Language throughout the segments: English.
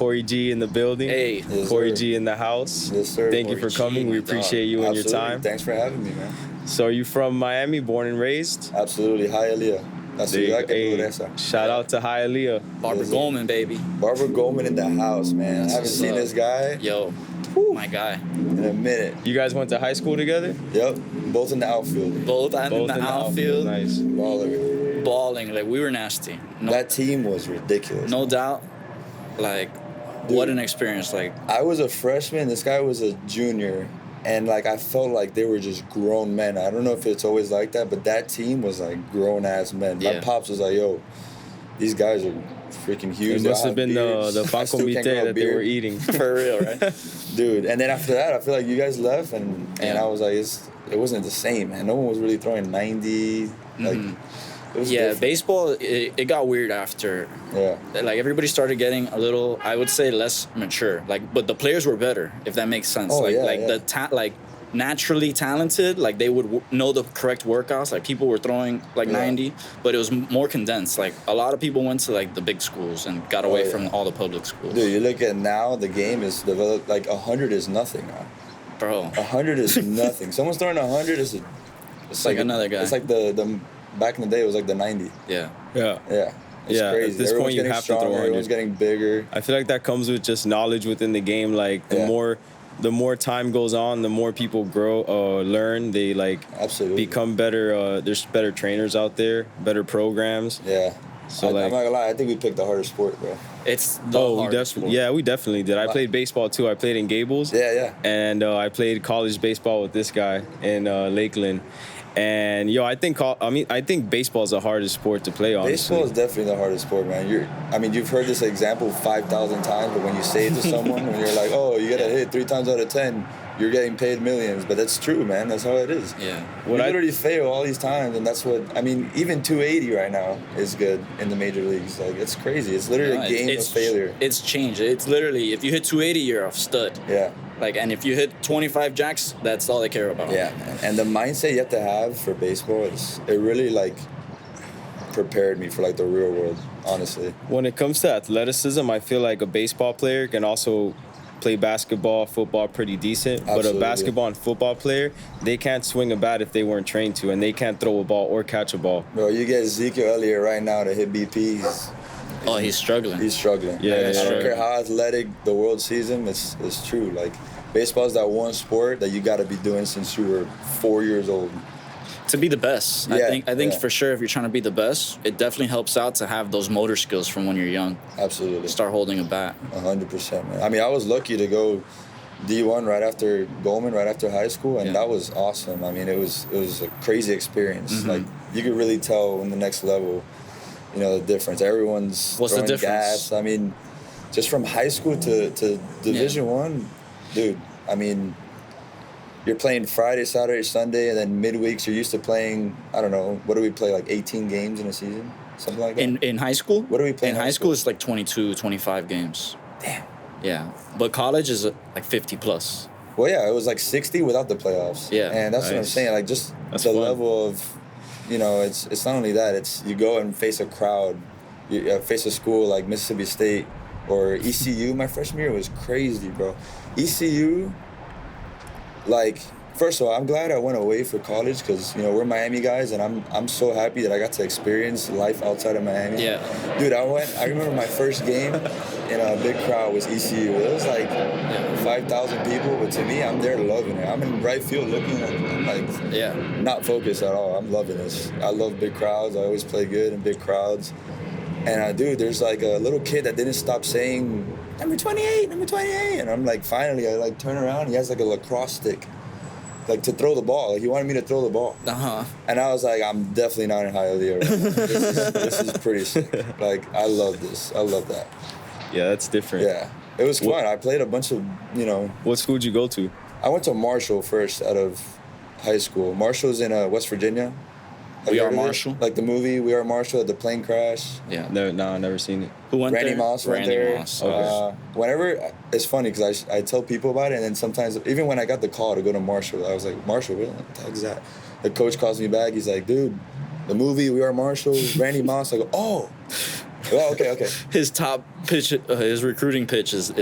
Cory G in the building. Hey. Yes, Cory sir. G in the house. Yes, sir. Thank you for Cory G, coming. We my appreciate dog. you and your Absolutely. time. Thanks for having me, man. So are you from Miami, born and raised? Absolutely. Hialeah. That's There you ciudad go. que Hey, progresa. shout out to Hialeah. Barbara Yes, sir. Goldman, baby. Barbara Goldman in the house, man. That's I haven't what's seen up. this guy Yo, my guy. in a minute. You guys went to high school together? Yep. Both in the outfield. Both I'm Both in the outfield, Nice. Baller. balling. Like, we were nasty. No, That team was ridiculous. no doubt. Like, Dude. what an experience. Like, I was a freshman. This guy was a junior. And, like, I felt like they were just grown men. I don't know if it's always like that, but that team was, like, grown-ass men. My Yeah. pops was like, yo, these guys are freaking huge. It They must all have been beards. the I pan still con can't vite grow a that they were beard. eating. for real, right? Dude, and then after that, I feel like you guys left, and Yeah. I was like, it wasn't the same, man. No one was really throwing 90. Like, it was Yeah, different. baseball, it got weird after. Yeah. Like, everybody started getting a little, I would say, less mature. Like, but the players were better, if that makes sense. Oh, like, yeah, like yeah. like naturally talented, like they would know the correct workouts. Like, people were throwing like Yeah. 90, but it was more condensed. Like, a lot of people went to like the big schools and got away yeah. from all the public schools. Dude, you look at now, the game is developed, like 100 is nothing now. Bro, 100 is nothing. Someone's throwing 100 is it's like another guy. It's like the back in the day, it was like the 90. Yeah. Yeah. Yeah. It's Yeah, at crazy. this Everyone's point, you getting have to throw stronger, 100. everyone's getting bigger. I feel like that comes with just knowledge within the game. Like the more time goes on, the more people grow, learn. They like Absolutely. become better. There's better trainers out there, better programs. Yeah. So, I'm like- not gonna lie, I think we picked the hardest sport, bro. It's the Oh, we hardest definitely, sport. yeah, we definitely did. I played baseball too. I played in Gables. Yeah, yeah. And I played college baseball with this guy in Lakeland. And yo, I think baseball is the hardest sport to play. Honestly, Baseball is definitely the hardest sport, man. You've heard this example 5,000 times, but when you say it to someone, when you're like, oh, you got to hit 3 times out of 10, you're getting paid millions. But that's true, man. That's how it is. Yeah. You literally fail all these times, and that's what, even 280 right now is good in the major leagues. Like, it's crazy. It's literally No, a game of failure. It's changed. It's literally, if you hit 280, you're a stud. Yeah. Like, and if you hit 25 jacks, that's all they care about. Yeah, man. And the mindset you have to have for baseball, it really, like, prepared me for, like, the real world, honestly. when it comes to athleticism, I feel like a baseball player can also play basketball, football pretty decent. But a Absolutely. basketball and football player, they can't swing a bat if they weren't trained to, and they can't throw a ball or catch a ball. Bro, you get Ezekiel Elliott right now to hit BP, Oh, he's struggling. he's struggling. Yeah, And yeah, I don't yeah. care how athletic the world sees him, it's true. Like, baseball is that one sport that you got to be doing since you were 4 years old. To be the best. Yeah, I think yeah. for sure, if you're trying to be the best, it definitely helps out to have those motor skills from when you're young. Absolutely. Start holding a bat. 100%, man. I mean, I was lucky to go D1 right after Goldman, right after high school, and Yeah. that was awesome. I mean, it was a crazy experience. Mm-hmm. Like, you could really tell in the next level, the difference. Everyone's What's the throwing difference? gas. I mean, just from high school to Division One, dude. I mean, you're playing Friday, Saturday, Sunday, and then midweeks you're used to playing. I don't know, what do we play, like 18 games in a season, something like that. In high school? What do we play In in high high school, school? it's like 22, 25 games. Damn. Yeah. But college is like 50 plus. Well, yeah, it was like 60 without the playoffs. Yeah. And that's what I'm Nice. saying. Like, just That's the fun. level of, it's not only that. It's you go and face a crowd, you face a school like Mississippi State or ECU. My freshman year was crazy, bro. ECU, like, first of all, I'm glad I went away for college because, we're Miami guys, and I'm so happy that I got to experience life outside of Miami. Yeah. Dude, I remember my first game in a big crowd was ECU. It was like 5,000 people, but to me, I'm there loving it. I'm in right field looking like Yeah. not focused at all. I'm loving this. I love big crowds. I always play good in big crowds. And dude, there's like a little kid that didn't stop saying, number 28, number 28. And I'm like, finally, I like turn around. He has like a lacrosse stick, like to throw the ball. Like he wanted me to throw the ball. Uh-huh. And I was like, I'm definitely not in Hialeah right now. This is pretty sick. Like, I love this. I love that. Yeah, that's different. Yeah. It was fun. I played a bunch of, What school did you go to? I went to Marshall first out of high school. Marshall's in West Virginia. Have We you Are heard of it? Marshall? Like the movie We Are Marshall, the plane crash. Yeah. No, never seen it. Who went Randy there? Moss went Randy there. Moss. Whenever, it's funny because I tell people about it, and then sometimes, even when I got the call to go to Marshall, I was like, Marshall, what the heck is that? The coach calls me back. He's like, dude, the movie We Are Marshall, Randy Moss. I go, oh, Oh, okay. His top pitch, his recruiting pitch is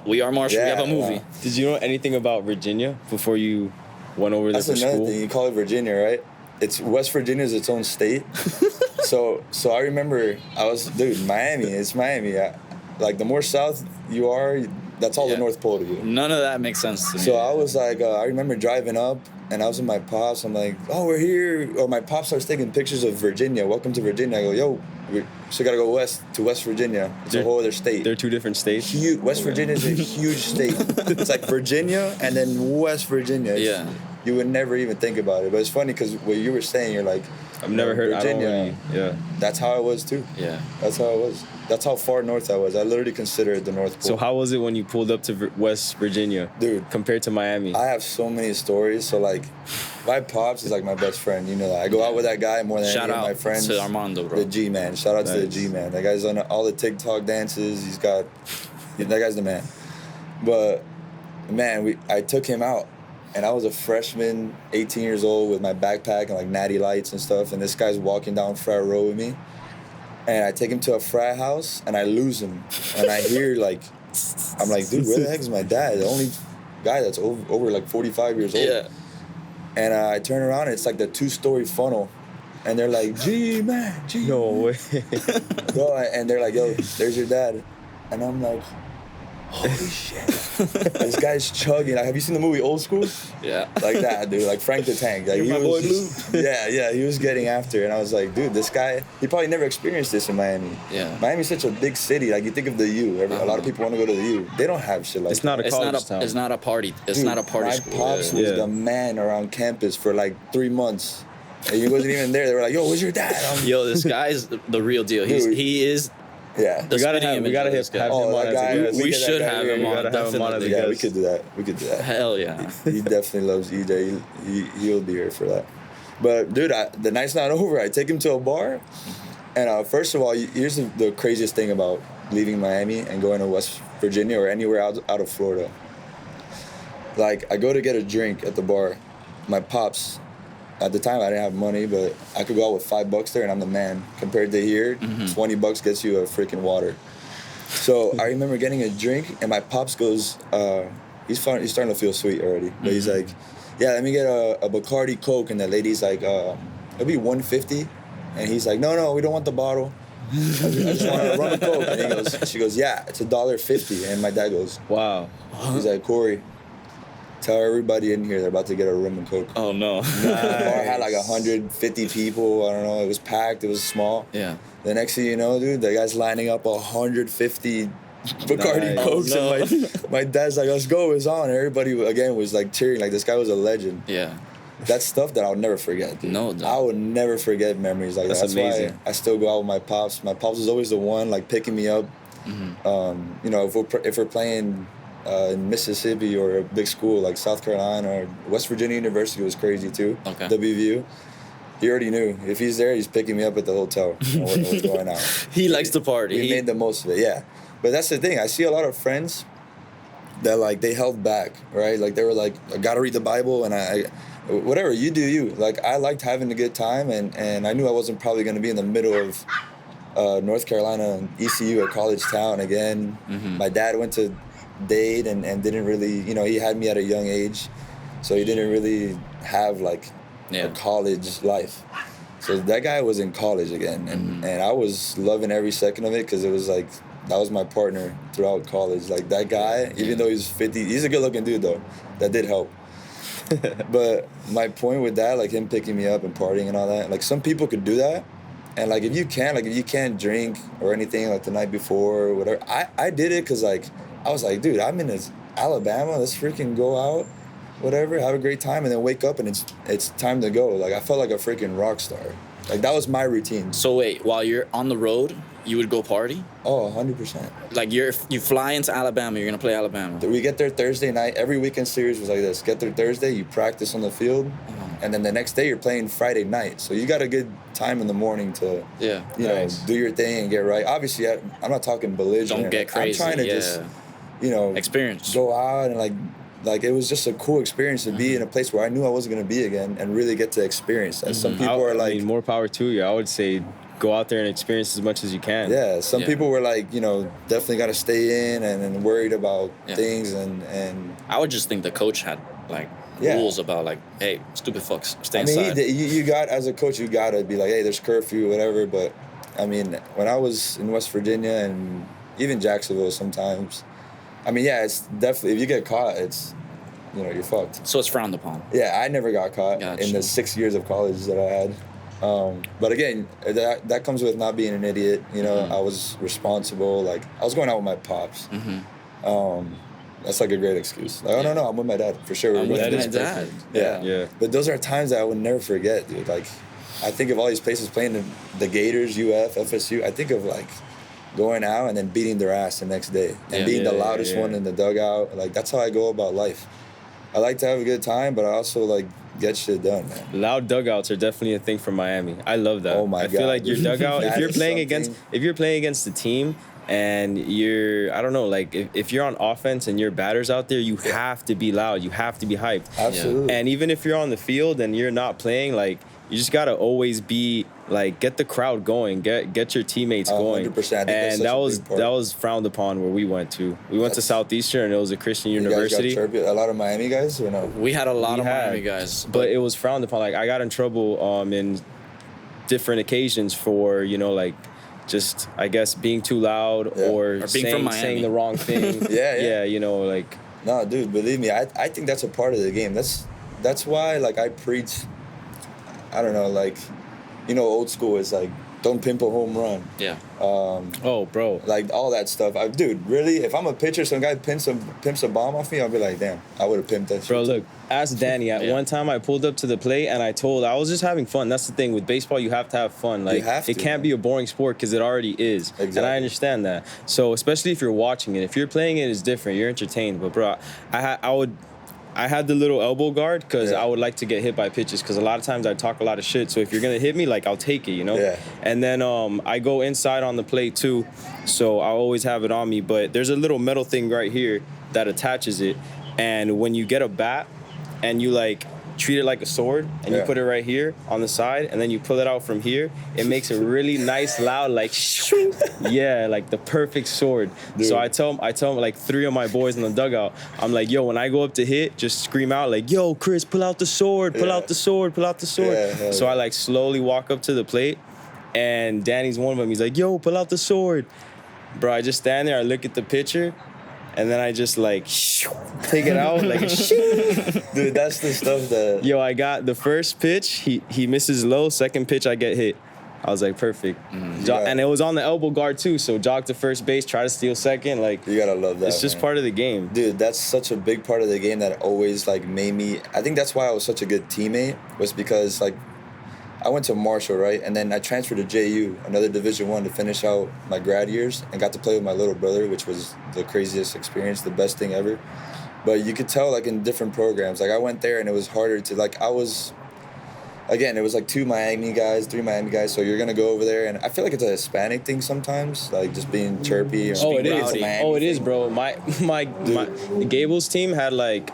we are Marshall. We Yeah, have a movie. wow. Did you know anything about Virginia before you went over there That's for another school? thing. You call it Virginia, right? It's West Virginia is its own state. so I remember Miami. It's Miami. Like the more south you are, that's all Yeah. the North Pole to you. None of that makes sense to me. So I was like, I remember driving up, and I was with my pops. I'm like, oh, we're here. Or my pops starts taking pictures of Virginia. Welcome to Virginia. I go, yo, we still gotta go west to West Virginia. It's a whole other state. They're two different states. Huge. West Virginia is a huge state. It's like Virginia and then West Virginia. Yeah. You would never even think about it. But it's funny because what you were saying, you're like, I've never heard. Virginia. I don't really, yeah. That's how I was too. Yeah. That's how I was. That's how far north I was. I literally consider it the North Pole. So how was it when you pulled up to West Virginia, Dude, compared to Miami? I have so many stories. So like, my pops is like my best friend. You know that. I go out with that guy more than Shout any of out my friends. to Armando, bro. The G man. Shout out to the Nice. G man. That guy's on all the TikTok dances. That guy's the man. But man, I took him out, and I was a freshman, 18 years old, with my backpack and like natty lights and stuff. And this guy's walking down Frat Row with me, and I take him to a frat house, and I lose him, and I hear like, I'm like, dude, where the heck is my dad? The only guy that's over like 45 years old. Yeah. And I turn around, and it's like the 2-story funnel. And they're like, G-man, G-man. No way. Bro, and they're like, yo, there's your dad. And I'm like, holy shit. This guy's chugging. Like, have you seen the movie Old School? Yeah. Like that, dude. Like Frank the Tank. Like, You're my boy yeah, he was getting after it. And I was like, dude, this guy, he probably never experienced this in Miami. Yeah. Miami's such a big city. Like, you think of the U. A lot of people want to go to the U. They don't have shit like It's not a It's college not a. town. It's not a party. It's Dude, not a party my school. pops Yeah. was Yeah. the man around campus for like 3 months. And he wasn't even there. They were like, yo, where's your dad? Yo, this guy is the real deal. Dude. He is. Yeah. The we gotta spitting have image of this have guy. him Oh, on that as guy, a guest. We get that should guy have here. him We on. gotta have him on as a Definitely. Yeah, we guest. could do that. We could do that. Hell yeah. He definitely loves EJ. He'll be here for that. But dude, the night's not over. I take him to a bar, and first of all, here's the craziest thing about leaving Miami and going to West Virginia or anywhere out of Florida. Like, I go to get a drink at the bar. My pops, at the time I didn't have money, but I could go out with $5 there and I'm the man. Compared to here, $20 gets you a freaking water. So I remember getting a drink, and my pops goes, he's starting to feel sweet already. But he's like, yeah, let me get a Bacardi Coke. And the lady's like, it'll be $150. And he's like, no, we don't want the bottle. I just want a rum and Coke. And she goes, yeah, it's $1.50. And my dad goes, Wow. he's like, Cory, tell everybody in here they're about to get a rum and Coke. Oh no. The bar had like 150 people. I don't know. It was packed. It was small. Yeah. The next thing you know, dude, the guy's lining up 150 Bacardi Nice. Cokes. Oh, no. And my dad's like, let's go, it's on. And everybody, again, was like cheering. Like, this guy was a legend. Yeah. That's stuff that I'll never forget, dude. No doubt. I would never forget memories like That's that. That's amazing. why I still go out with my pops. My pops was always the one, like, picking me up. You know, if we're playing in Mississippi or a big school like South Carolina or West Virginia University was crazy, too. Okay. WVU. He already knew. If he's there, he's picking me up at the hotel. And we're going out. He likes to party. We made the most of it, yeah. But that's the thing. I see a lot of friends that, like, they held back, right? Like, they were like, I gotta read the Bible, and I whatever, you do you. Like, I liked having a good time, and I knew I wasn't probably gonna be in the middle of North Carolina and ECU, a college town again. My dad went to Dade and didn't really, you know, he had me at a young age, so he didn't really have, like, a college life. So that guy was in college again, and I was loving every second of it because it was like, that was my partner throughout college. Like, that guy, even though he's 50, he's a good-looking dude, though. That did help. But my point with that, like him picking me up and partying and all that, like, some people could do that. And, like, if you can't drink or anything, like, the night before or whatever. I did it because, like, I was like, dude, I'm in Alabama. Let's freaking go out, whatever, have a great time, and then wake up and it's time to go. Like, I felt like a freaking rock star. Like, that was my routine. So wait, while you're on the road, you would go party? Oh, 100%. Like you fly into Alabama, you're gonna play Alabama. We get there Thursday night. Every weekend series was like this. Get there Thursday, you practice on the field, and then the next day you're playing Friday night. So you got a good time in the morning to, Yeah. you Nice. know, do your thing and get right. Obviously, I'm not talking belligerent. Don't get crazy. I'm trying to yeah. just, you know, Experience. go out and like it was just a cool experience to be in a place where I knew I wasn't gonna be again and really get to experience that. Some people are I like, mean, more power to you. I would say go out there and experience as much as you can. Yeah, some Yeah. people were like, definitely got to stay in and worried about Yeah. things and I would just think the coach had like Yeah. rules about like, hey, stupid fucks, stay I mean, inside. you got, as a coach, you got to be like, hey, there's curfew, whatever. But I mean, when I was in West Virginia and even Jacksonville sometimes, I mean, yeah, it's definitely, if you get caught, it's, you're fucked. So it's frowned upon. Yeah, I never got caught Gotcha. in the 6 years of college that I had. But again, that comes with not being an idiot. I was responsible. Like, I was going out with my pops. That's like a great excuse. Like, oh, no, I'm with my dad for sure. I'm with That my is dad. Yeah. Yeah. But those are times that I would never forget, dude. Like, I think of all these places playing the Gators, UF, FSU. I think of like going out and then beating their ass the next day and Yeah. being the Yeah, loudest yeah. one in the dugout. Like, that's how I go about life. I like to have a good time, but I also like get shit done, man. Loud dugouts are definitely a thing from Miami. I love that. Oh my I feel God, like your dude. dugout, That is something. if you're playing against the team and I don't know, like if you're on offense and your batter's out there, you have to be loud. You have to be hyped. Absolutely. And even if you're on the field and you're not playing, like you just gotta always be like, get the crowd going, get your teammates going. 100%. I think that's And such a big part. that was frowned upon where we went to. We went to That's- Southeastern and it was a Christian You guys university. got chirpy? A lot of Miami guys or no? We had a lot We of had, Miami guys, but it was frowned upon. Like I got in trouble in different occasions for like just I guess being too loud Yeah. or Or being from saying Miami. the wrong thing. Yeah. Like No, dude, believe me, I think that's a part of the game. That's why, like, I preach, I don't know, like, old school is like, don't pimp a home run. yeah. oh bro. Like, all that stuff. Dude, really, if I'm a pitcher, some guy pimps a bomb off me, I'll be like, damn, I would have pimped that shit. Bro, look, ask Danny. At Yeah. one time, I pulled up to the plate and I was just having fun. That's the thing with baseball. You have to have fun. Like have it to, can't man. be a boring sport because it already is. And Exactly. I understand that. So especially if you're watching it, if you're playing it, it's different. You're entertained. But bro, I had the little elbow guard because Yeah. I would like to get hit by pitches because a lot of times I talk a lot of shit. So if you're gonna hit me, like I'll take it, Yeah. And then I go inside on the plate too, so I always have it on me. But there's a little metal thing right here that attaches it, and when you get a bat and you like treat it like a sword and you Yeah. put it right here on the side and then you pull it out from here, it makes a really nice loud like yeah, like the perfect sword. Dude. So I tell them like 3 of my boys in the dugout, I'm like, yo, when I go up to hit, just scream out like, yo, Chris, pull out the sword, pull Yeah. out the sword, pull out the sword. Yeah, hell So yeah. I like slowly walk up to the plate and Danny's one of them. He's like, yo, pull out the sword. Bro, I just stand there, I look at the pitcher, and then I just like take it out like Dude, that's the stuff that... yo, I got the first pitch, he misses low, second pitch I get hit. I was like, perfect. Yeah. And it was on the elbow guard too, so jog to first base, try to steal second, like You gotta love that, it's just man. part of the game. Dude, that's such a big part of the game that always like made me. I think that's why I was such a good teammate, was because like I went to Marshall, right, and then I transferred to JU, another Division I, to finish out my grad years, and got to play with my little brother, which was the craziest experience, the best thing ever. But you could tell like in different programs, like I went there and it was harder to like Again, it was like 2 Miami guys, 3 Miami guys. So you're gonna go over there, and I feel like it's a Hispanic thing sometimes, like just being chirpy. Or Oh, it being is. rowdy. Oh, it is, bro. My Gable's team had like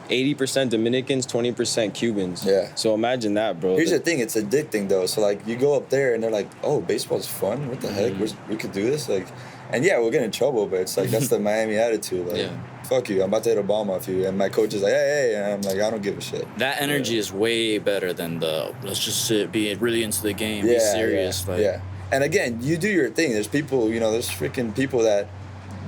80% Dominicans, 20% Cubans. Yeah. So imagine that, bro. Here's the thing, it's addicting though. So like you go up there and they're like, oh, baseball's fun. What the heck? We could do this. Like, and yeah, we'll get in trouble, but it's like that's the Miami attitude. Like, Yeah. fuck you, I'm about to hit a bomb off you. And my coach is like, hey, and I'm like, I don't give a shit. That energy is way better than the let's just sit, be really into the game, be Yeah, serious. yeah, Like, yeah. And again, you do your thing. There's people, there's freaking people that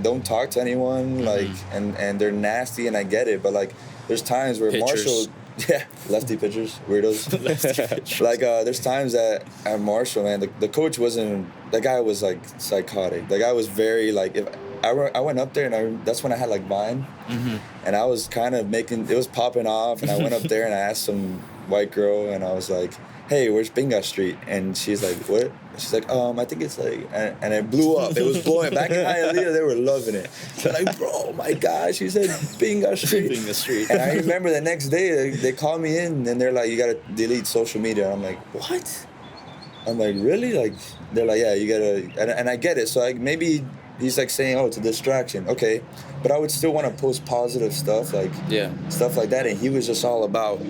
don't talk to anyone, like, and they're nasty, and I get it, but like, there's times where Pitchers. Marshall, yeah, lefty pitchers, weirdos. Lefty pitchers. Like, there's times that at Marshall, man, the coach wasn't, the guy was like psychotic. The guy was very like, if I went up there and that's when I had like Vine, and I was kind of it was popping off, and I went up there and I asked some white girl, and I was like, hey, where's Binga Street? And she's like, what? She's like, I think it's like, and it blew up. It was blowing. Back in Hialeah, they were loving it. They're like, bro, my God, she said Binga Street. Binga Street. And I remember the next day, they called me in, and they're like, you got to delete social media. And I'm like, what? I'm like, really? Like, they're like, yeah, you got to, and I get it. So, like, maybe he's like saying, oh, it's a distraction. Okay. But I would still want to post positive stuff, like, Yeah. stuff like that. And he was just all about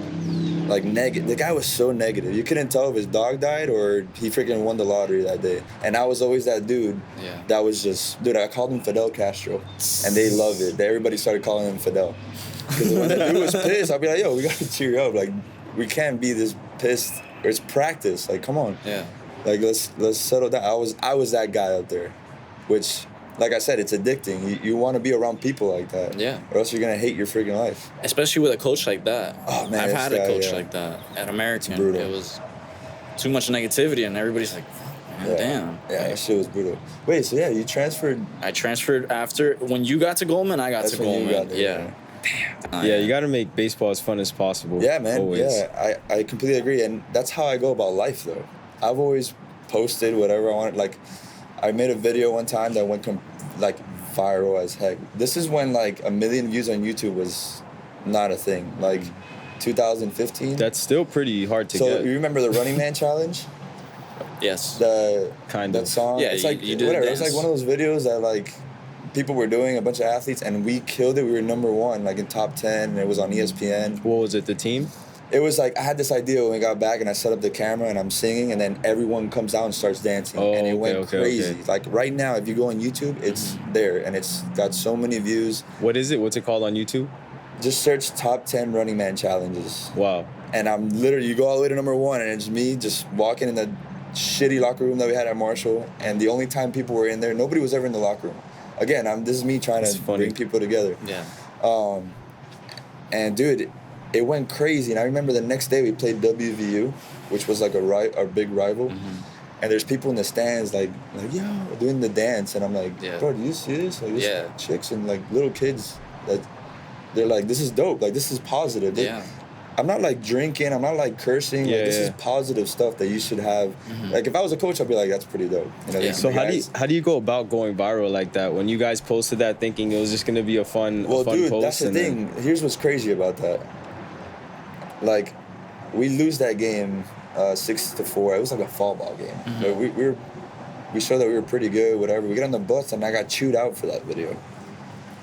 like negative. The guy was so negative. You couldn't tell if his dog died or he freaking won the lottery that day. And I was always that dude that was just, dude, I called him Fidel Castro. And they love it. Everybody started calling him Fidel. Because when the dude was pissed, I'd be like, yo, we got to cheer up. Like, we can't be this pissed. It's practice. Like, come on. Yeah. Like, let's settle down. I was that guy out there, which, like I said, it's addicting. You want to be around people like that. Yeah. Or else you're going to hate your freaking life. Especially with a coach like that. Oh, man. I've had a coach yeah. like that at American. It's brutal. It was too much negativity, and everybody's like, man, damn. Yeah, Like, that shit was brutal. Wait, so yeah, you transferred. I transferred after. When you got to Goldman, I got That's to when you Goldman. got there, Yeah. Yeah, you got to make baseball as fun as possible. Yeah, man. Always. Yeah, I completely agree. And that's how I go about life, though. I've always posted whatever I wanted. Like, I made a video one time that went viral as heck. This is when like 1 million views on YouTube was not a thing. Like 2015. That's still pretty hard to so get. you remember the Running Man challenge? Yes. That song. Yeah, it's you like did whatever. dance. It's like one of those videos that like people were doing, a bunch of athletes, and we killed it. We were number one, like in top 10. And it was on ESPN. What was it? The team? It was like I had this idea when we got back, and I set up the camera, and I'm singing, and then everyone comes out and starts dancing, and it went crazy. Okay. Like right now, if you go on YouTube, it's there, and it's got so many views. What is it? What's it called on YouTube? Just search top 10 Running Man challenges, Wow. and I'm literally, you go all the way to number one, and it's me just walking in the shitty locker room that we had at Marshall, and the only time people were in there, nobody was ever in the locker room. Again, this is me trying to bring people together. Yeah. And dude, it went crazy. And I remember the next day we played WVU, which was like our big rival. And there's people in the stands like yo, doing the dance, and I'm like, bro, do you see this? Like, this chicks and like little kids that they're like, this is dope. Like, this is positive. I'm not like drinking. I'm not like cursing. Like, this is positive stuff that you should have. Like, if I was a coach, I'd be like, that's pretty dope. You know, So how do you go about going viral like that? When you guys posted that, thinking it was just gonna be a fun post. That's the thing. Here's what's crazy about that. Like, we lose that game 6-4. It was like a fall ball game. But we showed that we were pretty good. Whatever. We get on the bus, and I got chewed out for that video.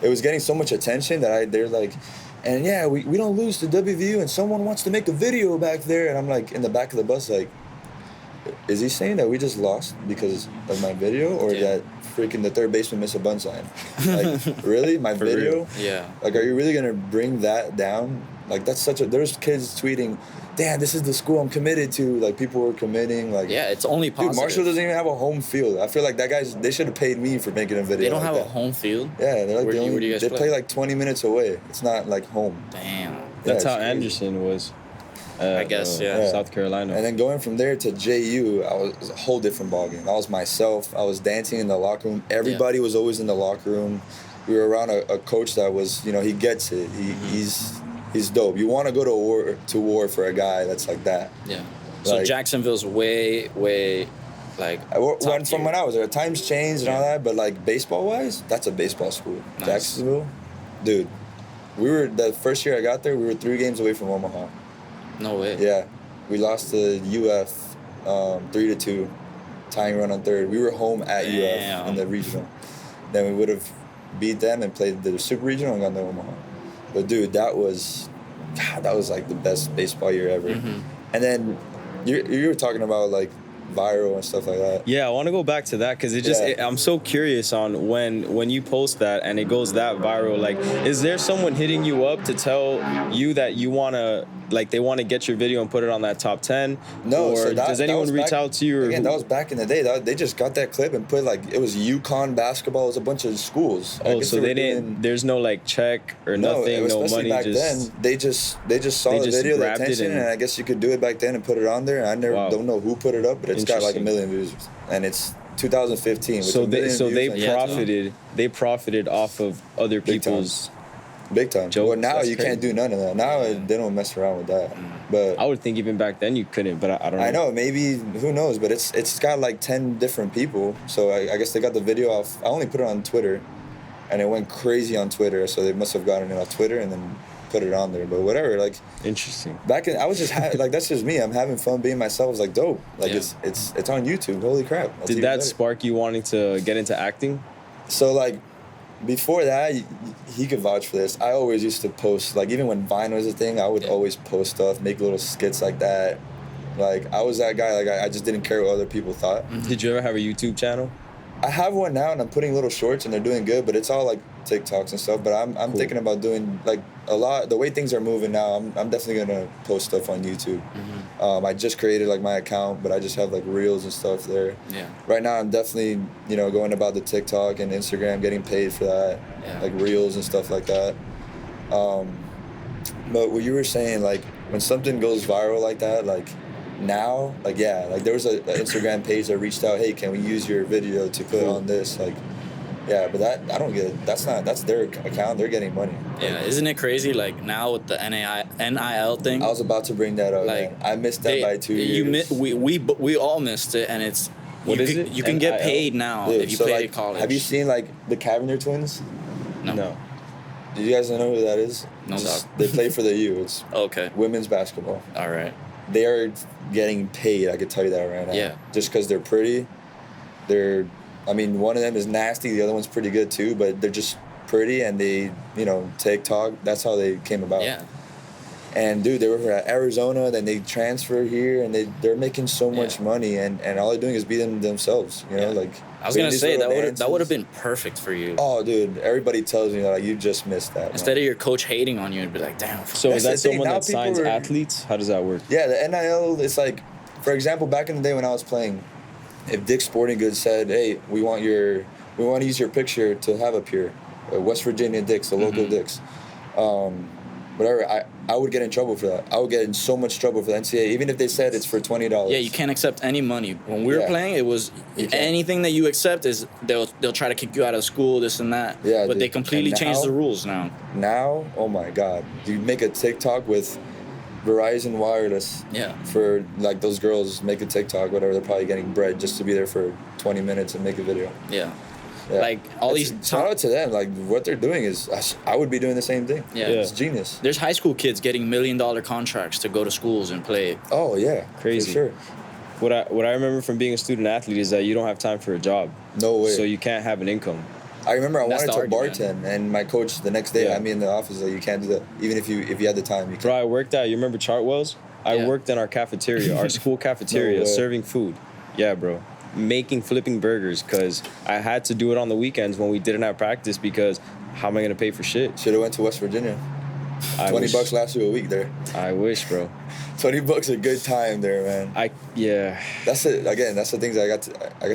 It was getting so much attention that they're like. And yeah, we don't lose to WVU, and someone wants to make a video back there. And I'm like, in the back of the bus, like, is he saying that we just lost because of my video, or that freaking the third baseman missed a bunt sign? Like, really? My video? Real? Yeah. Like, are you really going to bring that down? Like, that's there's kids tweeting, damn, this is the school I'm committed to. Like, people were committing. Like, yeah, it's only positive. Dude, Marshall doesn't even have a home field. I feel like they should have paid me for making a video. They don't like have that. a home field? Yeah, they're like where do you guys they play like 20 minutes away. It's not like home. Damn. That's how crazy. Anderson was. I guess, yeah. South Carolina. And then going from there to JU, it was a whole different ballgame. I was myself. I was dancing in the locker room. Everybody was always in the locker room. We were around a coach that was, he gets it. He's dope. You want to go to war for a guy that's like that. Yeah. So like, Jacksonville's way, like. When I was there, times changed and all that, but like baseball wise, that's a baseball school. Nice. Jacksonville, dude. We were the first year I got there. We were 3 games away from Omaha. No way. Yeah, we lost to UF 3-2, tying run on third. We were home at UF in the regional. Then we would have beat them and played the super regional and gone to Omaha. But dude, that was like the best baseball year ever. And then you were talking about like viral and stuff like that. Yeah, I want to go back to that because I'm so curious on when you post that and it goes that viral. Like, is there someone hitting you up to tell you that you want to, like, they want to get your video and put it on that top 10? No, or so does anyone reach out to you? Again, that was back in the day. They just got that clip and put like, it was UConn basketball. It was a bunch of schools. Oh, so they didn't. There's no like check or nothing. No money. Back then, they just saw the video, the attention, and I guess you could do it back then and put it on there. And I don't know who put it up, but it's got like 1 million views, and it's 2015. So they profited off of other people's. Big time. Well, now you can't do none of that. Now they don't mess around with that. But I would think even back then you couldn't. But I don't know. I know, maybe, who knows? But it's got like 10 different people. So I guess they got the video off. I only put it on Twitter, and it went crazy on Twitter. So they must have gotten it off Twitter and then put it on there. But whatever, like, interesting. Back in, I was just like, that's just me. I'm having fun being myself. It's like dope. Like it's on YouTube. Holy crap! Did that spark you wanting to get into acting? So like, before that, he could vouch for this. I always used to post, like, even when Vine was a thing, I would always post stuff, make little skits like that. Like, I was that guy. Like, I just didn't care what other people thought. Did you ever have a YouTube channel? I have one now, and I'm putting little shorts, and they're doing good, but it's all, like, TikToks and stuff. But I'm Cool. thinking about doing, like, a lot. The way things are moving now, I'm definitely going to post stuff on YouTube. I just created, like, my account, but I just have, like, reels and stuff there. Yeah. Right now, I'm definitely, you know, going about the TikTok and Instagram, getting paid for that, like reels and stuff like that. But what you were saying, like, when something goes viral like that, like, now, like, yeah, like, there was an Instagram page that reached out, hey, can we use your video to put on this? Like, yeah, but that, I don't get it. That's their account. They're getting money. Yeah, isn't it crazy? Like, now with the NIL thing. I was about to bring that up, Like, man. I missed that by 2 years. We all missed it, and it's What is it? You can get NIL? paid now Dude, if you so, played like, at college. have you seen, like, the Cavendish twins? No. Do you guys know who that is? No, dog. They play for the U. It's Okay. women's basketball. All right. They are getting paid. I could tell you that right now. Yeah. Just because they're pretty. I mean, one of them is nasty. The other one's pretty good too. But they're just pretty, and they, you know, TikTok. That's how they came about. Yeah. And dude, they were at Arizona. Then they transferred here, and they're making so much money. And all they're doing is beating themselves. You know, like. I was gonna these say little that would have dances. been perfect for you. Oh, dude! Everybody tells me like you just missed that. Instead man. of your coach hating on you and be like, damn. So That's is that the thing, someone now that signs people are- athletes? How does that work? Yeah, the NIL, it's like, for example, back in the day when I was playing, if Dick's Sporting Goods said, hey, we want to use your picture to have up here, West Virginia Dick's, the local Dick's, whatever, I would get in trouble for that. I would get in so much trouble for the NCAA, even if they said it's for $20. Yeah, you can't accept any money. When we were Yeah. playing, it was You can't. anything that you accept is they'll try to kick you out of school, this and that. Yeah, but dude. they completely And changed now- the rules now. Now, oh my God, you make a TikTok with Verizon Wireless Yeah. for, like, those girls make a TikTok, whatever, they're probably getting bread just to be there for 20 minutes and make a video. Yeah. Yeah. Like all It's- these shout out to them. Like, what they're doing is, I would be doing the same thing. Yeah. It's genius. There's high school kids getting $1 million contracts to go to schools and play. Oh yeah, Crazy. for sure. What I remember from being a student athlete is that you don't have time for a job. No way. So you can't have an income. I remember I That's wanted the to argument. bartend, and my coach the next day Yeah. had me in the office like, you can't do that, even if you had the time. You Bro, can't. I worked at, you remember Chartwell's? I Yeah. worked in our cafeteria, our school cafeteria, way. serving food. Yeah, bro. Flipping burgers, because I had to do it on the weekends when we didn't have practice, because how am I going to pay for shit? Should have went to West Virginia. I $20 wish- lasts you a week there. I wish, bro. $20 a good time there, man. Yeah. That's it. Again, that's the things I got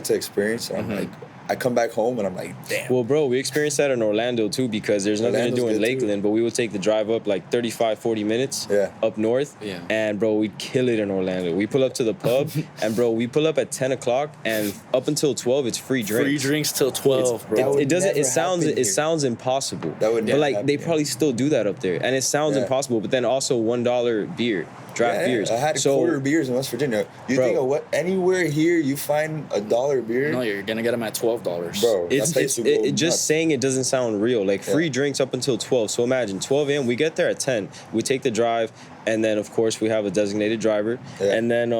to experience. And Mm-hmm. I'm like, I come back home and I'm like, damn. Well, bro, we experienced that in Orlando too, because there's nothing Orlando's to do in good, too. Lakeland, but we would take the drive up like 35, 40 minutes Yeah. up north. Yeah. And, bro, we'd kill it in Orlando. We pull up to the pub, and, bro, we pull up at 10 o'clock, and up until 12, it's free drinks. Free drinks till 12, That bro. would It doesn't. never It sounds. happen It here. sounds impossible. That would But never like happen they here. probably still do that up there, and it sounds Yeah. impossible. But then also $1 beer, draft Yeah, beers. I had so quarter beers in West Virginia. You Bro. think of what? Anywhere here you find $1 beer, No, you're gonna get them at $12. bro. it's that place would go just nuts. saying it doesn't sound real. Like free Yeah. drinks up until 12. So imagine 12 a.m. We get there at 10. We take the drive, and then of course we have a designated driver, Yeah. and then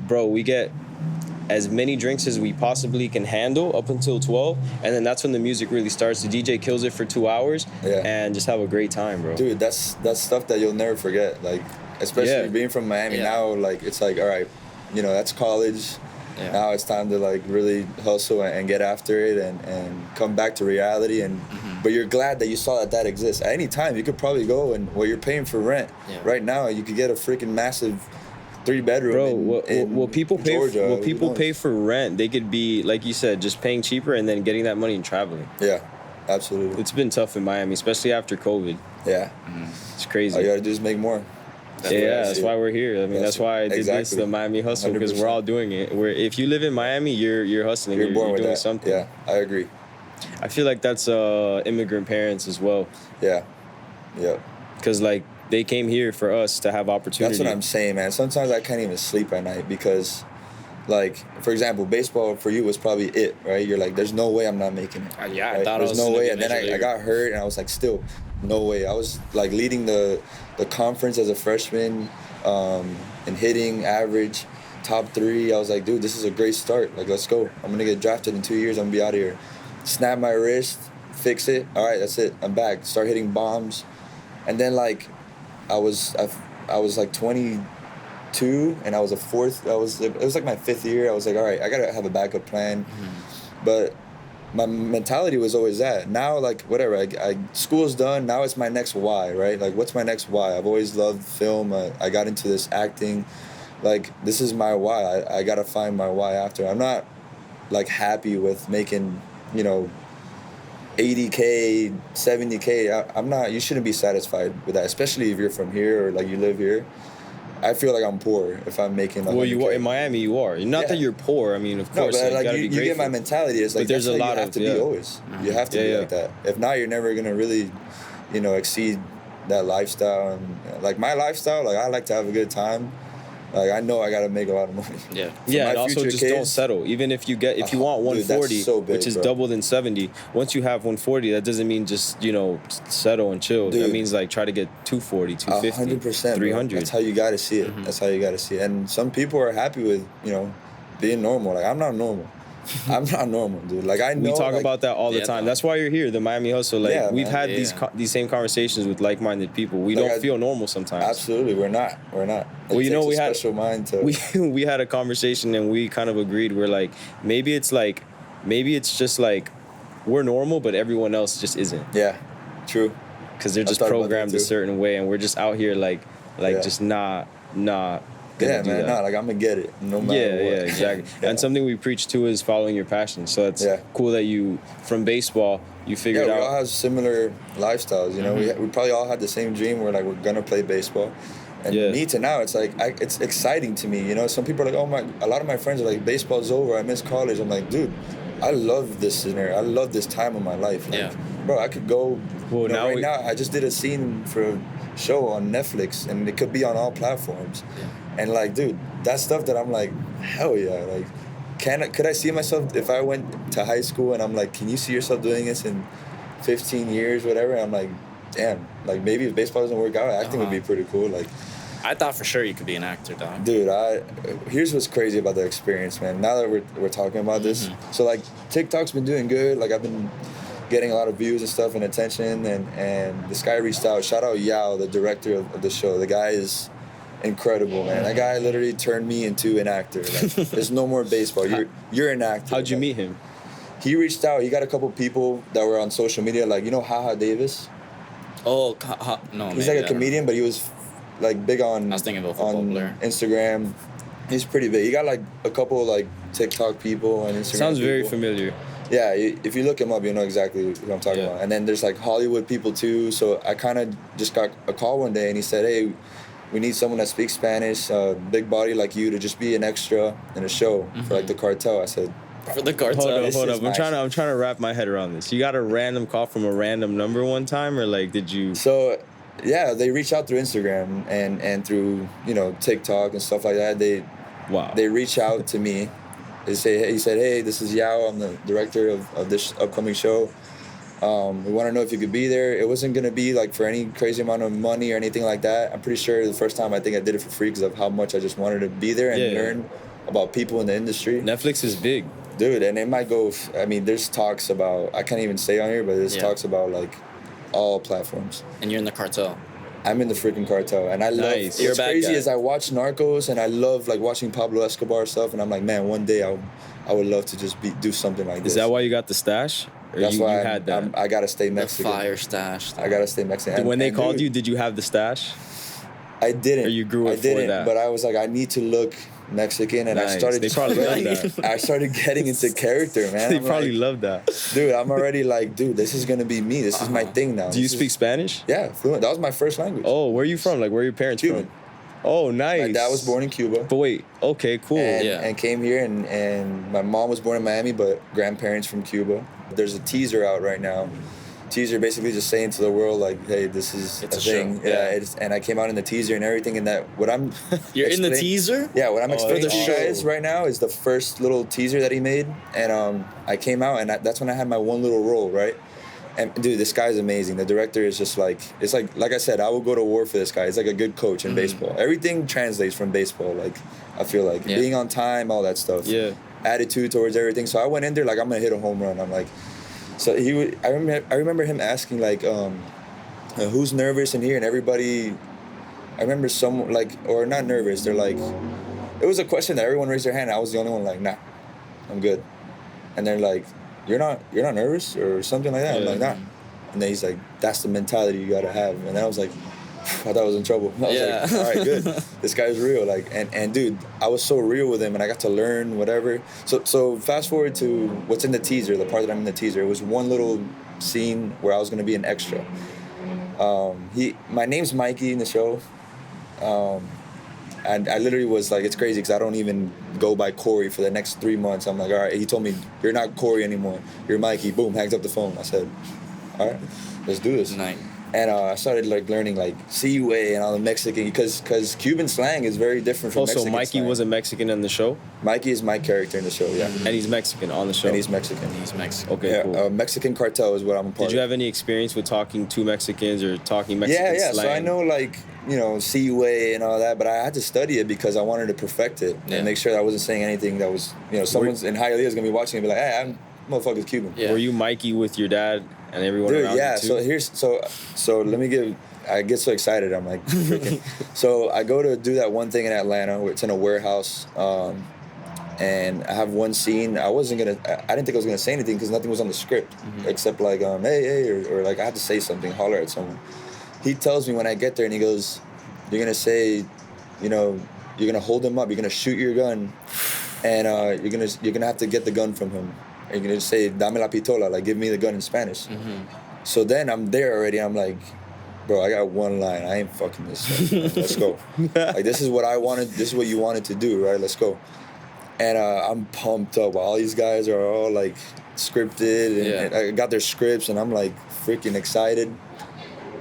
bro, we get as many drinks as we possibly can handle up until 12, and then that's when the music really starts. The DJ kills it for 2 hours, Yeah. and just have a great time, bro. Dude, that's stuff that you'll never forget. Like, especially Yeah. being from Miami Yeah. now, like, it's like, all right, you know, that's college. Yeah. Now it's time to, like, really hustle and get after it and come back to reality. And but you're glad that you saw that exists. At any time, you could probably go and, well, you're paying for rent. Yeah. Right now, you could get a freaking massive 3-bedroom Bro, in people pay? Georgia. What Who people knows? pay for rent, they could be, like you said, just paying cheaper and then getting that money and traveling. Yeah, absolutely. It's been tough in Miami, especially after COVID. Yeah. It's crazy. All you gotta do is make more. That's why we're here. I mean, that's why I did this, Exactly. the Miami hustle, because we're all doing it. If you live in Miami, you're hustling. You're born you're with doing that. something. Yeah, I agree. I feel like that's immigrant parents as well, Yeah. Yeah. because like they came here for us to have opportunity. That's what I'm saying, man. Sometimes I can't even sleep at night because, like, for example, baseball for you was probably it, right? You're like, there's no way I'm not making it. Yeah, I right? thought I there's was no gonna way. be a And then major I leaguer. got hurt, and I was like, still, no way. I was like leading the conference as a freshman, in hitting, average, top 3. I was like, dude, this is a great start. Like, let's go. I'm gonna get drafted in 2 years. I'm gonna be out of here. Snap my wrist, fix it. All right, that's it. I'm back. Start hitting bombs, and then like, I was like 22, and I was it was like my 5th year. I was like, all right, I gotta have a backup plan, but my mentality was always that. Now, like, whatever, school's done. Now it's my next why, right? Like, what's my next why? I've always loved film. I got into this acting. Like, this is my why. I got to find my why after. I'm not, like, happy with making, 80K, 70K. I'm not, you shouldn't be satisfied with that, especially if you're from here or, like, you live here. I feel like I'm poor if I'm making. Well, you are in Miami. You are not that you're poor. I mean, of course, no, but like, you get my mentality. It's like, there's a lot you have to be always. You have to be like that. If not, you're never gonna really, exceed that lifestyle. And like my lifestyle, like I like to have a good time. Like I know I gotta make a lot of money. And also just don't settle. Even if you want 140, dude, so big, which is bro. double than 70. Once you have 140, that doesn't mean just settle and chill. Dude, that means like try to get 240, 250, 100%, 300. That's how you gotta see it. That's how you gotta see it. And some people are happy with being normal. Like I'm not normal. I'm not normal, dude. Like I know. We talk about that all the time. That's why you're here, the Miami Hustle. Like we've had these same conversations with like-minded people. We don't feel normal sometimes. Absolutely, we're not. Well, we had a special mind to. We had a conversation and we kind of agreed. We're like, maybe it's just like we're normal, but everyone else just isn't. Yeah, true. Because they're just programmed a certain way, and we're just out here like just not. Yeah, man. No, like I'm gonna get it no matter what. Yeah, exactly. And something we preach too is following your passion. So it's cool that you, from baseball, you figured out. We all have similar lifestyles. We probably all had the same dream. We're gonna play baseball. And me to now, it's like it's exciting to me. Some people are like, a lot of my friends are like, baseball's over. I miss college. I'm like, dude, I love this scenario. I love this time of my life. Like, bro, I could go. Well, now I just did a scene for a show on Netflix, and it could be on all platforms. Yeah. And like, dude, that's stuff that I'm like, hell yeah. Like, could I see myself if I went to high school and I'm like, can you see yourself doing this in 15 years, whatever? And I'm like, damn, like maybe if baseball doesn't work out, acting would be pretty cool. Like, I thought for sure you could be an actor, dog. Dude, here's what's crazy about the experience, man. Now that we're talking about this, so like TikTok's been doing good. Like I've been getting a lot of views and stuff and attention, and this guy reached out. Shout out Yao, the director of the show. The guy is incredible, man. That guy literally turned me into an actor. Like, there's no more baseball. You're an actor. How'd you meet him? He reached out. He got a couple people that were on social media, like Haha Davis. Oh, no. He's like a comedian, but he was like big on. I was thinking of a football player. Instagram. He's pretty big. He got like a couple like TikTok people on Instagram. Sounds very familiar. Yeah, if you look him up, you know exactly who I'm talking about. And then there's like Hollywood people too. So I kind of just got a call one day, and he said, "Hey, we need someone that speaks Spanish, big body like you, to just be an extra in a show for like the cartel." I said, for the cartel. Hold up. I'm trying to wrap my head around this. You got a random call from a random number one time, or like did you? So, yeah, they reach out through Instagram and through TikTok and stuff like that. They reach out to me. He said, "Hey, this is Yao. I'm the director of this upcoming show. We want to know if you could be there." It wasn't going to be like for any crazy amount of money or anything like that. I'm pretty sure the first time I think I did it for free because of how much I just wanted to be there and learn about people in the industry. Netflix is big. Dude, and it might go, there's talks about, I can't even say on here, but there's talks about like all platforms. And you're in the cartel. I'm in the freaking cartel, and I love. What's crazy is I watch Narcos, and I love like watching Pablo Escobar stuff, and I'm like, man, one day I would love to just do something like this. Is that why you got the stash? Or That's why you had that. I gotta stay Mexican. The fire stash. I gotta stay Mexican. When they called you, did you have the stash? I didn't. Or you grew it for that? But I was like, I need to look Mexican, and I started. They probably love that. I started getting into character, man. They probably love that. Dude, I'm already like, dude, this is gonna be me. This is my thing now. Do you speak Spanish? Yeah, fluent. That was my first language. Oh, where are you from? Like, where are your parents Cuban. from? Oh, nice. My dad was born in Cuba. But wait, okay, cool. And came here, and my mom was born in Miami, but grandparents from Cuba. There's a teaser out right now. Teaser basically just saying to the world like, hey, this is it's a thing. Show. Yeah. And I came out in the teaser and everything, and that what I'm You're in the teaser? Yeah, what I'm explaining to you show. guys right now is the first little teaser that he made, and I came out, and that's when I had my one little role, right? And dude, this guy's amazing. The director is just like, it's like I said, I will go to war for this guy. He's like a good coach in baseball. Everything translates from baseball. Like, I feel like being on time, all that stuff. Yeah. Attitude towards everything. So I went in there like, I'm gonna hit a home run. I'm like, So he would. I remember him asking like, who's nervous in here, and everybody. I remember some like, or not nervous. They're like, it was a question that everyone raised their hand. I was the only one like, nah, I'm good. And they're like, you're not nervous or something like that. I'm like, nah. And then he's like, that's the mentality you gotta have. And then I was like, I thought I was in trouble. I was like, all right, good. This guy's real. Like, and dude, I was so real with him, and I got to learn whatever. So fast forward to what's in the teaser, the part that I'm in the teaser. It was one little scene where I was gonna be an extra. My name's Mikey in the show. And I literally was like, it's crazy because I don't even go by Cory for the next 3 months. I'm like, all right. He told me, you're not Cory anymore. You're Mikey. Boom, hangs up the phone. I said, all right, let's do this. Nice. And I started like learning like "see-way" and all the Mexican because Cuban slang is very different from Mexican so Mikey slang. wasn't Mexican in the show? Mikey is my character in the show, yeah. And he's Mexican on the show? And he's Mexican. He's Mexican. Okay, Yeah, cool. Mexican cartel is what I'm a part Did you of. have any experience with talking to Mexicans or talking Mexican Yeah. slang? So I know like, "see-way" and all that, but I had to study it because I wanted to perfect it and make sure that I wasn't saying anything that was, someone's in Hialeah is gonna be watching and be like, hey, I'm motherfucker's Cuban. Yeah. Were you Mikey with your dad and everyone Dude, around yeah. you too? So let me give. I get so excited. I'm like freaking. So I go to do that one thing in Atlanta where it's in a warehouse, and I have one scene. I didn't think I was gonna say anything because nothing was on the script except like hey, or like I had to say something, holler at someone. He tells me when I get there and he goes, you're gonna say, you're gonna hold him up. You're gonna shoot your gun, and you're gonna have to get the gun from him. And you're gonna say dame la pistola, like give me the gun in Spanish. So then I'm there already. I'm like, bro, I got one line. I ain't fucking this up. Let's go. Like, this is what I wanted. This is what you wanted to do, right? Let's go. And I'm pumped up. All these guys are all, like, scripted. And I got their scripts, and I'm, like, freaking excited.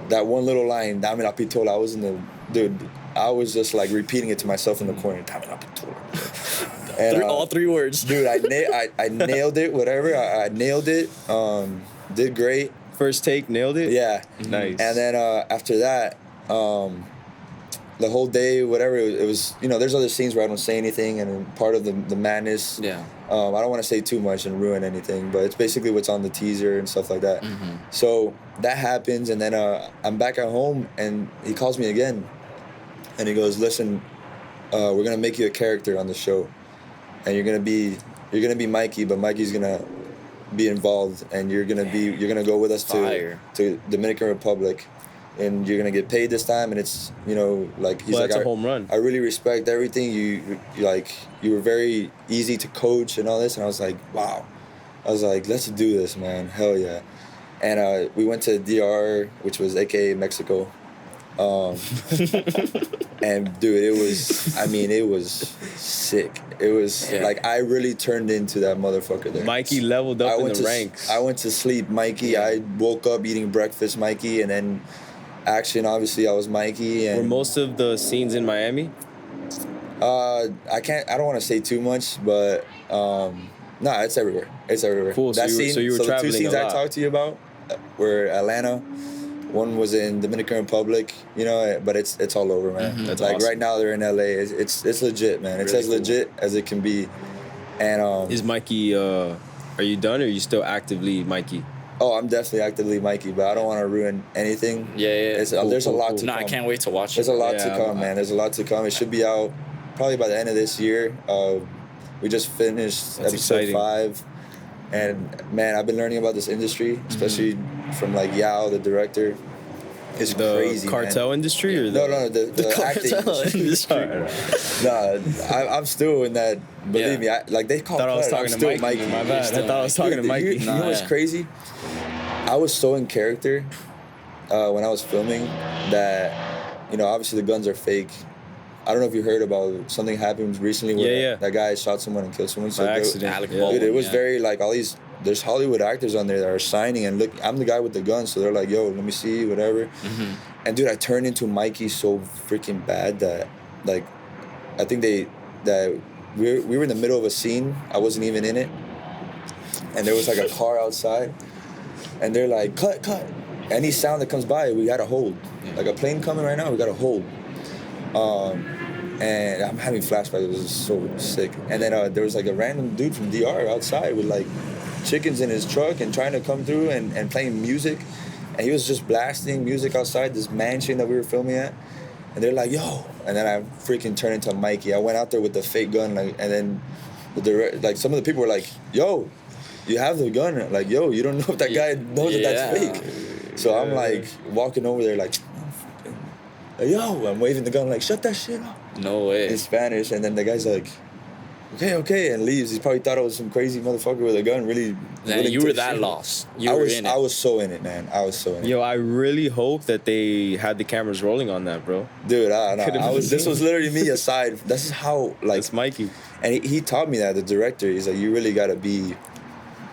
That one little line, dame la pistola, I was just, like, repeating it to myself in the corner. Dame la pistola. And, all 3 words. Dude, I nailed it, whatever. I nailed it. Did great. First take, nailed it? Yeah. Nice. And then after that, the whole day, whatever, it was, there's other scenes where I don't say anything, and part of the madness. Yeah. I don't want to say too much and ruin anything, but it's basically what's on the teaser and stuff like that. So that happens, and then I'm back at home, and he calls me again, and he goes, listen, we're going to make you a character on the show, and you're going to be Mikey, but Mikey's going to be involved, and you're gonna go with us to Dominican Republic, and you're gonna get paid this time, and it's like he's that's a home run. I really respect everything you were very easy to coach and all this, and I was like, wow. I was like, let's do this, man, hell yeah. And we went to DR, which was AKA Mexico. And dude, it was sick. It was like I really turned into that motherfucker there. Mikey leveled up in the ranks. I went to sleep Mikey. I woke up eating breakfast Mikey, and then action, obviously I was Mikey. And were most of the scenes in Miami? I don't want to say too much, but no, it's everywhere. It's everywhere. Cool. So you were traveling the two scenes a lot. I talked to you about were Atlanta. One was in Dominican Republic, but it's all over, man. That's like awesome. right now they're in LA. It's legit, man. It's Really as cool. legit as it can be. And Is Mikey, are you done or are you still actively Mikey? oh, I'm definitely actively Mikey, but I don't want to ruin anything. Yeah. There's a Cool, lot cool. to No, come. I can't wait to watch There's it. a lot Yeah, to come, man. There's a lot to come. It should be out probably by the end of this year. We just finished That's episode exciting. 5. And man, I've been learning about this industry, especially from like Yao, the director. It's The crazy, cartel man. industry or No, the acting cartel industry. I'm still in that. Believe Yeah. me, they call. I thought I was cut, I'm talking to still Mikey. My bad. I still thought I was talking to Mikey. You know what's yeah. crazy? I was so in character when I was filming that obviously the guns are fake. I don't know if you heard about something happened recently where Yeah. that guy shot someone and killed someone. By accident. Alec Yeah. Baldwin. Dude, it was Yeah. very like all these. There's Hollywood actors on there that are signing, and look, I'm the guy with the gun, so they're like, "Yo, let me see, whatever." And dude, I turned into Mikey so freaking bad that, like, I think we were in the middle of a scene. I wasn't even in it, and there was like a car outside, and they're like, "Cut, cut!" Any sound that comes by, we gotta hold. Like a plane coming right now, we gotta hold. And I'm having flashbacks. It was so sick. And then there was like a random dude from DR outside with like chickens in his truck and trying to come through and playing music. And he was just blasting music outside this mansion that we were filming at. And they're like, yo. And then I freaking turned into Mikey. I went out there with the fake gun, like, and then some of the people were like, yo, you have the gun. Like, yo, you don't know if that guy knows that that's fake. So I'm like walking over there like, yo, I'm waving the gun like, shut that shit up. No way. In Spanish. And then the guy's like, okay, and leaves. He probably thought I was some crazy motherfucker with a gun. Really, you were that lost. I was so in it, man. I was so in it. Yo, I really hope that they had the cameras rolling on that, bro. Dude, this was literally me aside. This is how, like... That's Mikey. And he taught me that, the director. He's like, you really got to be,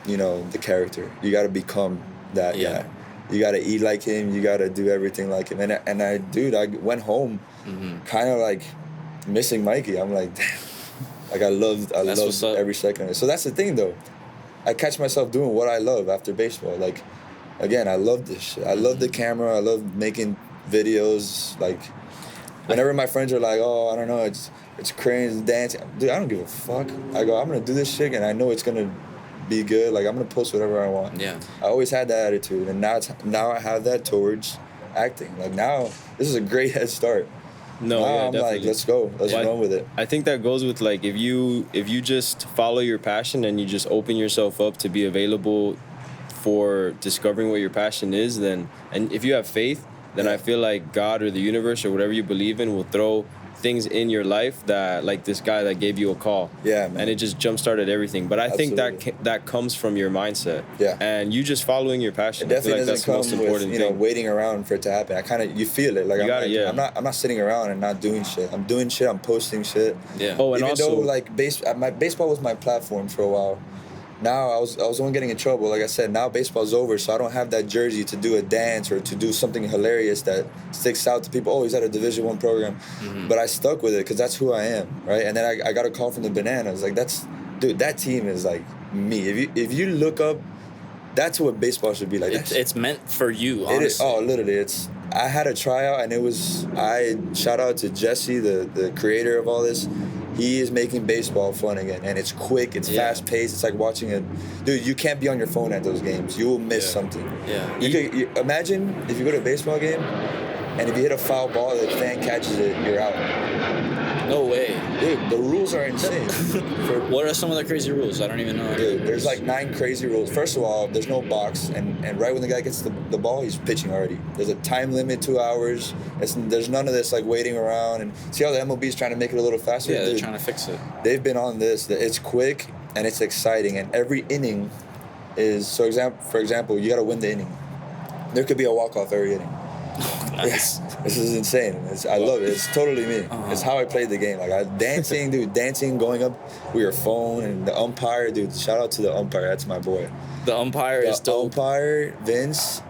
the character. You got to become that guy. You got to eat like him. You got to do everything like him. And I went home kind of like missing Mikey. I'm like, damn. Like, I loved every second of it. So that's the thing, though. I catch myself doing what I love after baseball. Like, again, I love this shit. I love the camera. I love making videos. Like, whenever my friends are like, oh, I don't know, it's cringe, dancing. Dude, I don't give a fuck. I go, I'm going to do this shit, and I know it's going to be good. Like, I'm going to post whatever I want. Yeah. I always had that attitude, and now I have that towards acting. Like, now, this is a great head start. No, now yeah, I'm definitely. like, let's go. Let's run with it. I think that goes with, like, if you just follow your passion and you just open yourself up to be available for discovering what your passion is, then, and if you have faith, then I feel like God or the universe or whatever you believe in will throw things in your life that, like this guy that gave you a call. Yeah, man. And it just jump-started everything. But I think that comes from your mindset. Yeah. And you just following your passion. It definitely I feel like that's the most doesn't come important with, thing. waiting around for it to happen. I kind of, you feel it. Like, I'm not sitting around and not doing shit. I'm doing shit. I'm posting shit. Yeah. Oh, and even though, like, baseball was my platform for a while. Now I was only getting in trouble. Like I said, now baseball's over, so I don't have that jersey to do a dance or to do something hilarious that sticks out to people. Oh, he's at a Division I program. But I stuck with it because that's who I am, right? And then I got a call from the Bananas. Like, that team is like me. If you look up, that's what baseball should be like. It's meant for you, honestly. It is, literally. I had a tryout, and shout out to Jesse, the creator of all this. He is making baseball fun again, and it's quick, it's fast-paced. It's like watching dude, you can't be on your phone at those games. You will miss something. Yeah. You imagine if you go to a baseball game, and if you hit a foul ball, the fan catches it, you're out. No way. Dude, the rules are insane. What are some of the crazy rules? I don't even know. Dude, there's like 9 crazy rules. First of all, there's no box, and right when the guy gets the ball, he's pitching already. There's a time limit, 2 hours. There's none of this like waiting around. And see how the MLB's trying to make it a little faster? Yeah, they're Dude, trying to fix it. They've been on this. It's quick and it's exciting, and every inning is for example, you got to win the inning. There could be a walk-off every inning. Nice. This is insane. I love it. It's totally me. It's how I played the game. Like, dancing, going up with your phone, and the umpire, dude. Shout out to the umpire. That's my boy. The umpire is dope. Umpire, Vince.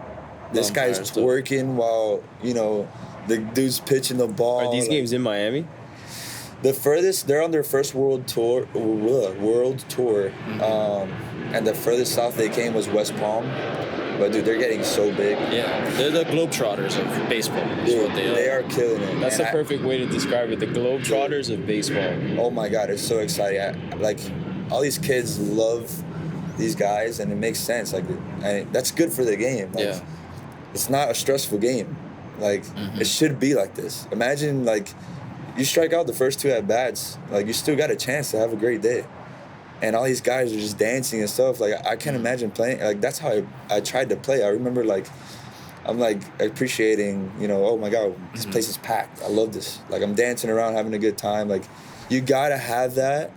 This guy's twerking while the dude's pitching the ball. Are these games in Miami? The furthest, they're on their first world tour, and the furthest south they came was West Palm. But dude, they're getting so big. Yeah, they're the Globetrotters of baseball. Dude, they are killing it. That's the perfect way to describe it. The Globetrotters of baseball. Oh my God, it's so exciting. Like, all these kids love these guys, and it makes sense. Like, that's good for the game. Like, it's not a stressful game. Like, it should be like this. Imagine, like, you strike out the first 2 at bats, like, you still got a chance to have a great day. And all these guys are just dancing and stuff. Like, I can't imagine playing. Like, that's how I tried to play. I remember, like, I'm, like, appreciating, oh, my God, this place is packed. I love this. Like, I'm dancing around, having a good time. Like, you got to have that.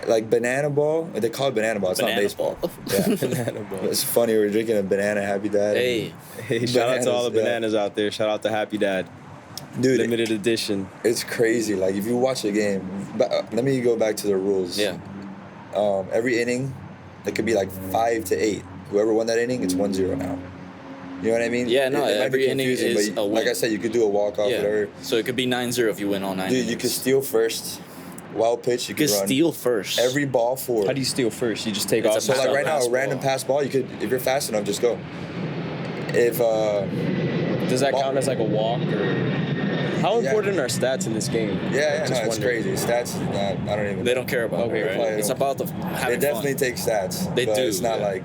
Like, banana ball. They call it banana ball. It's not baseball. Yeah. Banana ball. It's funny. We're drinking a banana Happy Dad. Hey, shout out to all the bananas out there. Shout out to Happy Dad. Dude, limited edition. It's crazy. Like, if you watch a game, let me go back to the rules. Yeah. Every inning, it could be like 5 to 8. Whoever won that inning, it's 1-0 now. You know what I mean? Yeah, no, every inning is but a win. Like I said, you could do a walk-off, whatever. So it could be 9-0 if you win all 9 Dude, innings. you could steal first. Wild pitch, you could run. steal first. Every ball forward. How do you steal first? You just take off. So, like, right now, a random pass ball, you could, if you're fast enough, just go. If does that count as like a walk or? How important are stats in this game? Yeah, Just no, it's wondering. crazy. Stats, I don't even. They don't care about Okay, it, probably right? It's don't. about the They having definitely fun. take stats. They but do, It's not yeah. like.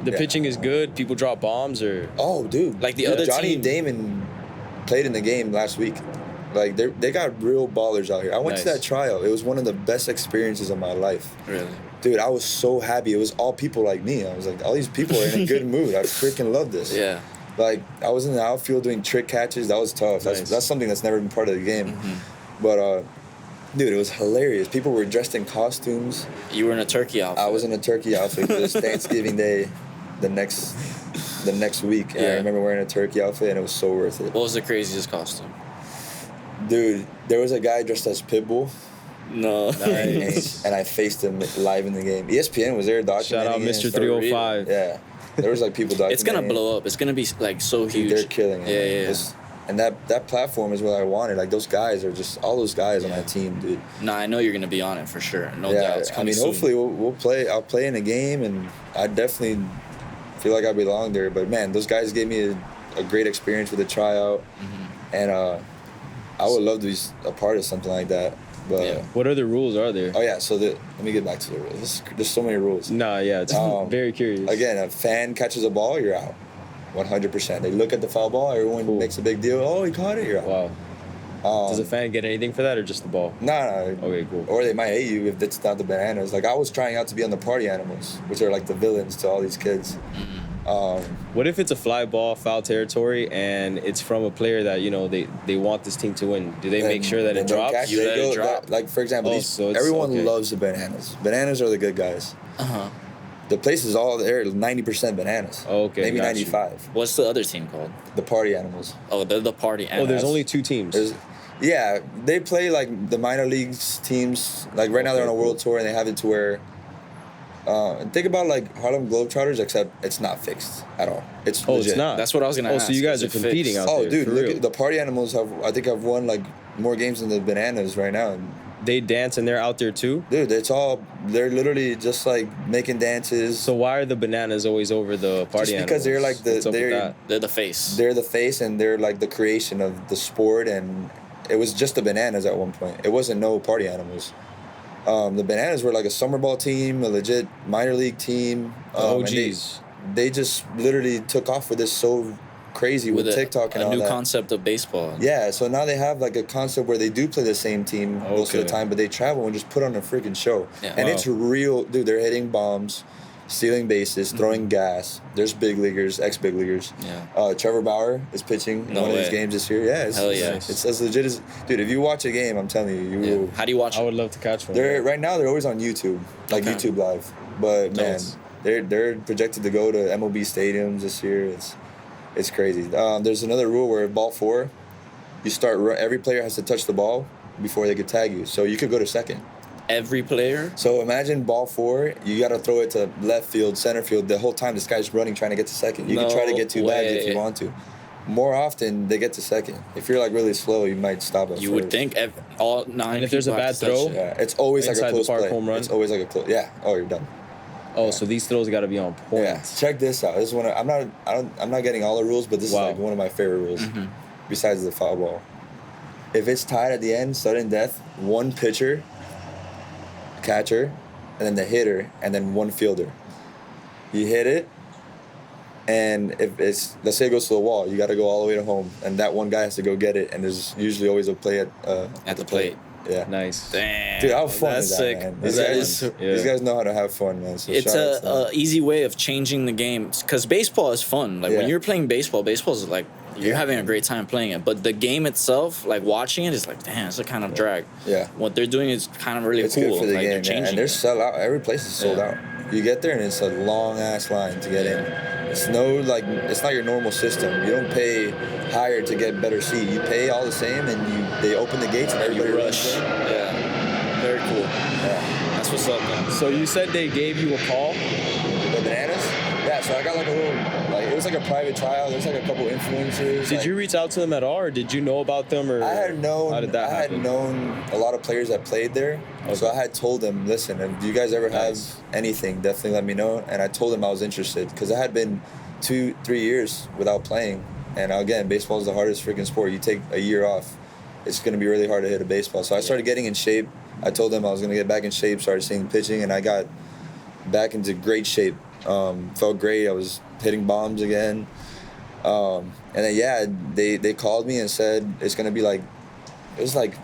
The yeah. pitching is good. People drop bombs or. Oh, dude. Like the other Johnny team. Damon played in the game last week. Like they got real ballers out here. I went to Nice. that tryout. It was one of the best experiences of my life. Really? Dude, I was so happy. It was all people like me. I was like, all these people are in a good mood. I freaking love this. Yeah. Like, I was in the outfield doing trick catches. That was tough. Nice. That's something that's never been part of the game. Mm-hmm. But, dude, it was hilarious. People were dressed in costumes. You were in a turkey outfit. I was in a turkey outfit for this Thanksgiving Day the next week. And I Yeah. remember wearing a turkey outfit, and it was so worth it. What was the craziest costume? Dude, there was a guy dressed as Pitbull. No. And I faced him live in the game. ESPN was there documenting Shout out it and Mr. stuff. 305. Yeah, there was like people documenting. It's gonna it. blow up. It's gonna be like so huge. They're killing it. Yeah. It's- and that platform is what I wanted. Like those guys are just all those guys on my team, dude. Nah, I know you're gonna be on it for sure. No yeah, doubt. It's I coming mean, soon. hopefully we'll play. I'll play in a game, and I definitely feel like I belong there. But man, those guys gave me a great experience with the tryout, and I would love to be a part of something like that. But Yeah. What other rules are there? oh yeah, so let me get back to the rules. There's so many rules. Nah, yeah, it's very curious. Again, a fan catches a ball, you're out. 100%. They look at the foul ball, everyone Cool. makes a big deal. Oh, he caught it, you're out. Wow. Does a fan get anything for that or just the ball? No. Okay, cool. Or they might hate you if it's not the bananas. Like I was trying out to be on the party animals, which are like the villains to all these kids. What if it's a fly ball, foul territory, and it's from a player that, you know, they want this team to win? Do they make sure that They it don't drops? catch You They let it drop. Like for example, Oh, so it's- everyone okay. loves the bananas. Bananas are the good guys. Uh-huh. The place is all there, 90% bananas. Oh, okay, Maybe got you. 95. What's the other team called? The party animals. Oh, they're the party Oh, animals. there's only 2 teams. Yeah, they play like the minor leagues teams. Like right now they're on a Okay, world tour and they have it to where. Think about like Harlem Globetrotters, except it's not fixed at all. It's Oh, legit. it's not. That's what I was gonna Oh, ask. so you guys Is are it competing fixed? out Oh, there, dude, for look real. at the party animals have won like more games than the bananas right now. They dance and they're out there too? Dude, they're literally just like making dances. So why are the bananas always over the party Just because they're animals? like What's up with that? They're the face. they're the face and they're like the creation of the sport, and it was just the bananas at one point. It wasn't no party animals. The bananas were like a summer ball team, a legit minor league team. Oh, and geez. They just literally took off with this so crazy with TikTok and a all new that. concept of baseball. Yeah, so now they have like a concept where they do play the same team most of the Okay. time, but they travel and just put on a freaking show. Yeah. And Wow. it's real, dude. They're hitting bombs, stealing bases, throwing gas. There's big leaguers, ex-big leaguers. Yeah. Trevor Bauer is pitching No one of way. these games this year. Yeah, Hell yeah. it's as legit as dude. If you watch a game, I'm telling you, you Yeah. will. How do you watch I it? would love to catch one. They're right now. They're always on YouTube, like Okay. YouTube Live. But man, Nice. they're projected to go to MLB stadiums this year. It's crazy. There's another rule where ball 4, you start. Every player has to touch the ball before they could tag you. So you could go to second. Every player? So imagine ball 4, you got to throw it to left field, center field. The whole time this guy's running trying to get to second. You can try to No get 2 bags if way. you want to. More often they get to second. If you're like really slow, you might stop at You would first. think all 9 And if there's a people have bad to touch throw? it. Yeah, it's always like Inside a the close park play. home run? It's always like a close. Yeah. Oh, you're done. Oh, so these throws got to be on point. Yeah. Check this out. This is one. I'm not getting all the rules, but this Wow. is like one of my favorite rules. Mm-hmm. Besides the foul ball, if it's tied at the end, sudden death, one pitcher, catcher, and then the hitter, and then one fielder. You hit it, and if it's, let's say it goes to the wall, you got to go all the way to home, and that one guy has to go get it, and there's usually always a play at the plate. Yeah. Nice. Damn. Dude, how fun That's is that, sick. man? Yeah. These guys know how to have fun, man. So It's shout out to them. a easy way of changing the game because baseball is fun. Like when Yeah. you're playing baseball is like you're having a great time playing it. But the game itself, like watching it, is like damn, it's a kind of drag. Yeah. What they're doing is kind of really It's cool. good for the like game, they're yeah. changing. And they're it. sold out. Every place is sold Yeah. out. You get there and it's a long ass line to get in. It's it's not your normal system. You don't pay higher to get better seat. You pay all the same, and they open the gates and And you everybody rush. runs in. Yeah. Very cool. Yeah. That's what's up, man. So you said they gave you a call? The bananas. Yeah. So I got like a little, it was like a private trial. There's like a couple influencers. Did you reach out to them at all, or did you know about them, or I had known. how did that I had happen? known a lot of players that played there, so I had told them, "Listen, if you guys ever have Nice. anything, definitely let me know." And I told them I was interested because I had been 2-3 years without playing, and again, baseball is the hardest freaking sport. You take a year off, it's going to be really hard to hit a baseball. So I started getting in shape. I told them I was going to get back in shape, started seeing pitching, and I got back into great shape. Felt great. I was hitting bombs again. And then, yeah, they called me and said it's going to be like, it was like,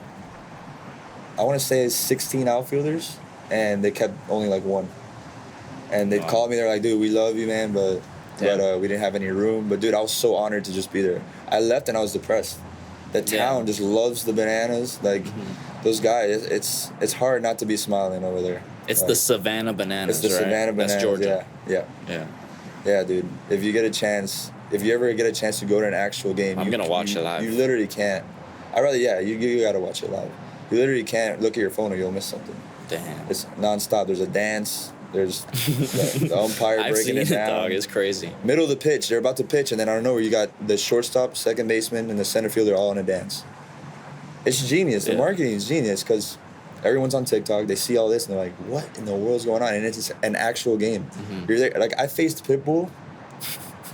I want to say 16 outfielders, and they kept only like one. And they called me, they're like, dude, we love you, man, but we didn't have any room. But, dude, I was so honored to just be there. I left and I was depressed. The town just loves the Bananas. Like, those guys, it's hard not to be smiling over there. It's like, the Savannah Bananas, It's the right? Savannah Bananas, That's Georgia. Yeah. Yeah, dude. If you ever get a chance to go to an actual game, I'm going to watch it live. You literally can't. You got to watch it live. You literally can't look at your phone or you'll miss something. Damn. It's nonstop. There's a dance. There's the umpire breaking it down. Dog. It's crazy. Middle of the pitch, they're about to pitch, and then out of nowhere, you got the shortstop, second baseman, and the center fielder all in a dance. It's genius. The marketing is genius because everyone's on TikTok. They see all this, and they're like, what in the world's going on? And it's an actual game. You're there. Like, I faced Pitbull,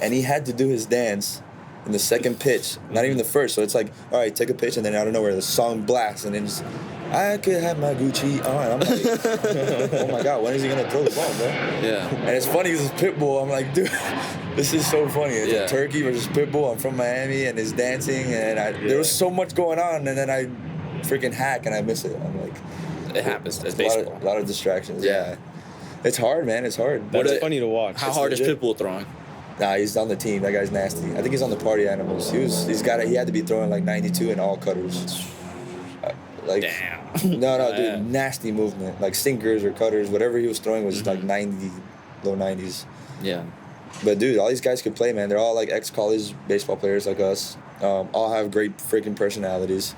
and he had to do his dance in the second pitch, not even the first. So it's like, all right, take a pitch, and then out of nowhere, the song blasts, and then just, I could have my Gucci on. I'm like, oh my God, when is he gonna throw the ball, bro? Yeah. And it's funny because it's Pitbull. I'm like, dude, this is so funny. It's a turkey versus Pitbull. I'm from Miami, and it's dancing, and there was so much going on, and then I freaking hack, and I miss it. I'm like, it happens. It's baseball. A lot of distractions. Yeah. It's hard, man. It's hard. That's funny to watch. How hard is Pitbull throwing? Nah, he's on the team. That guy's nasty. I think he's on the Party Animals. He had to be throwing like 92 in all cutters. Like, damn. No, dude, nasty movement. Like sinkers or cutters, whatever he was throwing was like 90, low 90s. Yeah. But dude, all these guys could play, man. They're all like ex-college baseball players like us. All have great freaking personalities.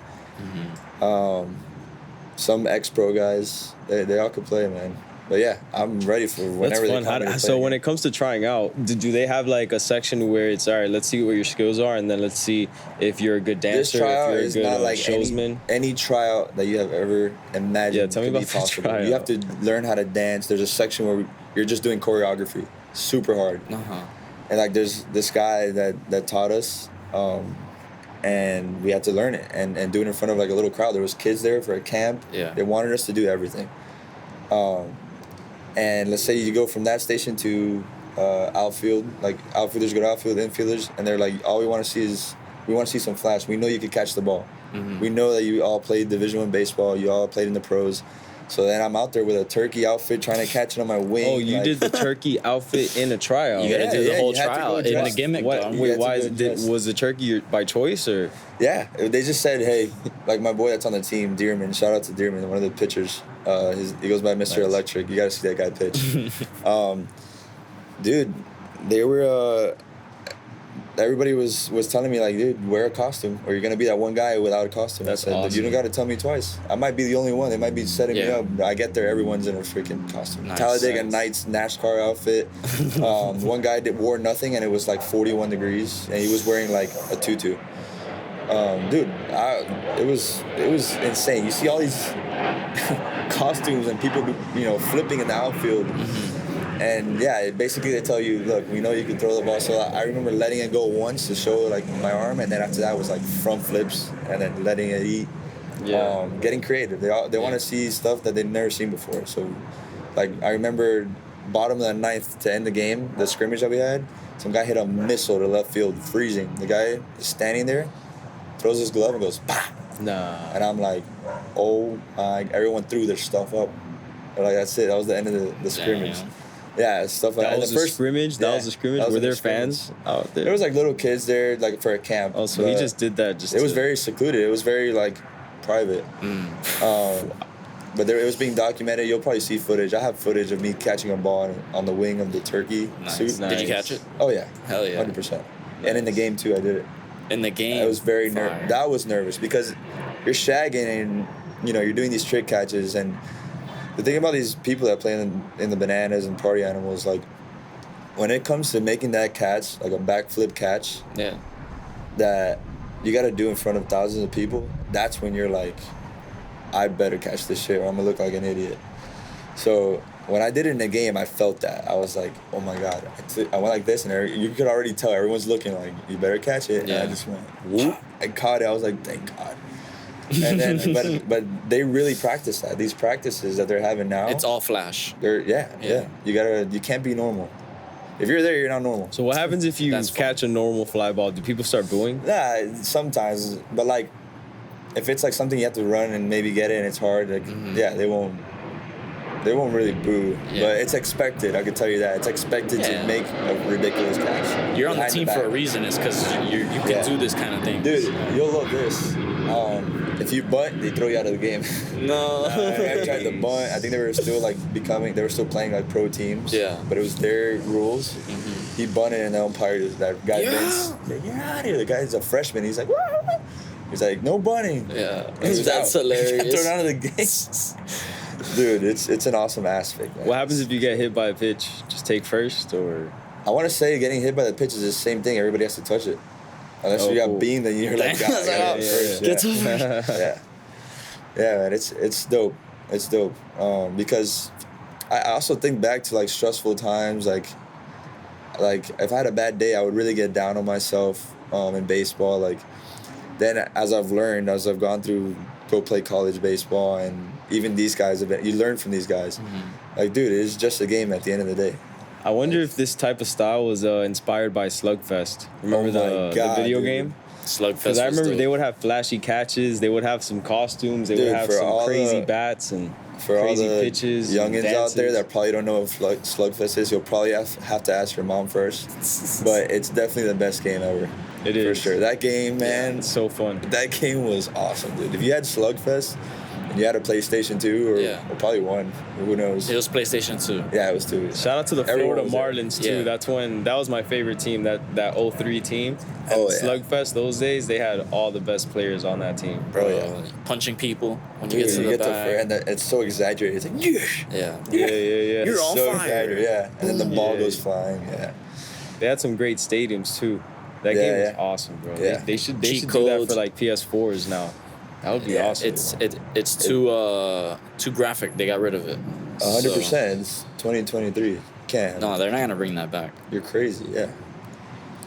Some ex-pro guys, they all could play, man. But yeah, I'm ready for whenever they come in. So when it comes to trying out, do they have like a section where it's all right? Let's see what your skills are, and then let's see if you're a good dancer, this tryout if is you're a good not like showsman. Any tryout that you have ever imagined. Yeah, tell me about the tryout. You have to learn how to dance. There's a section where you're just doing choreography, super hard. And like there's this guy that taught us, and we had to learn it and do it in front of like a little crowd. There was kids there for a camp. Yeah. They wanted us to do everything. And let's say you go from that station to outfield, like outfielders go to outfield, infielders, and they're like, all we want to see some flash. We know you could catch the ball. We know that you all played Division I baseball. You all played in the pros. So then I'm out there with a turkey outfit trying to catch it on my wing. Oh, you did the turkey outfit in a tryout. You got to do the whole you had to tryout. go In the dressed. gimmick, What? dog. Wait, why was the turkey by choice or? Yeah, they just said, hey, like my boy that's on the team, Dearman. Shout out to Dearman, one of the pitchers. He goes by Mr. Electric. You got to see that guy pitch. Dude, they were. Everybody was telling me like, dude, wear a costume, or you're gonna be that one guy without a costume. That's I said, awesome. You don't got to tell me twice. I might be the only one. They might be setting me Yeah. up. I get there, everyone's in a freaking costume. Nice. Talladega Nights NASCAR outfit. One guy wore nothing, and it was like 41 degrees, and he was wearing like a tutu. Dude, it was insane. You see all these costumes and people, flipping in the outfield. And yeah, basically they tell you, look, we know you can throw the ball. So I remember letting it go once to show like my arm, and then after that was like front flips, and then letting it eat. Yeah. Getting creative. They want to see stuff that they've never seen before. So, like I remember, bottom of the ninth to end the game, the scrimmage that we had, some guy hit a missile to left field, freezing. The guy is standing there, throws his glove and goes, bah! Nah. And I'm like, oh my! Everyone threw their stuff up. They're like, that's it. That was the end of the scrimmage. Damn. Yeah, stuff like That was the a scrimmage. That was a scrimmage. Were there scrimmage. fans out there? There was like little kids there, like for a camp. Oh, so he just did that. It was very secluded. It was very like private. But it was being documented. You'll probably see footage. I have footage of me catching a ball on the wing of the turkey suit. Did you catch it? Oh yeah. Hell yeah. 100%. And in the game too, I did it. In the game? I was very Fire. nervous. That was nervous because you're shagging and you're doing these trick catches, and the thing about these people that play in the Bananas and Party Animals, like when it comes to making that catch, like a backflip catch, Yeah. that you got to do in front of thousands of people, that's when you're like, I better catch this shit or I'm gonna look like an idiot. So when I did it in the game, I felt that. I was like, oh my God. I went like this, and you could already tell everyone's looking like, you better catch it. Yeah. And I just went, whoop. I caught it. I was like, thank God. And then, but they really practice that. These practices that they're having now, It's all flash. they're yeah. You can't be normal. If you're there, you're not normal. So what happens if you That's fun. catch a normal fly ball? Do people start booing? Nah, sometimes, but like, if it's like something you have to run and maybe get it, and it's hard. Like, yeah, they won't really boo, Yeah. but it's expected. I can tell you that it's expected Yeah. to make a ridiculous catch. You're on the Behind team back. for a reason. It's because you can Yeah. do this kind of thing. Dude, you'll love this. If you bunt, they throw you out of the game. No. I tried to bunt. I think they were still they were still playing like pro teams. Yeah. But it was their rules. He bunted and the umpire, that guy Yeah. Vince, said, "You're out of here." The guy's a freshman. He's like, "What?" He's like, "No bunting." Yeah. And he was That's out. He got hilarious. thrown out of the game. Dude, it's an awesome aspect, man. What happens if you get hit by a pitch? Just take first, or I want to say getting hit by the pitch is the same thing. Everybody has to touch it. Unless Oh, you got cool. beamed, then you're like, Damn, "God, yeah, yeah, yeah, first." Get to Yeah, yeah, man. It's dope. It's dope. Because I also think back to like stressful times. Like if I had a bad day, I would really get down on myself in baseball. Like then as I've learned, as I've gone through go play college baseball, and even these guys, you learn from these guys. Like, dude, it's just a game at the end of the day. I wonder if this type of style was inspired by Slugfest. Remember Oh my the God, video dude. game? Slugfest. Because I remember they would have flashy catches. They would have some costumes. They Dude, would have for some all crazy the- bats and For all crazy the pitches. and youngins out there dances. that probably don't know what Slugfest is, you'll probably have to ask your mom first. But it's definitely the best game ever. It For is. sure. That game, man, It's so fun. that game was awesome, dude. If you had Slugfest and you had a PlayStation 2 or probably one, who knows? It was PlayStation 2. Yeah, it was 2. Shout out to the Everyone Florida was there. Marlins too. Yeah. That was my favorite team. That 03 team. At Oh, the yeah. Slugfest those days, they had all the best players on that team. Bro, yeah. Punching people when you Dude, get to you the get bag. and it's so exaggerated. It's like, yeah. Yeah. Yeah. You're on so fire. exaggerated, yeah. And then the ball Yeah. goes flying, yeah. They had some great stadiums too. That Yeah, game was yeah. awesome, bro. Yeah. They should Cheat do that codes. for like PS4s now. That would be Yeah, awesome. It's too graphic. They got rid of it. 100%. It's 2023. Can't. No, they're not gonna bring that back. You're crazy, yeah.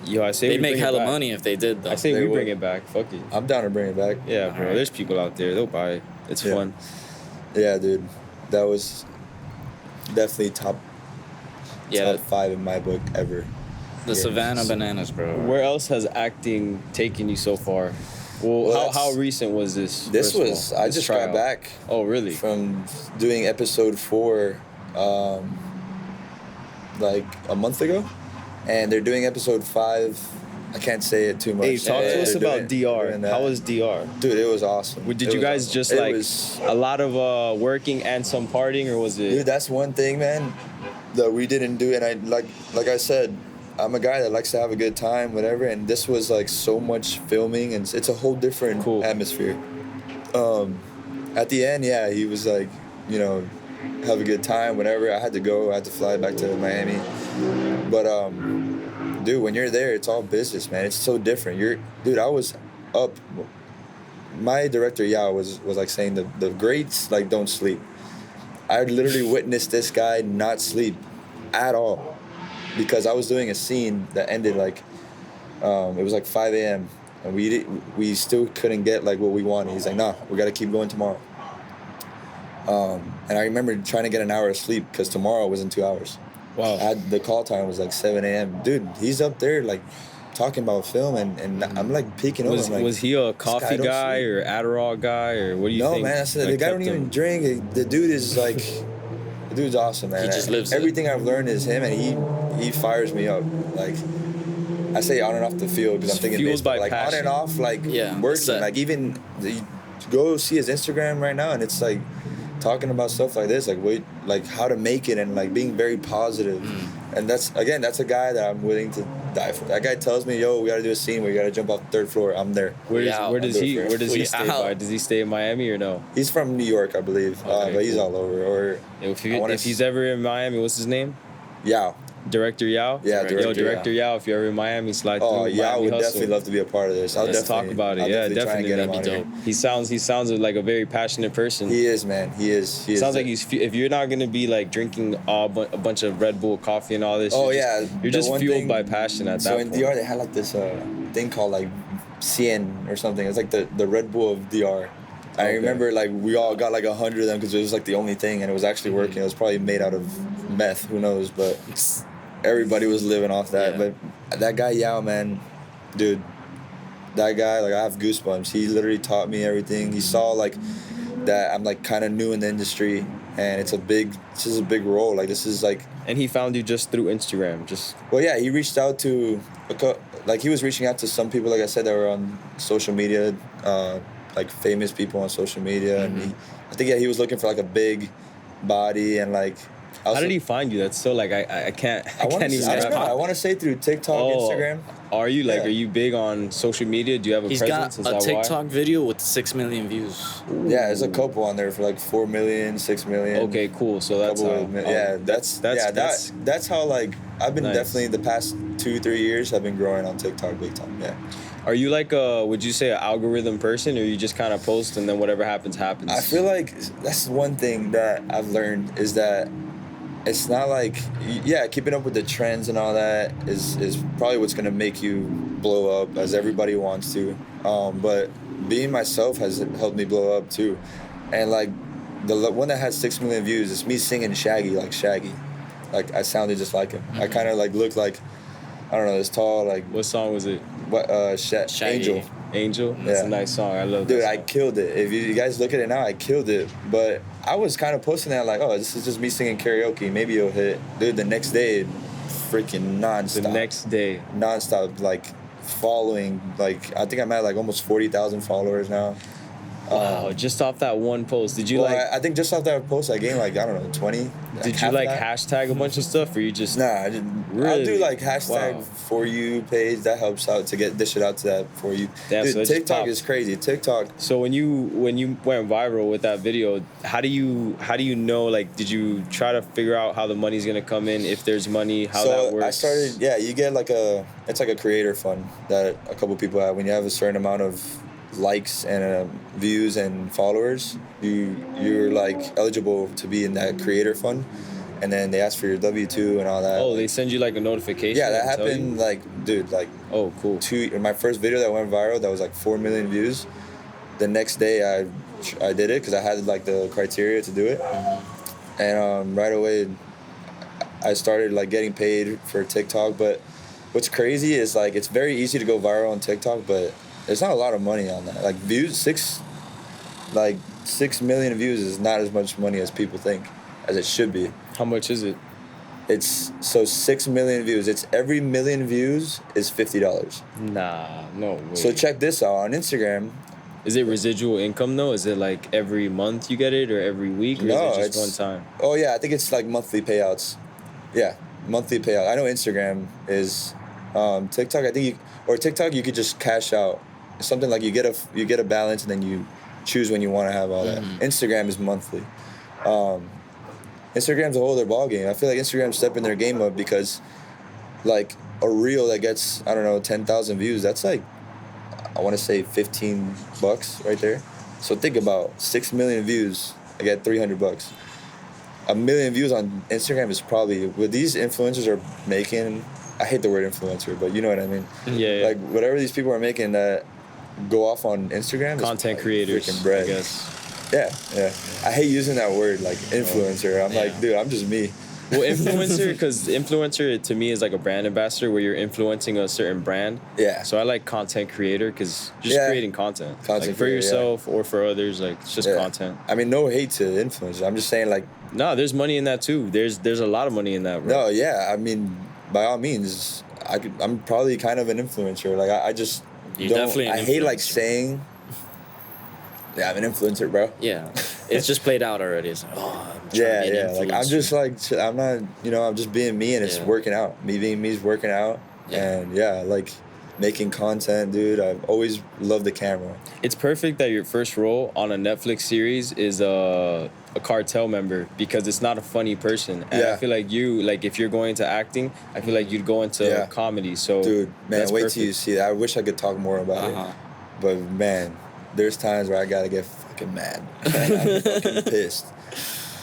Yo, I say They we make bring it hella back. money if they did though. I say They we would. bring it back. Fuck it. I'm down to bring it back. Yeah, bro. Alright. There's people out there. They'll buy it. It's Yeah. fun. Yeah, dude. That was definitely top yeah, 5 in my book ever. the Yeah. Savannah Bananas, bro. Where else has acting taken you so far? Well, Well, how that's- recent was this? This first of was all? I This just tryout? got back Oh, really? from doing episode 4 like a month ago, and they're doing episode 5. I can't say it too much. Hey, talk to Yeah, us they're about doing- DR. doing that. How was DR? Dude, it was awesome. Did It you was guys awesome. just It like was- a lot of working and some partying, or was it? Dude, that's one thing, man, that we didn't do. And I like I said, I'm a guy that likes to have a good time, whatever. And this was like so much filming, and it's a whole different Cool. atmosphere. At the end, yeah, he was like, have a good time, whatever. I had to go. I had to fly back to Miami. But dude, when you're there, it's all business, man. It's so different. Dude, I was up. My director, Yao, was like saying the greats like don't sleep. I literally witnessed this guy not sleep at all because I was doing a scene that ended like it was like 5 a.m. and we still couldn't get like what we wanted. He's like, nah, we got to keep going tomorrow. And I remember trying to get an hour of sleep because tomorrow was in 2 hours. Wow. The call time was like 7 a.m. Dude, he's up there like talking about film, and I'm like peeking over. Was I'm like, was he a guy coffee don't guy sleep. or Adderall guy or what do you No, think? man, I said like, the guy kept don't even him- drink. The dude is like, the dude's awesome, man. He just lives it. Everything I've learned is him, and he fires me up. Like, I say on and off the field because I'm Just thinking fuels baseball. by Like on passion. and off, like Yeah, working. set. Like even you go see his Instagram right now, and it's like talking about stuff like this, like how to make it, and like being very positive. And that's a guy that I'm willing to die for. That guy tells me, "Yo, we got to do a scene where you got to jump off the 3rd floor." I'm there. Where Yeah, does I'll do he it for him. We stay out. by? Does he stay in Miami or no? He's from New York, I believe, Okay, but he's cool. all over. Or If, I wanna if he's ever in Miami, what's his name? Yao. Director Yao? Yeah, Yo, Director Director Yao, if you're ever in Miami, slide Oh, through. yeah, I Miami would Hustle. definitely love to be a part of this. Let's talk about it. I'll Yeah, try and get definitely. him That'd on be here. dope. He sounds like a very passionate person. He is, man. He is. He is. Sounds like if you're not gonna be like drinking a bunch of Red Bull coffee and all this. Oh you're yeah, just, you're the just one fueled thing- by passion at So that in point. DR, they had like this thing called like Cien or something. It's like the Red Bull of DR. I Okay. remember like we all got like 100 of them because it was like the only thing, and it was actually working. It was probably made out of meth, who knows? But everybody was living off that. Yeah. But that guy Yao, man, dude, that guy, like I have goosebumps. He literally taught me everything. He saw like that I'm like kind of new in the industry, and this is a big role. Like this is like, And he found you just through Instagram. Just well, yeah, he reached out to, like he was reaching out to some people, like I said, that were on social media, like famous people on social media, and I think he was looking for like a big body and like. how did he find you? That's so like I can't I can't even. don't know. wrap- I want to say through TikTok, Instagram. Are you like? Yeah. Are you big on social media? Do you have a He's presence? got Is a that why? TikTok video with 6 million views. Yeah, there's a couple on there for like 4 million, 6 million. Okay, cool. So that's Couple how. of yeah, that's how like I've been Nice. definitely the past 2-3 years I've been growing on TikTok big time. Yeah, Are you like a? Would you say an algorithm person, or you just kind of post and then whatever happens happens? I feel like that's one thing that I've learned is that it's not like keeping up with the trends and all that is probably what's gonna make you blow up as everybody wants to. But being myself has helped me blow up too, and like the one that had 6 million views is me singing Shaggy like Shaggy, like I sounded just like him. I kind of like looked like I don't know, this tall like What song was it? what Shaggy. Angel. Angel. That's Yeah. a nice song. I love. Dude, that I song. killed it. If you guys look at it now, I killed it. But I was kind of posting that like, oh, this is just me singing karaoke. Maybe it'll hit. Dude, the next day, freaking nonstop. The next day. Nonstop, like following. Like I think I'm at like almost 40,000 followers now. Wow, just off that one post. Did you Well, like? I think just off that post, I gained like I don't know 20. Did you half like that. hashtag a bunch of stuff, or you just? Nah, I didn't. I'll Really? do like hashtag Wow. for you page. That helps out to get this shit out to that for you. Damn, so Dude, it just TikTok popped. is crazy. TikTok. So when you went viral with that video, how do you know? Like, did you try to figure out how the money's gonna come in, if there's money, how that works? I started, you get like it's like a creator fund that a couple people have. When you have a certain amount of likes and views and followers, you're like eligible to be in that creator fund, and then they ask for your W-2 and all that. Oh, they send you like a notification. yeah, that and tell you? happened like, dude, like Oh, cool. my first video that went viral that was like 4 million views. The next day I did it because I had like the criteria to do it, and right away I started like getting paid for TikTok. But what's crazy is like it's very easy to go viral on TikTok, but there's not a lot of money on that. Like views, 6 million views is not as much money as people think, as it should be. How much is it? It's so 6 million views. It's every million views is $50. Nah, no way. So check this out on Instagram. Is it residual income though? Is it like every month you get it, or every week, or No, is it it's just one time? Oh yeah, I think it's like monthly payouts. Yeah, monthly payout. I know Instagram is. TikTok, I think TikTok you could just cash out. Something like you get a balance and then you choose when you want to have all that. Instagram is monthly. Instagram's a whole other ballgame. I feel like Instagram's stepping their game up because, like, a reel that gets, I don't know, 10,000 views, that's like, I want to say $15 right there. So think about 6 million views, I get $300. A million views on Instagram is probably, what these influencers are making, I hate the word influencer, but you know what I mean. Yeah. Like, whatever these people are making that go off on Instagram Content is creators, freaking bread. I guess. Yeah. I hate using that word, like influencer. I'm like, dude, I'm just me. Well, influencer, because influencer to me is like a brand ambassador where you're influencing a certain brand. Yeah. So I like content creator because just Yeah. creating content. Content like for creator, yourself or for others, like it's just Yeah. content. I mean, no hate to influencers. I'm just saying, like, No, there's money in that too. There's a lot of money in that, bro. no, yeah. I mean, by all means, I'm probably kind of an influencer. Like, I just You're don't. definitely an I hate like influencer. saying, yeah, I'm an influencer, bro. Yeah, it's just played out already. It's like, oh, I'm trying to be an Like I'm influencer. just like I'm not, I'm just being me, and it's Yeah. working out. Me being me is working out, Yeah. and like making content, dude. I've always loved the camera. It's perfect that your first role on a Netflix series is a cartel member because it's not a funny person. And I Yeah. feel like if you're going into acting, I feel like you'd go into Yeah. comedy. So Dude, man, that's wait perfect. till you see that. I wish I could talk more about Uh-huh. it, but man, there's times where I gotta get fucking mad. I'm fucking pissed,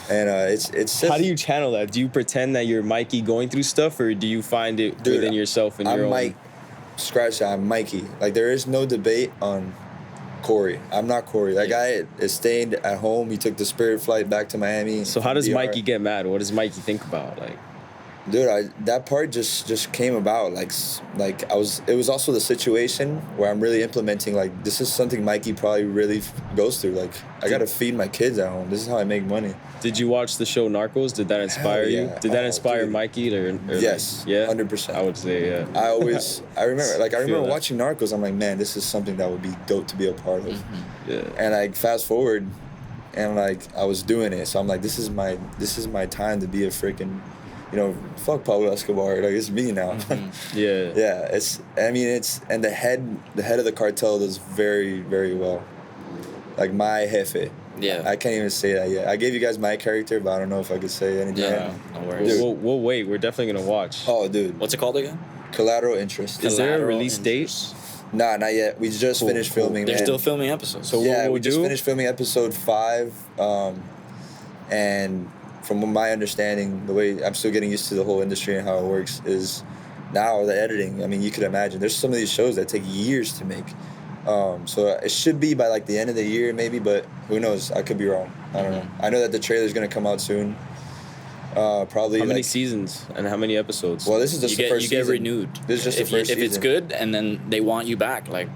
and it's just, How do you channel that? Do you pretend that you're Mikey going through stuff, or do you find it Dude, within yourself and I'm your own? Mike. Scratch that. I'm Mikey. Like there is no debate on Cory. I'm not Cory. That guy is staying at home. He took the Spirit flight back to Miami. So how does DR. Mikey get mad? What does Mikey think about? Like, Dude, that part just came about. Like I was. It was also the situation where I'm really implementing. Like, this is something Mikey probably really goes through. Like, I gotta feed my kids at home. This is how I make money. did you watch the show Narcos? Did that inspire you? yeah. Did that Oh, inspire dude. Mikey? Or Yes, yeah, 100%. I would say yeah. I remember Feel that. watching Narcos. I'm like, man, this is something that would be dope to be a part of. Yeah. And like fast forward, and like I was doing it, so I'm like, this is my time to be a freaking, fuck Pablo Escobar. Like, it's me now. Yeah. Yeah, and the head of the cartel does very, very well. Like, my jefe. Yeah. I can't even say that yet. I gave you guys my character, but I don't know if I could say anything. Yeah. No worries. We'll wait. We're definitely gonna watch. Oh, dude. What's it called again? Collateral interest. Is there a Collateral release interest. date? Nah, not yet. We just finished filming. They're man. still filming episodes. So Yeah, what we we'll just do? finished filming episode 5, and from my understanding, the way I'm still getting used to the whole industry and how it works is now the editing. I mean, you could imagine there's some of these shows that take years to make. So it should be by like the end of the year maybe, but who knows? I could be wrong. I don't know. I know that the trailer's gonna come out soon. Probably. How many like, seasons and how many episodes? Well, this is just you the get first you get season. renewed. This is just if the first if it's season. good, and then they want you back, like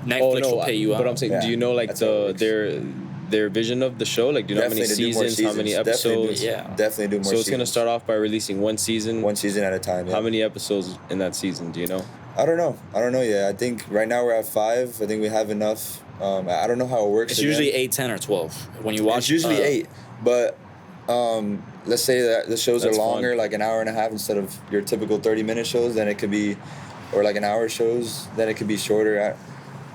Netflix will pay you out. But I'm saying, Yeah, do you know like that's how it works. their vision of the show? Like, do you know how many Definitely to do more seasons, how many seasons. episodes? Definitely do more. So it's gonna seasons. start off by releasing one season. one season at a time. Yeah. How many episodes in that season? Do you know? I don't know yet. I think right now we're at 5. I think we have enough. I don't know how it works. It's again. usually 8, 10, or 12 when you watch. It's usually 8, but let's say that the shows are That's longer, fun. like an hour and a half instead of your typical 30-minute shows. Then it could be, or like an hour shows. Then it could be shorter.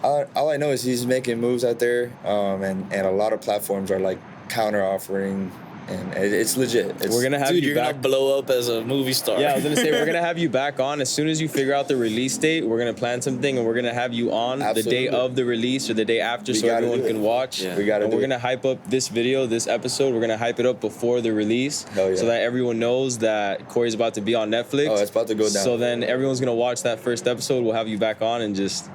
All I know is he's making moves out there, and a lot of platforms are like counter offering, and it's legit. We're gonna have Dude, you you're back. gonna blow up as a movie star. Yeah, I was gonna say we're gonna have you back on as soon as you figure out the release date. We're gonna plan something and we're gonna have you on the Absolutely. day of the release or the day after, We so gotta everyone do it. can watch. Yeah. We gotta And do we're it. gonna hype up this video, this episode. We're gonna hype it up before the release, Hell yeah. so that everyone knows that Cory's about to be on Netflix. Oh, it's about to go down. So then everyone's gonna watch that first episode. We'll have you back on and just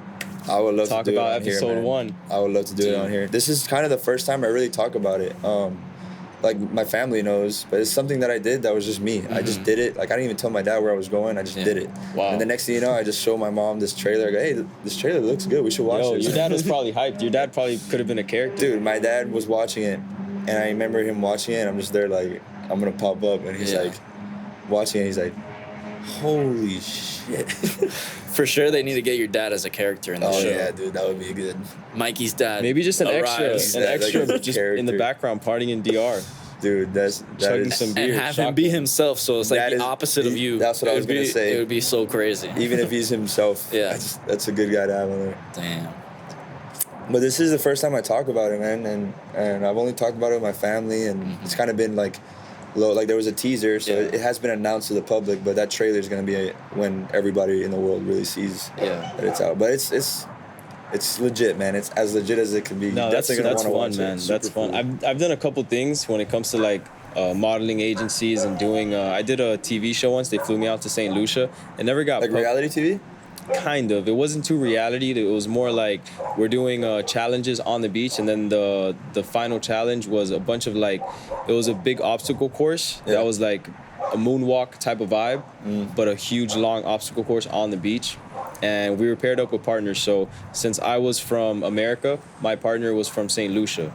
I would love talk to do about it on here, episode man. 1. I would love to do it Dude. on here. This is kind of the first time I really talk about it. Like, my family knows, but it's something that I did that was just me. I just did it. Like, I didn't even tell my dad where I was going. I just did it. Wow. And the next thing you know, I just show my mom this trailer. I go, hey, this trailer looks good. We should watch Yo, it. your dad was probably hyped. Your dad probably could have been a character. Dude, my dad was watching it, and I remember him watching it, and I'm just there like, I'm gonna pop up, and he's Yeah. like, watching it, he's like, holy shit. For sure, they need to get your dad as a character in the Oh show. yeah, dude, that would be good. Mikey's dad. Maybe just an arrives. extra, Like a just in the character. background partying in DR. Dude, that Chugging is some and beer. have shock him be them. himself, so it's like That the is- opposite of you. that's what I It was would gonna be- say. It would be so crazy. even if he's himself. Yeah. That's a good guy to have on there. Damn. But this is the first time I talk about it, man, and I've only talked about it with my family, and it's kind of been like, low. Like, there was a teaser, so Yeah. it has been announced to the public, but that trailer is gonna be when everybody in the world really sees Yeah. that it's out. But it's legit, man. It's as legit as it can be. No, You're that's definitely gonna fun, wanna watch man. it. It's That's super fun. cool. I've done a couple things when it comes to like modeling agencies and doing. I did a TV show once. They flew me out to St. Lucia. It never got Like reality TV. kind of. It wasn't too reality. It was more like we're doing challenges on the beach, and then the final challenge was a bunch of like, it was a big obstacle course Yeah. that was like a moonwalk type of vibe, but a huge long obstacle course on the beach. And we were paired up with partners. So since I was from America, my partner was from St. Lucia.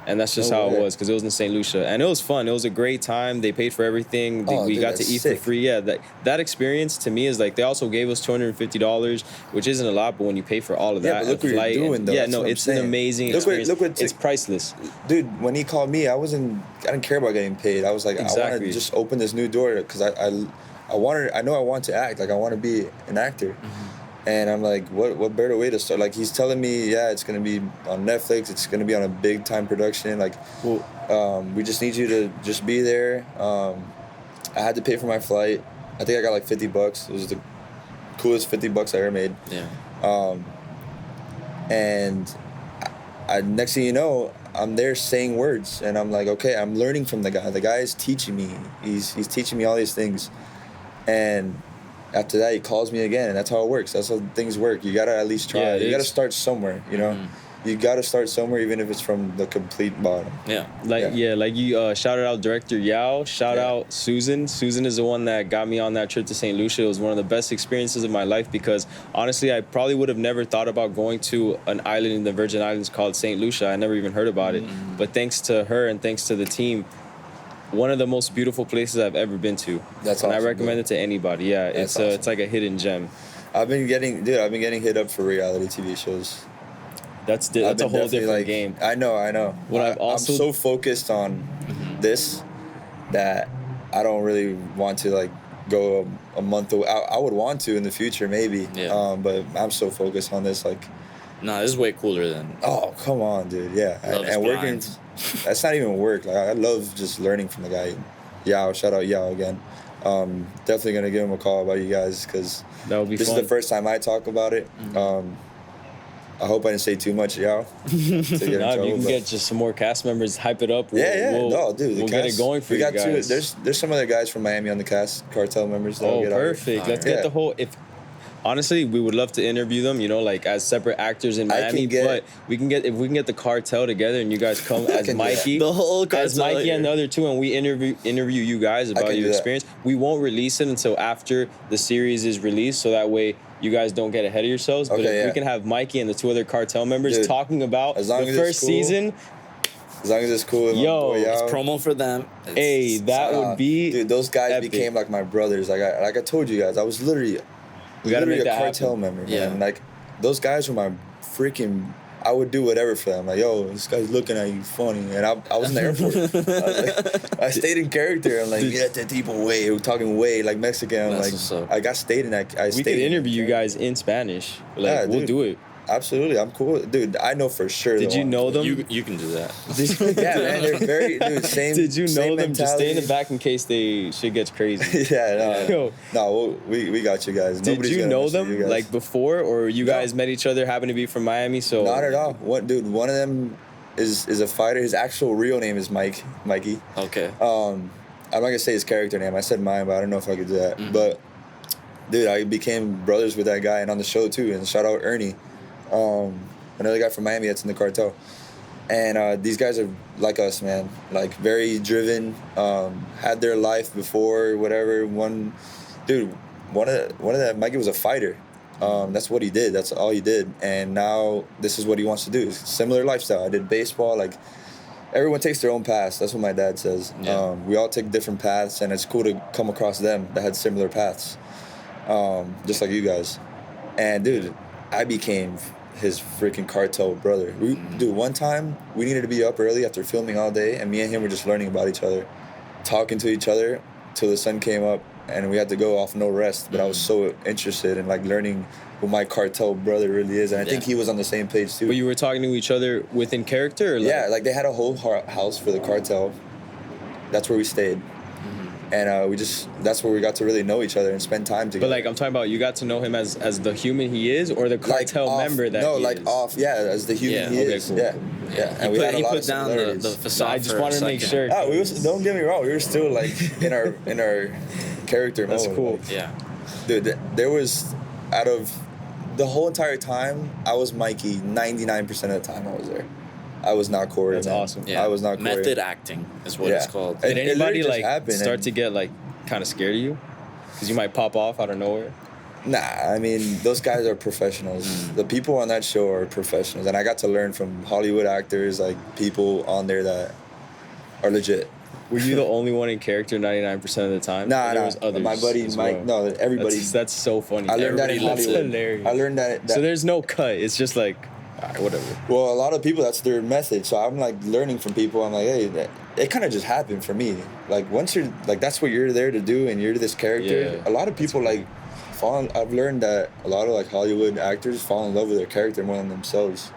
And that's just No how way. it was, because it was in St. Lucia. And it was fun. It was a great time. They paid for everything. Oh, We dude, got to that's eat sick. for free. Yeah, that experience to me is like, they also gave us $250, which isn't a lot, but when you pay for all of Yeah, that, but look and what you're flight and- doing, though. Yeah, That's no, what I'm it's an saying. amazing Look what- experience. look what It's Tik- priceless. Dude, when he called me, I didn't care about getting paid. I was like, I want Exactly. to just open this new door because I know I want to act. Like, I want to be an actor. And I'm like, what better way to start? Like, he's telling me, yeah, it's gonna be on Netflix. It's gonna be on a big time production. Like, we just need you to just be there. I had to pay for my flight. I think I got like $50. It was the coolest $50 I ever made. Yeah. And next thing you know, I'm there saying words, and I'm like, okay, I'm learning from the guy. The guy is teaching me. He's teaching me all these things, and after that, he calls me again, and that's how it works. That's how things work. You gotta at least try. Yeah, it you gotta is. start somewhere, you know. you got to start somewhere, even if it's from the complete bottom. Yeah. Like like you shouted out director Yao. Shout Yeah. out Susan. Susan is the one that got me on that trip to St. Lucia. It was one of the best experiences of my life because honestly, I probably would have never thought about going to an island in the Virgin Islands called St. Lucia. I never even heard about it. But thanks to her and thanks to the team, one of the most beautiful places I've ever been to. That's and awesome, I recommend dude. it to anybody. Yeah, That's it's like a hidden gem. I've been getting hit up for reality TV shows. That's I've a been whole definitely, different like, game. I know. What I've also- I'm so focused on this that I don't really want to like go a month away. I would want to in the future maybe. Yeah. But I'm so focused on this like. No, this is way cooler than. Oh come on, dude! Yeah, Love is and working. blind. That's not even work. Like I love just learning from the guy. Yao, shout out Yao again. Definitely gonna give him a call about you guys because That would be this fun. is the first time I talk about it. I hope I didn't say too much, Yao. To get in Nah, if trouble, you can but- get just some more cast members, hype it up. no, dude. We'll get it going for we you got guys. There's some other guys from Miami on the cast, cartel members. That'll Oh, get out here. perfect. Let's Yeah. get the whole. If honestly, we would love to interview them. You know, like as separate actors in I can Miami. get- But we can get if we can get the cartel together and you guys come as can do that. Mikey, The whole as cartel Mikey here. and the other two, and we interview you guys about can your do that. experience. We won't release it until after the series is released, so that way you guys don't get ahead of yourselves. But Okay, if we yeah. can have Mikey and the two other cartel members Dude, talking about as long the as it's first cool, season, As long as it's cool. With my Yo, boy, Yao. Promo for them. hey, that would be Dude, those guys epic. became like my brothers. Like I told you guys, I was literally We gotta make a that cartel happen. member, Yeah. man. Like those guys were my freaking. I would do whatever for them. Like, yo, this guy's looking at you funny, and I was in the airport. I stayed in character. I'm like, yeah, the tipo way, we're talking way like Mexican. That's Like, what's up. I got stayed in that. I we stayed could in interview you character. guys in Spanish. Like Yeah, we'll dude. do it. Absolutely, I'm cool, dude. I know for sure. Did they you want know to. them? You can do that. Yeah, man, they're very dude. Same. Did you know same them? Just stay in the mentality. back in case they shit gets crazy. Yeah, Yo. no, we got you guys. Did Nobody's you gonna know mess with them you guys. like before, or you No. guys met each other? Happen to be from Miami, so Not at all. What, dude? One of them is a fighter. His actual real name is Mikey. Okay. I'm not gonna say his character name. I said mine, but I don't know if I could do that. But dude, I became brothers with that guy, and on the show too. And shout out Ernie, another guy from Miami that's in the cartel. And these guys are like us, man. Like very driven. Had their life before, whatever. One of that Mikey was a fighter. That's what he did. That's all he did. And now this is what he wants to do. It's a similar lifestyle. I did baseball. Like everyone takes their own paths. That's what my dad says. Yeah. We all take different paths, and it's cool to come across them that had similar paths, just like you guys. And dude, I became his freaking cartel brother. Dude, one time we needed to be up early after filming all day, and me and him were just learning about each other, talking to each other till the sun came up, and we had to go off no rest. But I was so interested in like learning who my cartel brother really is, and I think Yeah. he was on the same page too. But you were talking to each other within character, or like, Yeah, like they had a whole house for the cartel. That's where we stayed. And that's where we got to really know each other and spend time together. But like I'm talking about, you got to know him as the human he is, or the cartel off- member that no, he like is? off, yeah, as the human Yeah, he okay, is. cool, Yeah, cool. yeah. And we had a He lot put of down the similarities. facade. I just for a wanted to make second. sure. Ah, don't get me wrong, we were still like in our character That's mode. cool. Like, Yeah. dude, there was out of the whole entire time I was Mikey. 99% of the time I was there. I was not Cory. That's man. awesome. Yeah. I was not Cory. Method acting is what Yeah. it's called. It- Did it anybody literally just like happened, start and- to get like kind of scared of you? Because you might pop off out of nowhere. Nah, I mean, those guys are professionals. The people on that show are professionals. And I got to learn from Hollywood actors, like people on there that are legit. Were you the only one in character 99% of the time? Nah, Or there was others my buddy as Mike, well? no, everybody. That's so funny. I learned that in everybody lets Hollywood. it. Hilarious. I learned that. So there's no cut. It's just like, all right, whatever. Well, a lot of people, that's their method. So I'm like learning from people. I'm like, hey, it kind of just happened for me. Like once you're like, that's what you're there to do, and you're this character. Yeah. A lot of people like I've learned that a lot of like Hollywood actors fall in love with their character more than themselves.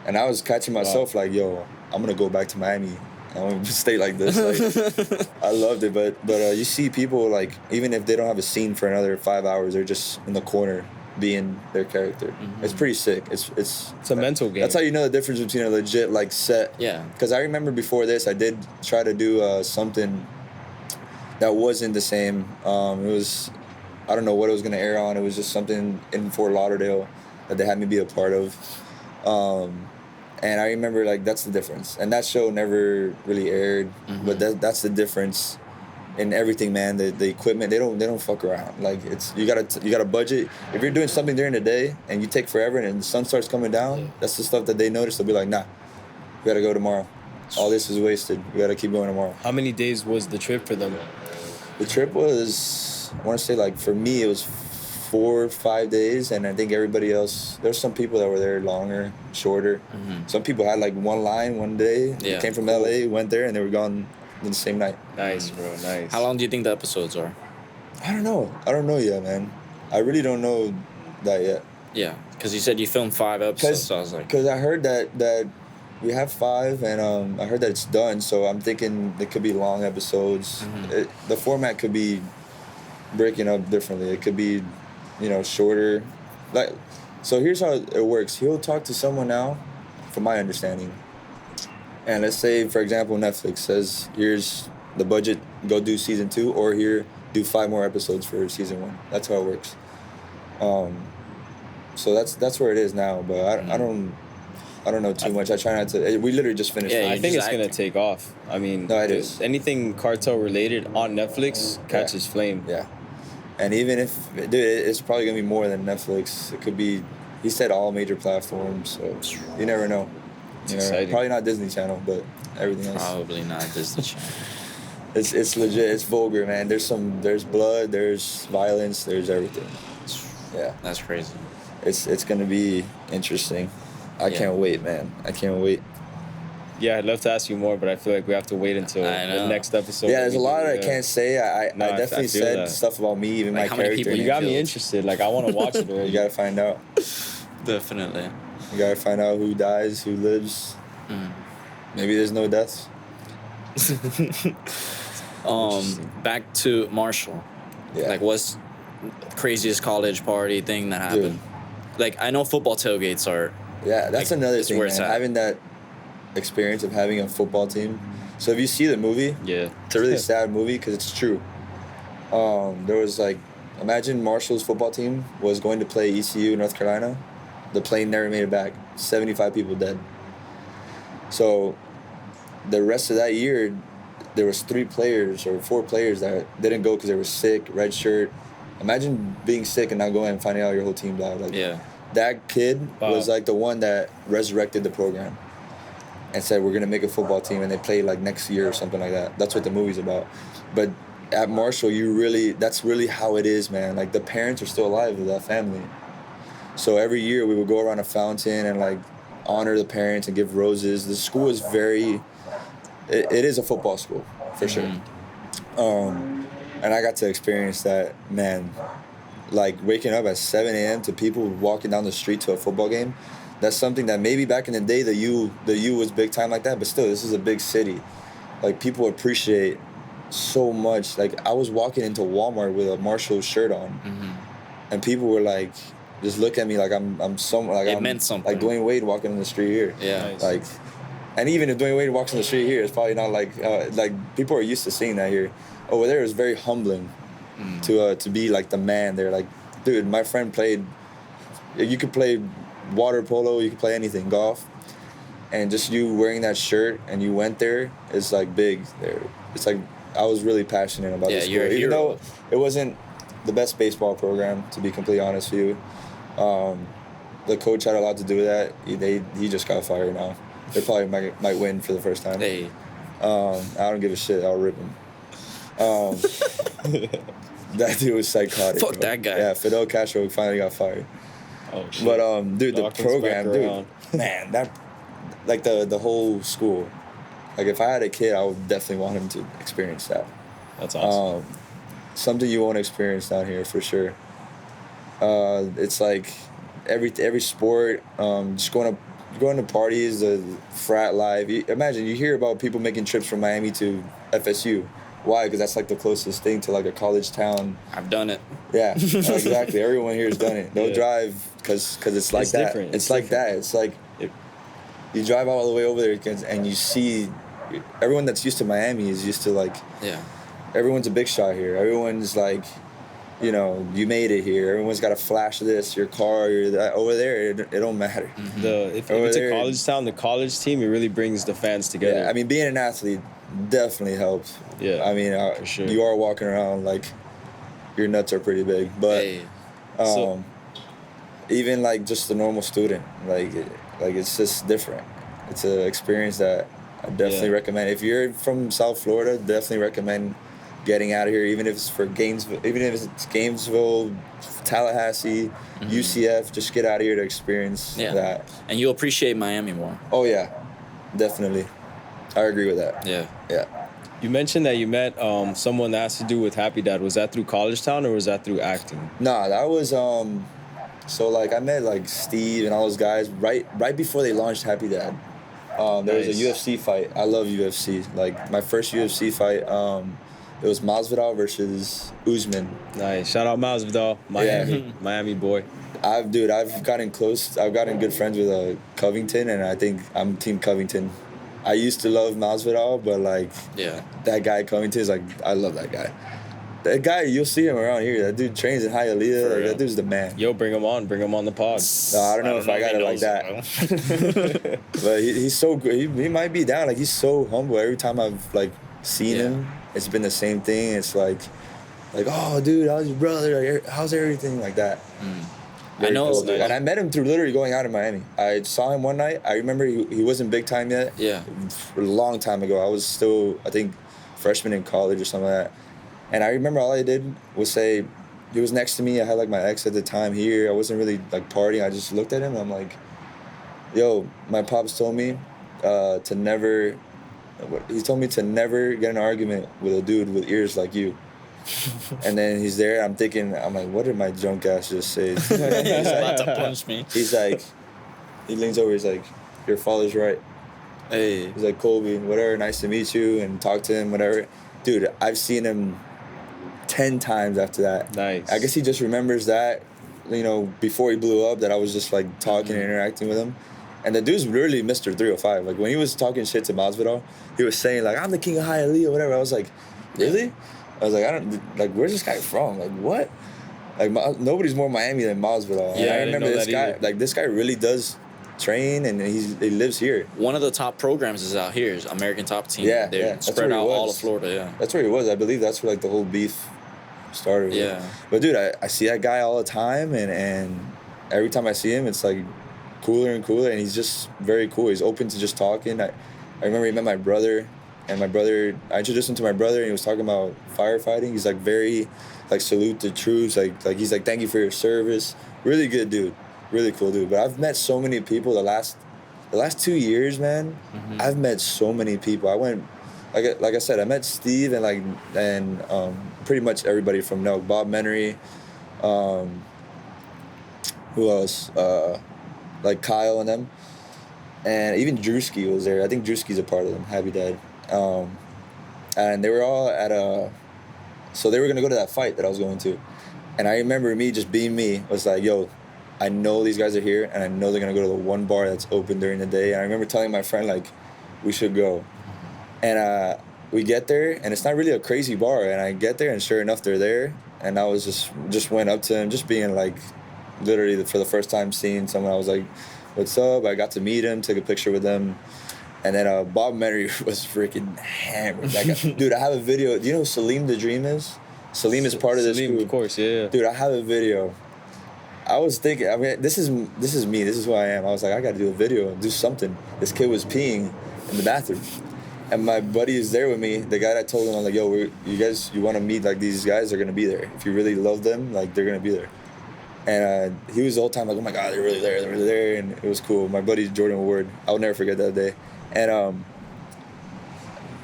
And I was catching myself like, yo, I'm gonna go back to Miami. I want to stay like this. Like, I loved it, but you see people like even if they don't have a scene for another 5 hours, they're just in the corner being their character. It's pretty sick. It's a mental game. That's how you know the difference between a legit like set. Yeah. Because I remember before this, I did try to do something that wasn't the same. It was, I don't know what it was gonna air on. It was just something in Fort Lauderdale that they had me be a part of. And I remember like that's the difference. And that show never really aired, but that's the difference in everything, man. The equipment, they don't fuck around. Like it's you gotta budget. If you're doing something during the day and you take forever and the sun starts coming down, that's the stuff that they notice. They'll be like, nah, we gotta go tomorrow. All this is wasted. We gotta keep going tomorrow. How many days was the trip for them? The trip was, I want to say, like for me it was 4 or 5 days, and I think everybody else. There's some people that were there longer, shorter. Some people had like one line one day. Yeah. They came from LA, went there, and they were gone the same night. Nice, bro. Nice. How long do you think the episodes are? I don't know yet, man. I really don't know that yet. Yeah, because you said you filmed 5 episodes, so I was like, Because I heard that we have 5, and I heard that it's done. So I'm thinking it could be long episodes. The format could be breaking up differently. It could be, shorter. Like, so here's how it works. He'll talk to someone now, from my understanding. And let's say, for example, Netflix says, here's the budget, go do season 2, or here, do 5 more episodes for season 1. That's how it works. So that's where it is now. But I don't know too much. I try not to. We literally just finished. Yeah, I think it's acting. gonna take off. I mean, No, it is. anything cartel related on Netflix catches flame. Yeah. And even if, dude, it's probably gonna be more than Netflix. It could be, he said all major platforms, so you never know. It's exciting. Probably not Disney Channel, but everything else. probably not Disney Channel. It's legit. It's vulgar, man. There's blood. There's violence. There's everything. Yeah. That's crazy. It's gonna be interesting. I can't wait, man. I can't wait. Yeah, I'd love to ask you more, but I feel like we have to wait until I know. the next episode. Yeah, that there's we a lot do, I can't say. I No, I definitely feel said that. stuff about me, even Like, my how many character. people You got me killed. interested. Like, I want to watch it already. You gotta find out. Definitely. You gotta find out who dies, who lives. Maybe there's no deaths. Back to Marshall. Yeah. Like, what's craziest college party thing that happened? Like, I know football tailgates are. Yeah, that's Like, another it's thing, where man. it's at. Having that experience of having a football team. So if you see the movie, Yeah. it's a really sad movie because it's true. There was like, imagine Marshall's football team was going to play ECU, North Carolina. The plane never made it back. 75 people dead. So the rest of that year, there was 3 players or 4 players that didn't go because they were sick, red shirt. Imagine being sick and not going and finding out your whole team died. Like, Yeah. that kid Wow. was like the one that resurrected the program and said we're gonna make a football team, and they play like next year or something like that. That's what the movie's about. But at Marshall, that's really how it is, man. Like the parents are still alive of that family. So every year we would go around a fountain and like honor the parents and give roses. The school is it is a football school for sure. And I got to experience that, man. Like waking up at 7 a.m. to people walking down the street to a football game. That's something that maybe back in the day the U was big time like that, but still this is a big city. Like people appreciate so much. Like I was walking into Walmart with a Marshall shirt on, and people were like, just look at me like I'm meant something. Like Dwayne Wade walking on the street here. Yeah. Nice. Like, and even if Dwayne Wade walks on the street here, it's probably not like people are used to seeing that here. Over there, it was very humbling to be like the man there. Like, dude, my friend played. You could play water polo, you could play anything, golf, and just you wearing that shirt and you went there is like big there. It's like I was really passionate about this you're sport, a even hero. though it wasn't the best baseball program, to be completely honest with you. The coach had a lot to do with that. He just got fired now. They probably might win for the first time. Hey. I don't give a shit. I'll rip him. That dude was psychotic. Fuck bro. that guy. Yeah, Fidel Castro finally got fired. Oh, shit. But dude, the Dawkins back program, around. dude, man, that like the whole school. Like if I had a kid, I would definitely want him to experience that. That's awesome. Something you won't experience down here for sure. It's like every sport, just going to parties, the frat life. Imagine you hear about people making trips from Miami to FSU. Why? Because that's like the closest thing to like a college town. I've done it. Yeah, exactly. Everyone here has done it. They'll drive because it's like It's that. different. It's It's like different. that. It's like It- you drive all the way over there and you see everyone that's used to Miami is used to like Yeah. everyone's a big shot here. Everyone's like you know, you made it here. Everyone's got to flash this, your car, your that. Over there, it don't matter. If Over it's a there- college town, the college team, it really brings the fans together. Yeah, I mean, being an athlete definitely helps. Yeah, I mean, for sure. you are walking around like your nuts are pretty big, but Hey, So- even like just a normal student, like it's just different. It's an experience that I definitely Yeah. recommend. If you're from South Florida, definitely recommend getting out of here, even if it's for Gainesville, even if it's Gainesville, Tallahassee, UCF. Just get out of here to experience Yeah. that. and you'll appreciate Miami more. Oh yeah, definitely. I agree with that. Yeah. Yeah. You mentioned that you met someone that has to do with Happy Dad. Was that through College Town or was that through acting? Nah, that was so like I met like Steve and all those guys right before they launched Happy Dad. There was a Nice. UFC fight. I love UFC. Like my first UFC fight, it was Masvidal versus Usman. Nice. Shout out Masvidal, Miami, Miami boy. I've gotten close. I've gotten good friends with Covington, and I think I'm Team Covington. I used to love Masvidal, but like Yeah. that guy Covington is like, I love that guy. That guy, you'll see him around here. That dude trains in Hialeah. For Like, real. that dude's the man. Yo, bring him on the pod. No, I don't know if I got he it like knows, that. But he's so good. He might be down. Like he's so humble. Every time I've like seen Yeah. him, it's been the same thing. It's like, oh dude, how's your brother? Like, how's everything like that? I know. Cool, dude. And I met him through literally going out in Miami. I saw him one night. I remember he wasn't big time yet. Yeah. A long time ago. I was still, I think, freshman in college or something like that. And I remember all I did was say, he was next to me. I had like my ex at the time here. I wasn't really like partying. I just looked at him. And I'm like, yo, my pops told me to never. He told me to never get in an argument with a dude with ears like you. And then he's there. I'm like, what did my drunk ass just say? He's about to punch me. He's like, he leans over. He's like, your father's right. Hey. He's like, Colby, whatever. Nice to meet you, and talk to him, whatever. Dude, I've seen him 10 times after that. Nice. I guess he just remembers that, you know, before he blew up, that I was just like talking and interacting with him. And the dude's really Mr. 305. Like when he was talking shit to Masvidal, he was saying like, I'm the king of Hialeah or whatever. I was like, really? I was like, where's this guy from? Like what? Like nobody's more Miami than Masvidal. Yeah, And I I didn't remember know this that guy. either. Like this guy really does train, and he lives here. One of the top programs is out here. Is American Top Team. Yeah, They're yeah, that's spread where he out all was. of Florida. Yeah. That's where he was. I believe that's where like the whole beef started. Yeah. But dude, I see that guy all the time, and every time I see him, it's like cooler and cooler, and he's just very cool. He's open to just talking. I remember he met my brother, and I introduced him to my brother, and he was talking about firefighting. He's like very, like salute the troops. Like he's like, thank you for your service. Really good dude. Really cool dude. But I've met so many people the last 2 years, man. I've met so many people. I went, like I said, I met Steve and pretty much everybody from Nelk. Bob Menery, who else? Like Kyle and them, and even Drewski was there. I think Drewski's a part of them. Happy Dad, and they were all at so they were gonna go to that fight that I was going to, and I remember me just being me was like, yo, I know these guys are here, and I know they're gonna go to the one bar that's open during the day. And I remember telling my friend like, we should go, and we get there, and it's not really a crazy bar. And I get there, and sure enough, they're there. And I was just went up to him, just being like, literally for the first time seeing someone. I was like, what's up? I got to meet him, took a picture with him. And then Bob Menery was freaking hammered. That guy. Dude, I have a video. Do you know who Salim the Dream is? Salim is part of this Salim, group. of course, yeah. Dude, I have a video. I was thinking, I mean, this is me. This is who I am. I was like, I got to do a video, do something. This kid was peeing in the bathroom. And my buddy is there with me. The guy that told him, I'm like, yo, you want to meet like these guys? They're going to be there. If you really love them, like they're going to be there. And he was the whole time like, oh my God, they're really there. And it was cool. My buddy, Jordan Ward, I'll never forget that day. And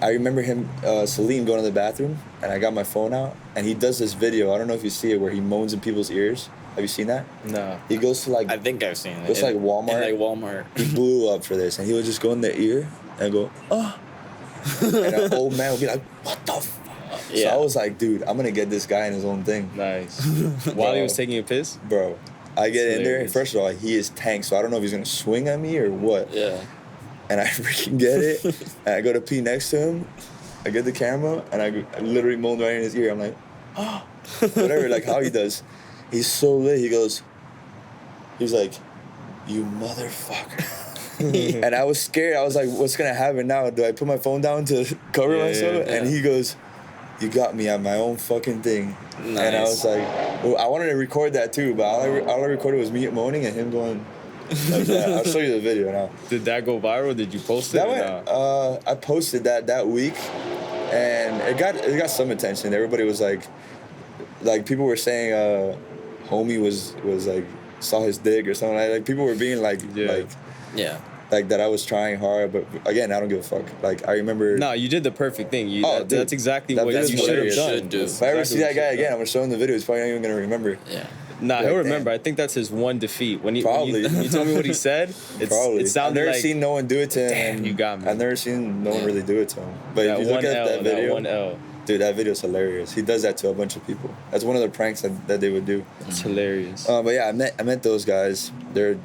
I remember him, Salim, going to the bathroom, and I got my phone out, and he does this video. I don't know if you see it, where he moans in people's ears. Have you seen that? Nah. He goes to like, I think I've seen it. it's like Walmart. In like Walmart. He blew up for this, and he would just go in their ear and go, oh. And an old man would be like, what the fuck? Yeah. So I was like, dude, I'm going to get this guy in his own thing. Nice. While he was taking a piss? Bro, I get That's in there, and hilarious. first of all, he is tanked, so I don't know if he's going to swing at me or what. Yeah. And I freaking get it, and I go to pee next to him. I get the camera, and I literally moan right in his ear. I'm like, oh. whatever, like how he does. He's so lit. He's like, you motherfucker. And I was scared. I was like, what's gonna happen now? Do I put my phone down to cover myself? And he goes, you got me at my own fucking thing. Nice. And I was like, well, I wanted to record that too, but all I recorded was me moaning and him going like that. I'll show you the video now. Did that go viral? Did you post it? That went, I posted that week, and it got some attention. Everybody was like people were saying, homie was like saw his dick or something like people were being like like that I was trying hard, but again, I don't give a fuck. Like I remember. No, you did the perfect thing. Dude, that's exactly that what you video's should have hilarious. done. do. If I ever see that guy again, I'm gonna show him the video. He's probably not even gonna remember. Yeah. Nah, Like, he'll remember. I think that's his one defeat. When you told me what he said, Probably. it sounded I've never like seen no one do it to him. damn, you got me. I've never seen no one really do it to him. But that if you look one at L, that video, that one L. dude, that video's hilarious. He does that to a bunch of people. That's one of the pranks that they would do. It's hilarious. But yeah, I met those guys. They're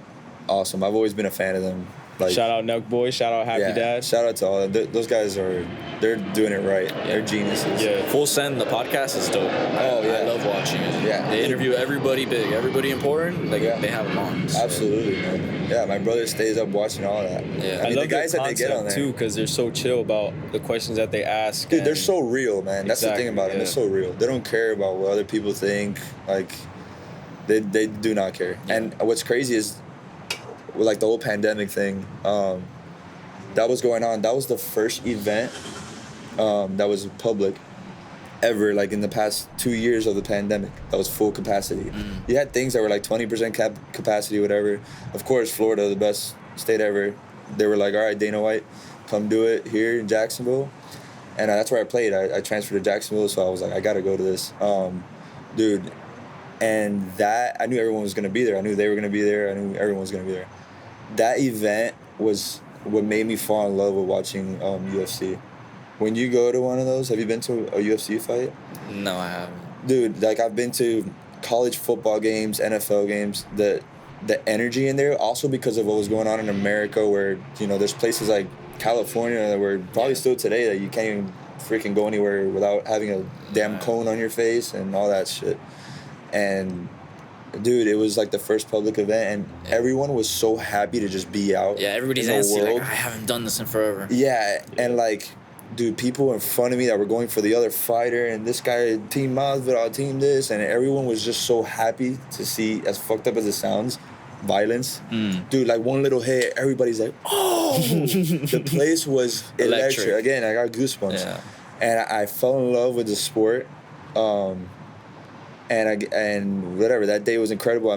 awesome. I've always been a fan of them. Like, Shout out Nelk Boy. Shout out Happy Dad. Shout out to all those guys. They're doing it right. They're geniuses. Yeah. Full Send, the podcast is dope. I love watching it. Yeah. They interview everybody big, everybody important. Like they have them on. So. Absolutely, man. Yeah, my brother stays up watching all that. Yeah. I mean, love the guys their that they get on concept, there too, because they're so chill about the questions that they ask. Dude, they're and- so real, man. That's the thing about them. yeah. They're so real. They don't care about what other people think. Like, they do not care. Yeah. And what's crazy is, with like the whole pandemic thing, that was going on. That was the first event that was public ever, like in the past 2 years of the pandemic. That was full capacity. You had things that were like 20% capacity, whatever. Of course, Florida, the best state ever. They were like, all right, Dana White, come do it here in Jacksonville. And that's where I played. I transferred to Jacksonville, so I was like, I got to go to this. Dude, and that, I knew everyone was going to be there. I knew they were going to be there. I knew everyone was going to be there. That event was what made me fall in love with watching UFC. When you go to one of those, have you been to a UFC fight? No, I haven't. Dude, like I've been to college football games, NFL games, the energy in there, also because of what was going on in America, where, you know, there's places like California where probably still today that you can't even freaking go anywhere without having a damn cone on your face and all that shit. And dude, it was like the first public event, and everyone was so happy to just be out. Yeah, everybody's in the antsy. world. Like, I haven't done this in forever. Yeah, and like, dude, people in front of me that were going for the other fighter, and this guy, Team Masvidal, Team this, and everyone was just so happy to see, as fucked up as it sounds, violence. Dude, like one little hit, everybody's like, oh! The place was electric. Again, I got goosebumps. Yeah. And I fell in love with the sport. And whatever, that day was incredible. I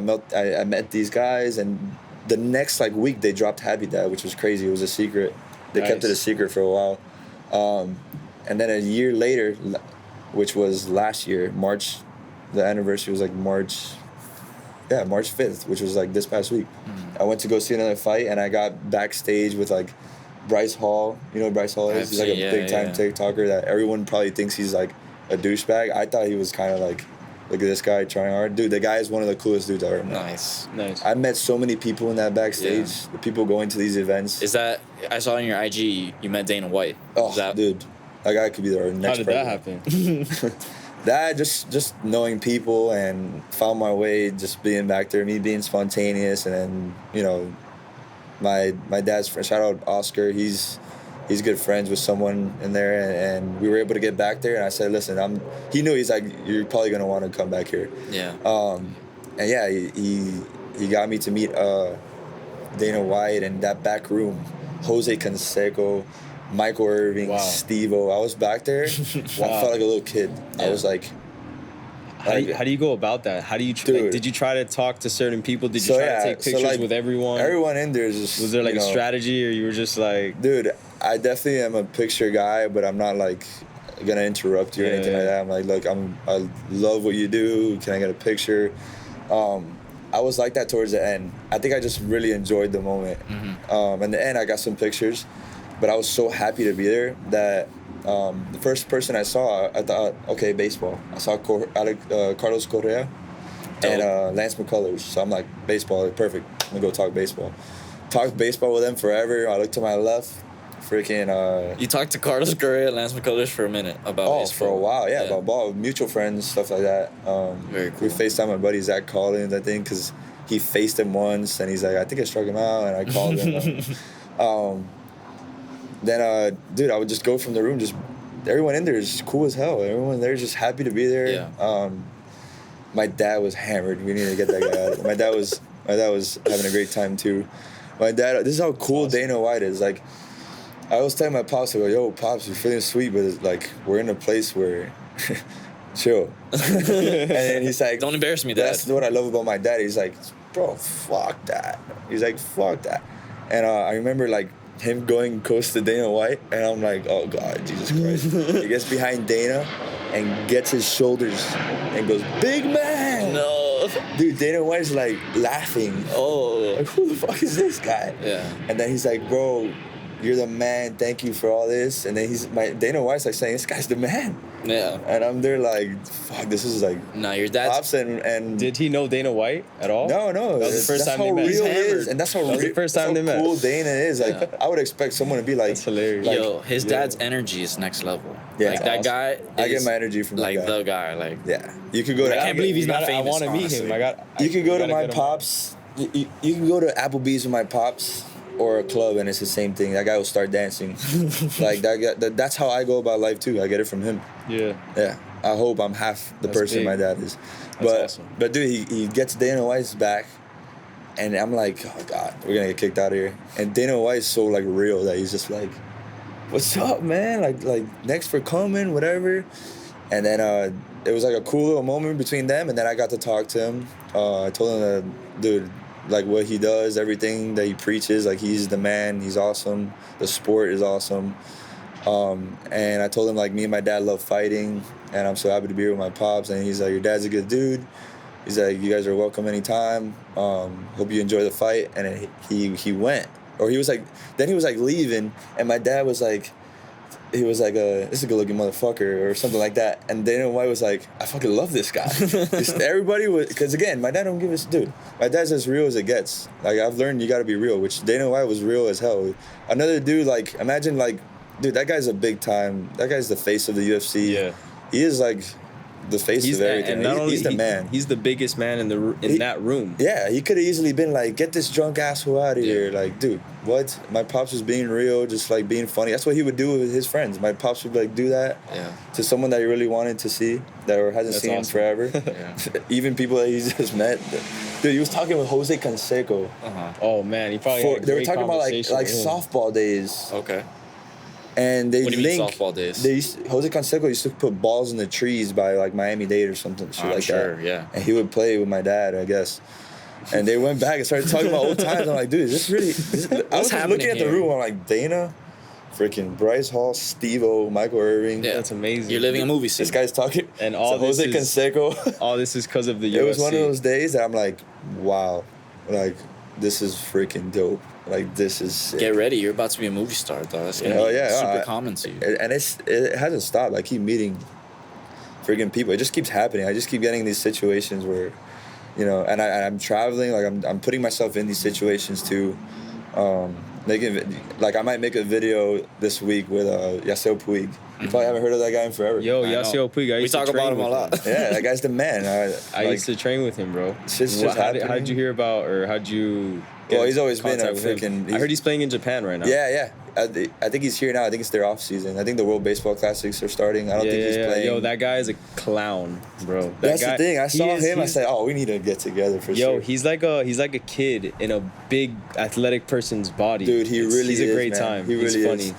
met these guys, and the next like week they dropped Happy Dad, which was crazy. It was a secret. They kept it a secret for a while. And then a year later, which was last year, March, the anniversary was like March 5th, which was like this past week. I went to go see another fight, and I got backstage with like Bryce Hall. You know who Bryce Hall is? He's like a big time TikToker that everyone probably thinks he's like a douchebag. I thought he was kind of like, look at this guy trying hard. Dude, the guy is one of the coolest dudes I ever met. Nice. I met so many people in that backstage. Yeah. The people going to these events. Is that, I saw on your IG, you met Dana White. Oh, dude. That guy could be our next How did president. that happen? That, just knowing people and found my way, just being back there, me being spontaneous. And then, you know, my dad's friend, shout out Oscar, he's good friends with someone in there, and we were able to get back there, and I said, listen, he knew, he's like, you're probably going to want to come back here. Yeah. And yeah, he got me to meet Dana White, and that back room, Jose Canseco, Michael Irving, Steve-O. I was back there. I felt like a little kid. Yeah. I was like, how do you go about that? How do you did you try to talk to certain people? Did you try to take pictures with everyone? Everyone in there is just, was there like a strategy, or you were just like, dude, I definitely am a picture guy, but I'm not like gonna interrupt you or anything like that. I'm like, look, I love what you do. Can I get a picture? I was like that towards the end. I think I just really enjoyed the moment. In the end, I got some pictures, but I was so happy to be there that the first person I saw, I thought, okay, baseball. I saw Carlos Correa and Lance McCullers. So I'm like, baseball, perfect. I'm gonna go talk baseball. Talked baseball with them forever. I looked to my left. freaking. You talked to Carlos Correa and Lance McCullers for a minute about Oh, baseball. for a while, yeah, about ball, mutual friends, stuff like that. Very cool. We FaceTime my buddy Zach Collins, I think, because he faced him once, and he's like, I think I struck him out, and I called him. Then, dude, I would just go from the room, just everyone in there is cool as hell. Everyone there is just happy to be there. Yeah. My dad was hammered. We need to get that guy out. My dad was having a great time too. My dad, this is how cool Dana White is. Like, I always tell my pops, I go, yo, pops, you're feeling sweet, but it's like, we're in a place where, chill. And then he's like, Don't embarrass me, Dad. That's what I love about my dad. He's like, bro, fuck that. He's like, fuck that. And I remember, like, him going close to Dana White, and I'm like, oh, God, Jesus Christ. He gets behind Dana and gets his shoulders and goes, big man. No. Dude, Dana White's, like, laughing. Oh. Like, who the fuck is this guy? Yeah. And then he's like, bro, you're the man. Thank you for all this. And then Dana White's like saying, this guy's the man. Yeah. And I'm there like, fuck, this is like Nah, your dad's. pops and Did he know Dana White at all? no, That was the first that's time they how met. real He's he is, hammered. and that's how That was the first time that's they how met. cool Dana is. Like, Yeah. I would expect someone to be like, That's hilarious. like, Yo, his yeah. dad's energy is next level. Yeah, Like, it's that awesome. guy I get is, my energy from like, that guy. the guy. Like, Yeah, you could go to. I can't believe he's not I famous, want to meet honestly. him. You could go to gotta my get him pops. You can go to Applebee's with my pops or a club, and it's the same thing. That guy will start dancing. Like that guy. That's how I go about life too. I get it from him. on. Yeah. Yeah, I hope I'm half the That's person big. my dad is. That's awesome. But dude, he gets Dana White's back, and I'm like, oh God, we're gonna get kicked out of here. And Dana White's so like real that he's just like, what's up, man? Like next for coming, whatever. And then it was like a cool little moment between them, and then I got to talk to him. I told him that, dude, like what he does, everything that he preaches, like he's the man, he's awesome. The sport is awesome. And I told him like me and my dad love fighting, and I'm so happy to be here with my pops. And he's like, your dad's a good dude. He's like, you guys are welcome anytime. Hope you enjoy the fight. And then he went, or he was like leaving, and my dad was like, he was like, this is a good looking motherfucker or something like that. And Dana White was like, I fucking love this guy. Everybody was, because again, my dad don't give a dude. My dad's as real as it gets. Like, I've learned you got to be real, which Dana White was real as hell. Another dude, like, imagine like, dude, that guy's a big time. That guy's the face of the UFC. Yeah. He is like the face of everything. And not only He's the man. He's the biggest man in that room. Yeah, he could have easily been like, get this drunk asshole out of here. Like, dude, what? My pops was being real, just like being funny. That's what he would do with his friends. My pops would like do that to someone that he really wanted to see that or hasn't That's seen awesome. in forever. Even people that he just met. Dude, he was talking with Jose Canseco. Oh man, he probably. Had a They were great talking about like conversation with him. softball days. okay. And they What do you mean link softball days? Jose Canseco used to put balls in the trees by like Miami-Dade or something shit I'm like sure, that. yeah. And he would play with my dad, I guess. And they went back and started talking about old times. I'm like, dude, is this really? I was just happening looking at the here? room. I'm like, Dana, freaking Bryce Hall, Steve-O, Michael Irving. Yeah. That's amazing. You're living a movie scene. This guy's talking. And all so this Jose is- Canseco. All this is because of the UFC. It was one of those days that I'm like, wow, like this is freaking dope. Like this is sick. Get ready, you're about to be a movie star, though. That's gonna Oh, be yeah, super common to you. And it hasn't stopped. I keep meeting freaking people. It just keeps happening. I just keep getting these situations where, you know, and I'm traveling. Like I'm putting myself in these situations too. Making like I might make a video this week with Yasiel Puig. You probably haven't heard of that guy in forever. Yo, I know. Yasiel Puig. I We used talk to about train him a with lot. Yeah, that guy's the man. I like, used to train with him, bro. Shit's just happening. How'd you hear about, or how'd you? Get Well, he's always been a contact with him? freaking- I heard he's playing in Japan right now. Yeah. I think he's here now. I think it's their off season. I think the World Baseball Classics are starting. I don't think he's playing. Yo, that guy is a clown, bro. That That's guy, the thing. I saw him. I he's- said, "Oh, we need to get together for Yo, sure." he's like a kid in a big athletic person's body. Dude, he really he's is. a great man. time. He He's really funny. is.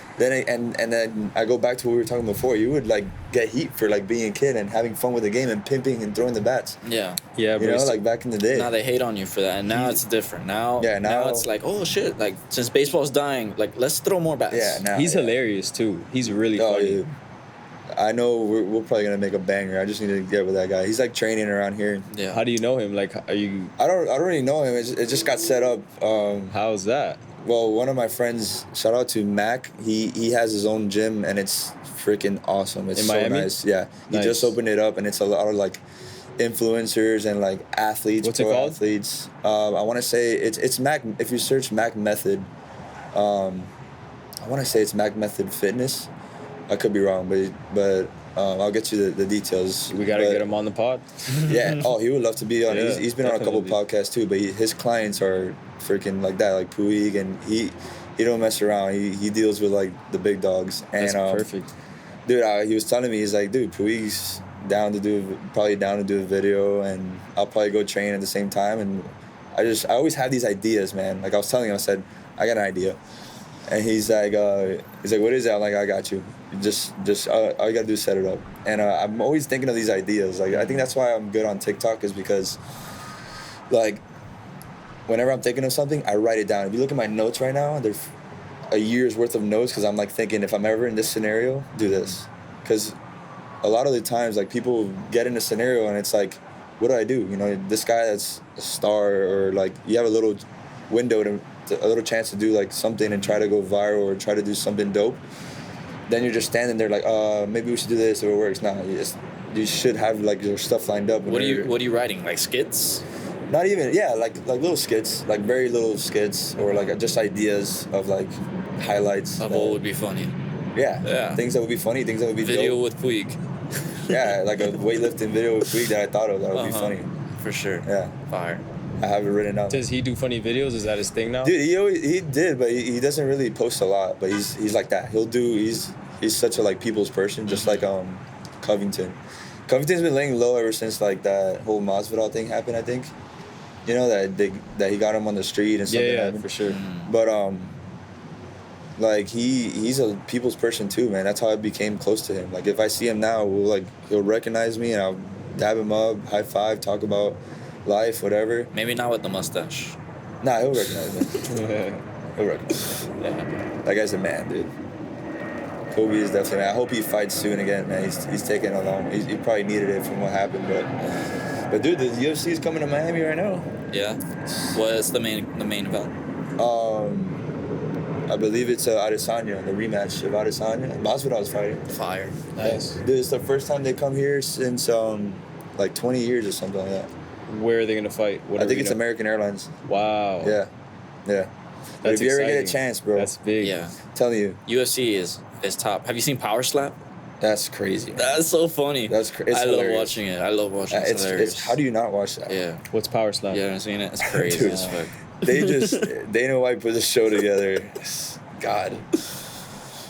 Then I go back to what we were talking before. You would like get heat for like being a kid and having fun with the game and pimping and throwing the bats. Yeah. Yeah, You bro. know, he's- like back in the day. Now they hate on you for that, and now it's different. Now, Yeah, now- it's like, oh shit! Like since baseball's dying, like let's throw more bats. Yeah, now he's yeah. hilarious too. He's really Oh, funny. dude. I know we're probably gonna make a banger. I just need to get with that guy. He's like training around here. Yeah. How do you know him? Like, are you? I don't really know him. It just got set up. How's that? Well, one of my friends, shout out to Mac. He has his own gym and it's freaking awesome. It's In so Miami? nice. Yeah, he Nice. just opened it up and it's a lot of like influencers and like athletes, What's it pro called? athletes. I want to say it's Mac. If you search Mac Method, I want to say it's Mac Method Fitness. I could be wrong, but I'll get you the details. We gotta get him on the pod. Yeah. Oh, he would love to be on. Yeah, He's been on a couple podcasts too, but his clients are freaking like that, like Puig, and he don't mess around. He deals with like the big dogs. And That's perfect. Dude, he was telling me, he's like, dude, Puig's probably down to do a video, and I'll probably go train at the same time. And I always have these ideas, man. Like I was telling him, I said, I got an idea. And he's like, what is that? I'm like, I got you. Just all you gotta do is set it up. And I'm always thinking of these ideas. Like I think that's why I'm good on TikTok, is because, like, whenever I'm thinking of something, I write it down. If you look at my notes right now, there's a year's worth of notes, because I'm like thinking, if I'm ever in this scenario, do this. Because a lot of the times, like, people get in a scenario and it's like, what do I do? You know, this guy that's a star, or like you have a little window a little chance to do like something and try to go viral or try to do something dope. Then you're just standing there like, maybe we should do this if it works. No, you should have like your stuff lined up. What are you writing? Like skits? Not even, yeah, like little skits, like very little skits, or like just ideas of like highlights Of what would be funny. Yeah, things that would be funny, things that would be Video dope. with Puig. Yeah, like a weightlifting video with Puig that I thought of that would be funny. For sure. Yeah, Fire. I have it written down. Does he do funny videos? Is that his thing now? Dude, he did, but he doesn't really post a lot. But he's like that. He's such a like people's person, just like Covington. Covington's been laying low ever since like that whole Masvidal thing happened. I think, you know, that he got him on the street and something. Yeah, happened. for sure. But like he's a people's person too, man. That's how I became close to him. Like if I see him now, he'll recognize me and I'll dab him up, high five, talk about life, whatever. Maybe not with the mustache. Nah, he'll recognize me. He'll recognize me. Yeah. That guy's a man, dude. Kobe is definitely. I hope he fights soon again, man. He's taking a long. He probably needed it from what happened, but dude, the UFC is coming to Miami right now. Yeah. What's the main event? I believe it's Adesanya, the rematch of Adesanya. Masvidal's fighting. Fire. Nice. Dude, it's the first time they come here since like 20 years or something like that. Where are they gonna fight? I think it's American Airlines. Wow. Yeah. But That's if you ever get a exciting. chance, bro, That's big. Yeah. I'm telling you, UFC is top. Have you seen Power Slap? that's crazy. That's so funny. It's I love hilarious. watching it. I love watching it. It's hilarious. It's how do you not watch that? Yeah. What's Power Slam? You haven't seen it? It's crazy Dude, as fuck. Dana White put this show together. God.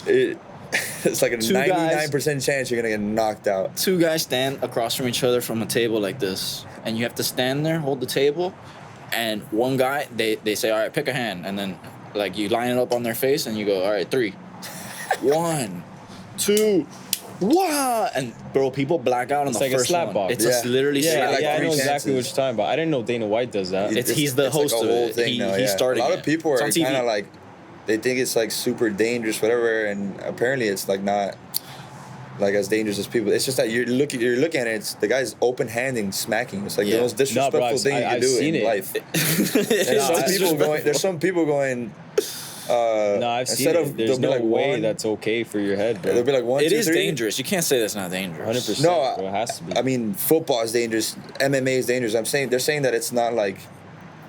It's like a 99% chance you're gonna get knocked out. Two guys stand across from each other from a table like this, and you have to stand there, hold the table, and one guy, they say, all right, pick a hand, and then like you line it up on their face, and you go, all right, 3, 1, 2, 1, and bro, people black out on It's the like a first slap one. box. It's Yeah. just literally Yeah, like I three know exactly what chances. you're talking about. I didn't know Dana White does that. He's the host like a of whole it. thing now, He started A lot it. of people It's are on TV. kind of like, they think it's like super dangerous, whatever, and apparently it's like not like as dangerous as people. It's just that you're looking at it. It's the guy's open-handing, smacking. It's like the most disrespectful thing you can do in life. There's some people going. No, I've seen instead it. of There's they'll be no like way one, that's okay for your head, bro. they'll be like 1, It 2, is 3. dangerous. You can't say that's not dangerous. 100%. No, bro, it has to be. I mean, football is dangerous. MMA is dangerous. They're saying that it's not like.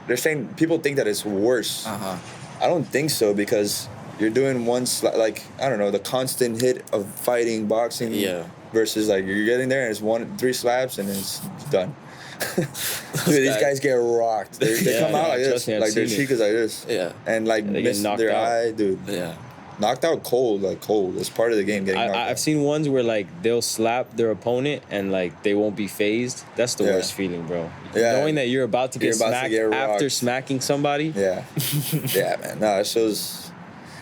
They're saying people think that it's worse. I don't think so, because you're doing like, I don't know, the constant hit of fighting, boxing. Yeah. Versus like you're getting there and it's 3 slaps and it's done. Dude, these guys get rocked. They come out like this, trust me, I've like their seen cheek it. is like this. Yeah. And like They get miss knocked their out. eye, dude. Yeah. Knocked out cold. It's part of the game. Getting knocked I've out. seen ones where like they'll slap their opponent and like they won't be phased. That's the Yeah. worst feeling, bro. Yeah. Knowing that you're about to get You're about to smacked get after rocked. smacking somebody. Yeah, yeah, man. No, it shows.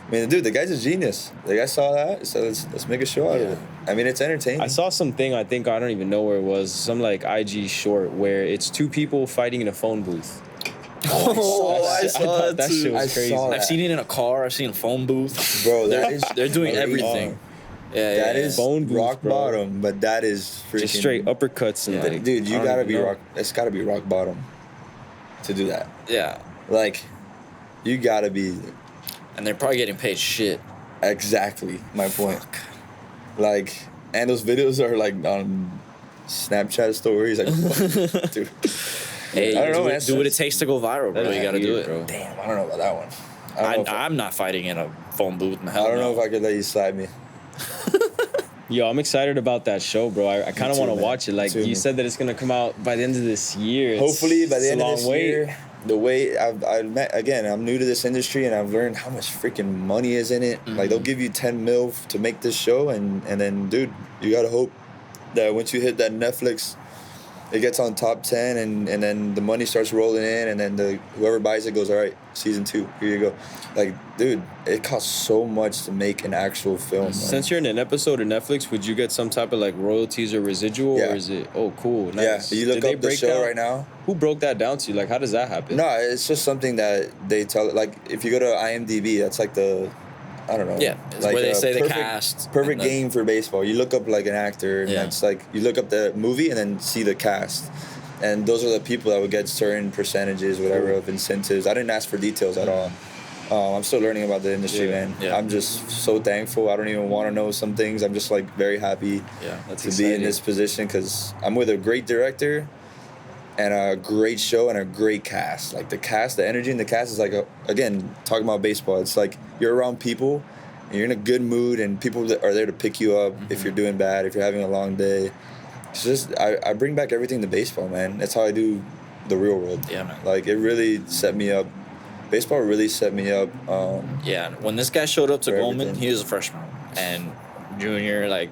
I mean, dude, the guy's a genius. The guy saw that, so let's make a show out of it. I mean, it's entertaining. I saw something, I think, I don't even know where it was, some like IG short where it's 2 people fighting in a phone booth. I thought that shit was I crazy. saw that. I've seen it in a car. I've seen a phone booth. Bro, that is They're doing crazy. everything. Yeah, That is Phone booth, rock bro. bottom, but that is freaking Just straight uppercuts and Yeah. like, Dude, you I don't gotta even be know. rock. It's gotta be rock bottom to do that. Yeah. Like, you gotta be And they're probably getting paid shit. exactly my point. Like, and those videos are like on Snapchat stories. Like, fuck, dude. Hey, I don't know, do man. it, do what it takes to go viral, bro. That is You gotta do weird, it. bro. Damn, I don't know about that one. I'm not fighting in a phone booth. I don't know if I could let you slap me. Yo, I'm excited about that show, bro. I kind of too, want to man. watch it. Like, Me too, you man. said that it's going to come out by the end of this year. Hopefully by the It's end a of long this wait. year, the way I met again, I'm new to this industry and I've learned how much freaking money is in it. Mm-hmm. Like they'll give you 10 mil to make this show, and then dude, you gotta hope that once you hit that Netflix, it gets on top 10, and then the money starts rolling in, and then whoever buys it goes, all right, season 2, here you go. Like, dude, it costs so much to make an actual film. Man. Since you're in an episode of Netflix, would you get some type of like royalties or residual, Yeah. or is it? Oh, cool, nice. Yeah, you look Did they up the break show down- right now. Who broke that down to you? Like, how does that happen? No, it's just something that they tell. Like, if you go to IMDb, that's like I don't know. Yeah, it's like where they a say the perfect- cast. Perfect and the- game for baseball. You look up like an actor, and Yeah. that's like you look up the movie and then see the cast, and those are the people that would get certain percentages, whatever, of incentives. I didn't ask for details at all. I'm still learning about the industry, Yeah. man. Yeah. I'm just so thankful. I don't even want to know some things. I'm just like very happy Yeah, That's to be in exciting. this position because I'm with a great director and a great show and a great cast. Like the energy in the cast is like, again, talking about baseball, it's like you're around people and you're in a good mood and people that are there to pick you up if you're doing bad, if you're having a long day. It's just, I bring back everything to baseball, man. That's how I do the real world. Yeah, man. Like it really set me up. Baseball really set me up. Yeah, when this guy showed up to For Goldman, everything. he was a freshman, and junior, like,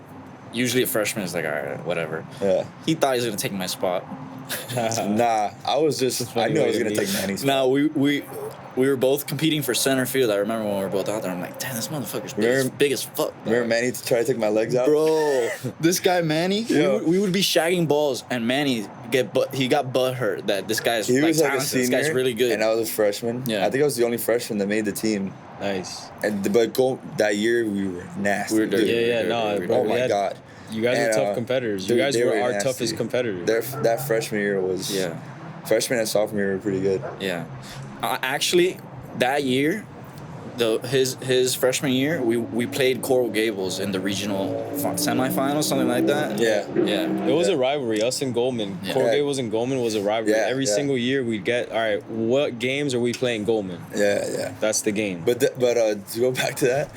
usually a freshman is like, all right, whatever. Yeah. He thought he was gonna take my spot. Nah, I was just, I funny knew I way was to going to be. take Manny's. No, we were both competing for center field. I remember when we were both out there. I'm like, damn, this motherfucker's big as fuck. Remember Manny to try to take my legs out? Bro, this guy Manny, Yeah. we would be shagging balls, and Manny he got butt hurt that this guy's He like was like a talented. senior. This guy's really good. And I was a freshman. Yeah. I think I was the only freshman that made the team. Nice. That year we were nasty. We were dirty. dude. Yeah, no, Dude, bro. Oh we my had- God. You guys And, were tough competitors. You dude, guys they were our nasty. toughest competitors. That freshman year was. Yeah. Freshman and sophomore year were pretty good. Yeah, actually, that year, his freshman year, we played Coral Gables in the regional semifinals, something like that. Yeah. Yeah. It was Yeah. a rivalry. Us and Goldman. Yeah. Coral Yeah. Gables and Goldman was a rivalry. Yeah, Every yeah. single year we'd get, all right, what games are we playing Goldman? Yeah. That's the game. But to go back to that,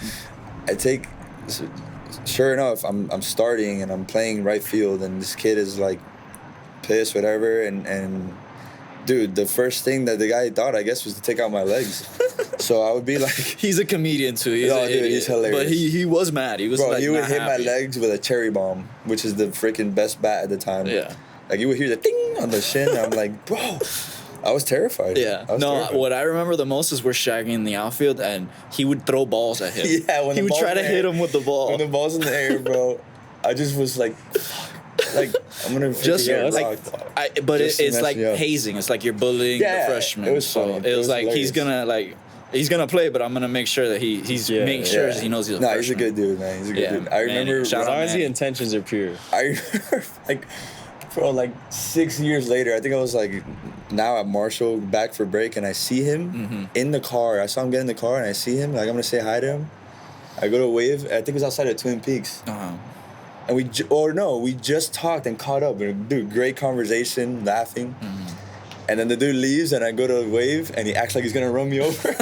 sure enough, I'm starting and I'm playing right field, and this kid is like pissed, whatever, and dude, the first thing that the guy thought, I guess, was to take out my legs. So I would be like, He's a comedian too. He's No, an dude, idiot. he's hilarious. But he was mad. He was bro, like, he would not hit happy. my legs with a cherry bomb, which is the freaking best bat at the time. Yeah. Like you would hear the ding on the shin, and I'm like, bro, I was terrified. Yeah. I was No, terrified. what I remember the most is we're shagging in the outfield, and he would throw balls at him. Yeah, when he the would ball's try in to the hit air- him with the ball. When the ball's in the air, bro, I just was like, like I'm gonna Just freaking get like, rocked. but Just to it's mess like me up. hazing. It's like you're bullying Yeah, the freshman. it was so funny. it was like hilarious. he's gonna play, but I'm gonna make sure that he's Yeah, making sure Yeah. he knows he's a Nah, freshman. he's a good dude, man. He's a good Yeah, dude. I Manny. remember. Shout As out long as the Manny. intentions are pure. I remember like, bro, like 6 years later, I think I was like now at Marshall back for break, and I see him in the car. I saw him get in the car, and I see him. Like I'm gonna say hi to him. I go to wave. I think it was outside of Twin Peaks, Uh-huh. and we just talked and caught up. And dude, great conversation, laughing. And then the dude leaves, and I go to wave, and he acts like he's gonna run me over.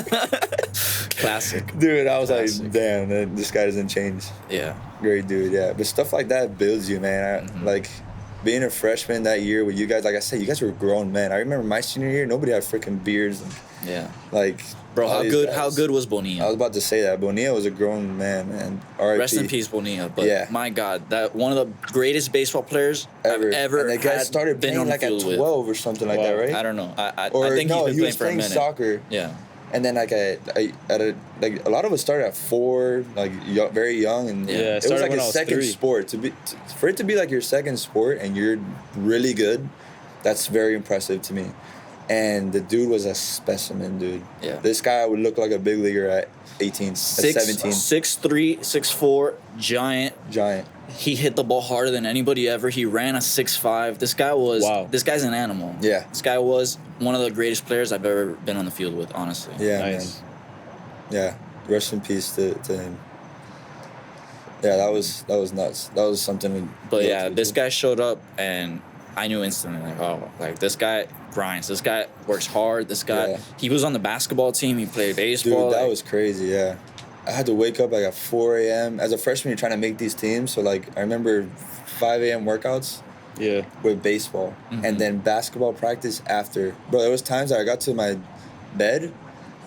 Classic. Dude, I was Classic. like, damn, this guy doesn't change. Yeah. Great dude, yeah. But stuff like that builds you, man. Like being a freshman that year with you guys, like I said, you guys were grown men. I remember my senior year, nobody had freaking beards. Yeah. Like, Bro, all how these good guys. how good was I Bonilla? was about to say that. Bonilla was a grown man. R.I.P. Rest in peace, Bonilla. But Yeah. my God, that one of the greatest baseball players Ever. I've ever And the guy had started been playing on the like at field 12 or something like Wow. that, right? with. I don't know. I Or think no, he's been he playing was for a playing minute. soccer. Yeah. And then like a lot of us started at 4, like very young, and Yeah, I it was started like when a I was second 3. sport for it to be like your second sport and you're really good. That's very impressive to me. And the dude was a specimen, dude. Yeah. This guy would look like a big leaguer at 18, at 17. 6'3", 6'4", giant. Giant. He hit the ball harder than anybody ever. He ran a 6'5". This guy's an animal. Yeah. This guy was one of the greatest players I've ever been on the field with, honestly. Yeah, Nice. man. Yeah. Rest in peace to him. Yeah, that was nuts. That was something. But yeah, this guy showed up and I knew instantly, like, oh, like this guy, grinds. This guy works hard. This guy, Yeah. he was on the basketball team. He played baseball. Dude, that like, was crazy, yeah. I had to wake up like at 4 a.m. As a freshman, you're trying to make these teams. So, like, I remember 5 a.m. workouts Yeah. with baseball. And then basketball practice after. Bro, there was times that I got to my bed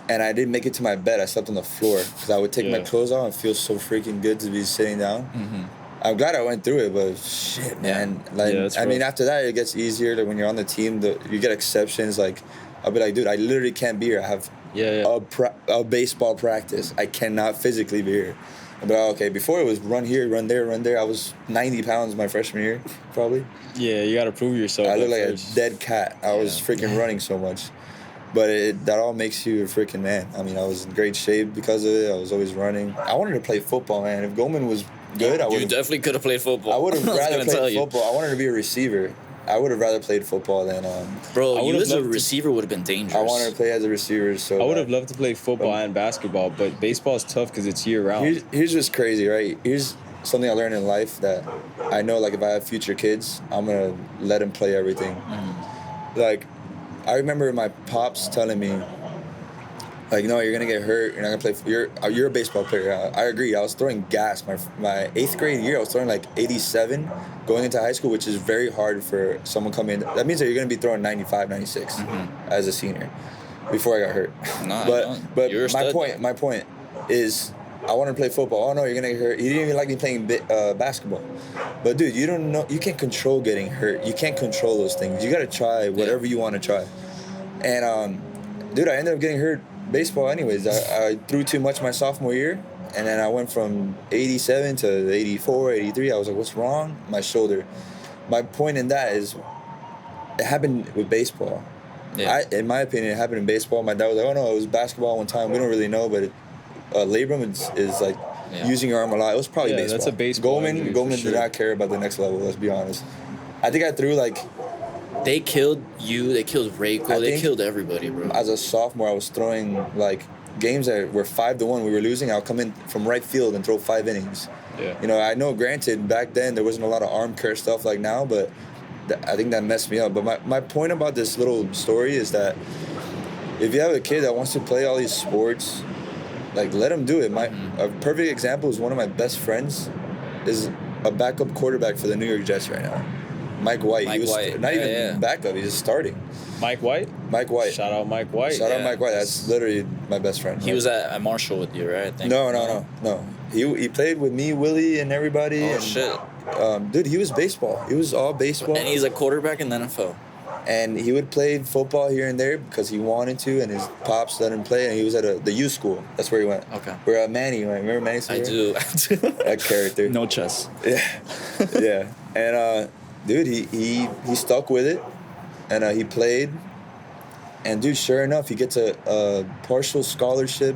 and I didn't make it to my bed. I slept on the floor because I would take my Yeah. clothes off and feel so freaking good to be sitting down. I'm glad I went through it, but shit, man. Like, Yeah, it's I mean, rough. after that, it gets easier. Like, when you're on the team, you get exceptions. Like, I'll be like, dude, I literally can't be here. I have Yeah. a baseball practice. I cannot physically be here. But okay, before it was run here, run there, run there. I was 90 pounds my freshman year, probably. Yeah, you got to prove yourself. I looked at like first. a dead cat. I was freaking running so much. But that all makes you a freaking man. I mean, I was in great shape because of it. I was always running. I wanted to play football, man. If Goldman was good, I would you have. definitely could have played football. I would have was rather gonna tell played you. football. I wanted to be a receiver. I would have rather played football than. Bro, I you would've as a loved to- receiver would have been dangerous. I wanted to play as a receiver. So I would have loved to play football and basketball, but baseball is tough because it's year round. Here's what's crazy, right? Here's something I learned in life that I know, like, if I have future kids, I'm gonna let them play everything. Like, I remember my pops telling me, like, no, you're gonna get hurt. You're not gonna play. You're a baseball player. I agree. I was throwing gas. My 8th grade year, I was throwing like 87 going into high school, which is very hard for someone coming in. That means that you're gonna be throwing 95, 96 as a senior before I got hurt. Nah, but you're a my stud. my point is, I want to play football. Oh no, you're gonna get hurt. He didn't even like me playing basketball. But dude, you don't know. You can't control getting hurt. You can't control those things. You gotta try whatever you want to try. And dude, I ended up getting hurt baseball anyways. I threw too much my sophomore year, and then I went from 87 to 84, 83. I was like, what's wrong? My shoulder. My point in that is, it happened with baseball. Yeah. In my opinion, it happened in baseball. My dad was like, oh no, it was basketball one time. We don't really know, but labrum is like using your arm a lot. It was probably Yeah, baseball. that's a baseball injury for Goldman sure. did not care about the next level, let's be honest. I think I threw like, They killed you. They killed Reiko. I They think- killed everybody, bro. as a sophomore, I was throwing like games that were 5-1. We were losing. I'll come in from right field and throw 5 innings. Yeah. You know, I know, granted, back then there wasn't a lot of arm care stuff like now, but I think that messed me up. But my point about this little story is that if you have a kid that wants to play all these sports, like, let him do it. A perfect example is one of my best friends is a backup quarterback for the New York Jets right now. Mike White. Mike White. Not even Yeah. backup. He's just starting. Mike White? Mike White. Shout out Mike White. Shout out Yeah. Mike White. That's literally my best friend. He was at Marshall with you, right? I think. No. He played with me, Willie, and everybody. Oh and, shit! dude, he was baseball. He was all baseball. And he's a quarterback in the NFL. And he would play football here and there because he wanted to, and his pops let him play. And he was at the U school. That's where he went. Okay. Where Manny went. Remember Manny? I do. That character. No chess. Yeah, yeah. And dude, he stuck with it, and he played. And dude, sure enough, he gets a partial scholarship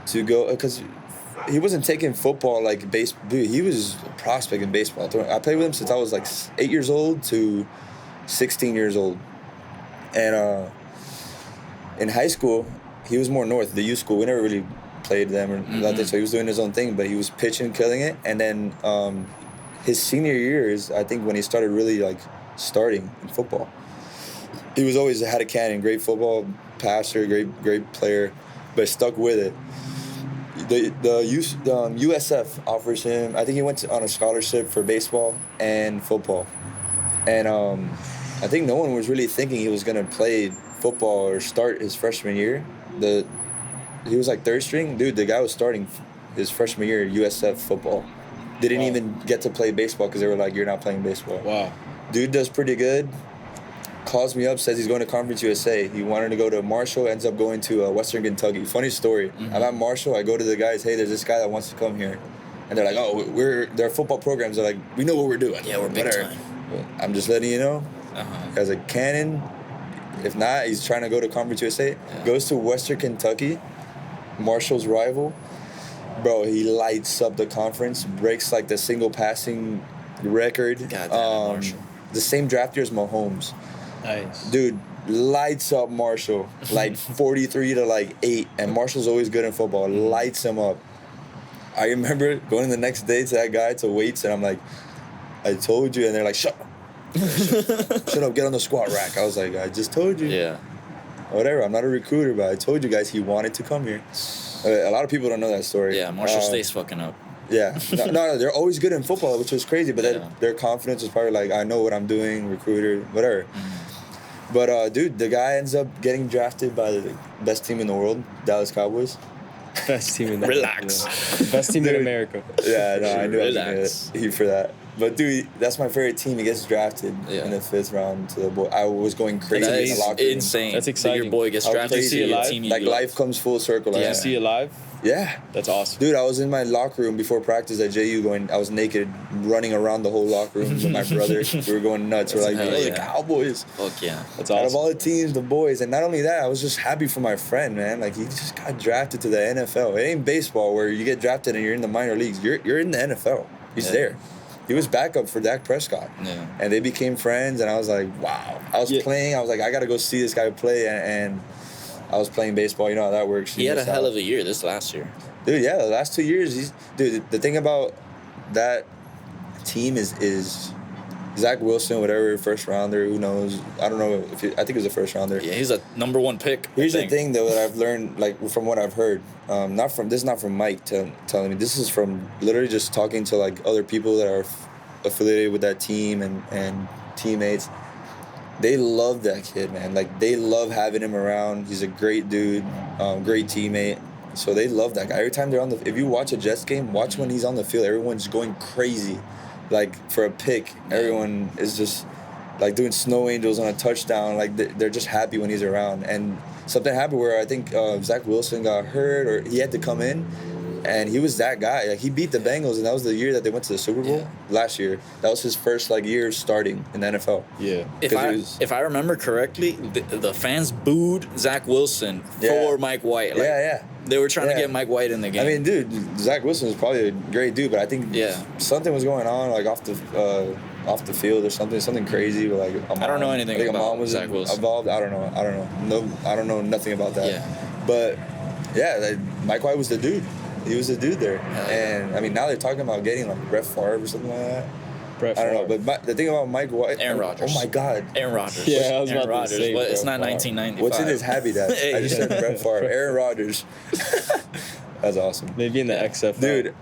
to go, because he wasn't taking football like base. Dude, he was a prospect in baseball. I played with him since I was like 8 years old to 16 years old. And in high school, he was more north, the U school. We never really played them or nothing, so he was doing his own thing, but he was pitching, killing it. And then his senior year is, I think, when he started really like starting in football. He was always had a cannon, great football passer, great player, but stuck with it. The USF offers him, I think he went on a scholarship for baseball and football. And I think no one was really thinking he was going to play football or start his freshman year. He was like third string. Dude, the guy was starting his freshman year USF football. Didn't even get to play baseball because they were like, you're not playing baseball. Wow. Dude does pretty good. Calls me up, says he's going to Conference USA. He wanted to go to Marshall, ends up going to Western Kentucky. Funny story. I'm at Marshall. I go to the guys, hey, there's this guy that wants to come here. And they're like, oh, their football programs are like, we know what we're doing. Yeah, we're big Whatever. time. I'm just letting you know. Uh-huh. He has a cannon. If not, he's trying to go to Conference USA. Yeah. Goes to Western Kentucky, Marshall's rival. Bro, he lights up the conference, breaks like the single passing record. God damn it, Marshall. The same draft year as Mahomes. Nice. Dude, lights up Marshall. Like 43 to like 8. And Marshall's always good in football. Lights him up. I remember going the next day to that guy to weights, and I'm like, I told you. And they're like, shut up. Shut up, get on the squat rack. I was like, I just told you. Yeah. Whatever, I'm not a recruiter, but I told you guys he wanted to come here. A lot of people don't know that story. Yeah, Marshall State's fucking up. Yeah. No, they're always good in football, which was crazy, but Yeah. their confidence was probably like, I know what I'm doing, recruiter, whatever. Mm-hmm. But, dude, the guy ends up getting drafted by the best team in the world, Dallas Cowboys. Best team in Relax. Best team in Dude. America. Yeah, no, I knew I Relax. was going to heat for that. But, dude, that's my favorite team. He gets drafted Yeah. in the 5th round to the boy. I was going crazy That in the is locker room. insane. That's that exciting. Your boy gets I was drafted crazy. to your Live. team. you Like, love. life comes full circle. Like Did Yeah. you see it live? Yeah. That's awesome. Dude, I was in my locker room before practice at JU I was naked, running around the whole locker room with my brother. We were going nuts. We're like, Hell oh, the yeah. Cowboys. Fuck yeah. That's Out of awesome. all the teams, the boys. And not only that, I was just happy for my friend, man. Like, he just got drafted to the NFL. It ain't baseball where you get drafted and you're in the minor leagues. You're in the NFL. He's Yeah. there. He was backup for Dak Prescott. Yeah. And they became friends, and I was like, wow. I was Yeah. playing. I was like, I got to go see this guy play. And I was playing baseball. You know how that works. He had a hell of a year this last year. Dude, yeah, the last 2 years, the thing about that team is Zach Wilson, whatever, first rounder, who knows? I don't know I think it was a first rounder. Yeah, he's a number 1 pick. Here's I the think. thing though that I've learned, like from what I've heard, this is not from Mike telling me. This is from literally just talking to like other people that are affiliated with that team and teammates. They love that kid, man. Like they love having him around. He's a great dude, great teammate. So they love that guy. Every time they're if you watch a Jets game, watch when he's on the field. Everyone's going crazy, like for a pick. Everyone is just like doing snow angels on a touchdown. Like they're just happy when he's around. And something happened where I think Zach Wilson got hurt or he had to come in, and he was that guy. Like he beat the Bengals, and that was the year that they went to the Super Bowl last year. That was his first like year starting in the NFL. Yeah. If I remember correctly, the fans booed Zach Wilson Yeah. for Mike White. Like, Yeah. They were trying to Yeah. get Mike White in the game. I mean, dude, Zach Wilson is probably a great dude, but I think something was going on like off the field or something crazy. With, like a mom. I don't know anything I think a about mom was Zach Wilson. involved. I don't know. No, I don't know nothing about that. Yeah. But yeah, like, Mike White was the dude. He was the dude there. Hell yeah. And I mean, now they're talking about getting like Brett Favre or something like that. Brett I don't know, Favre. but the thing about Mike White, Aaron Rodgers. Oh my God. Aaron Rodgers. Yeah, I was Aaron about to Rodgers, say, but it's bro. not Wow. 1995. What's in his happy dad? Hey. I just said Brett Favre. Aaron Rodgers. That's awesome. Maybe in the XFL. Dude.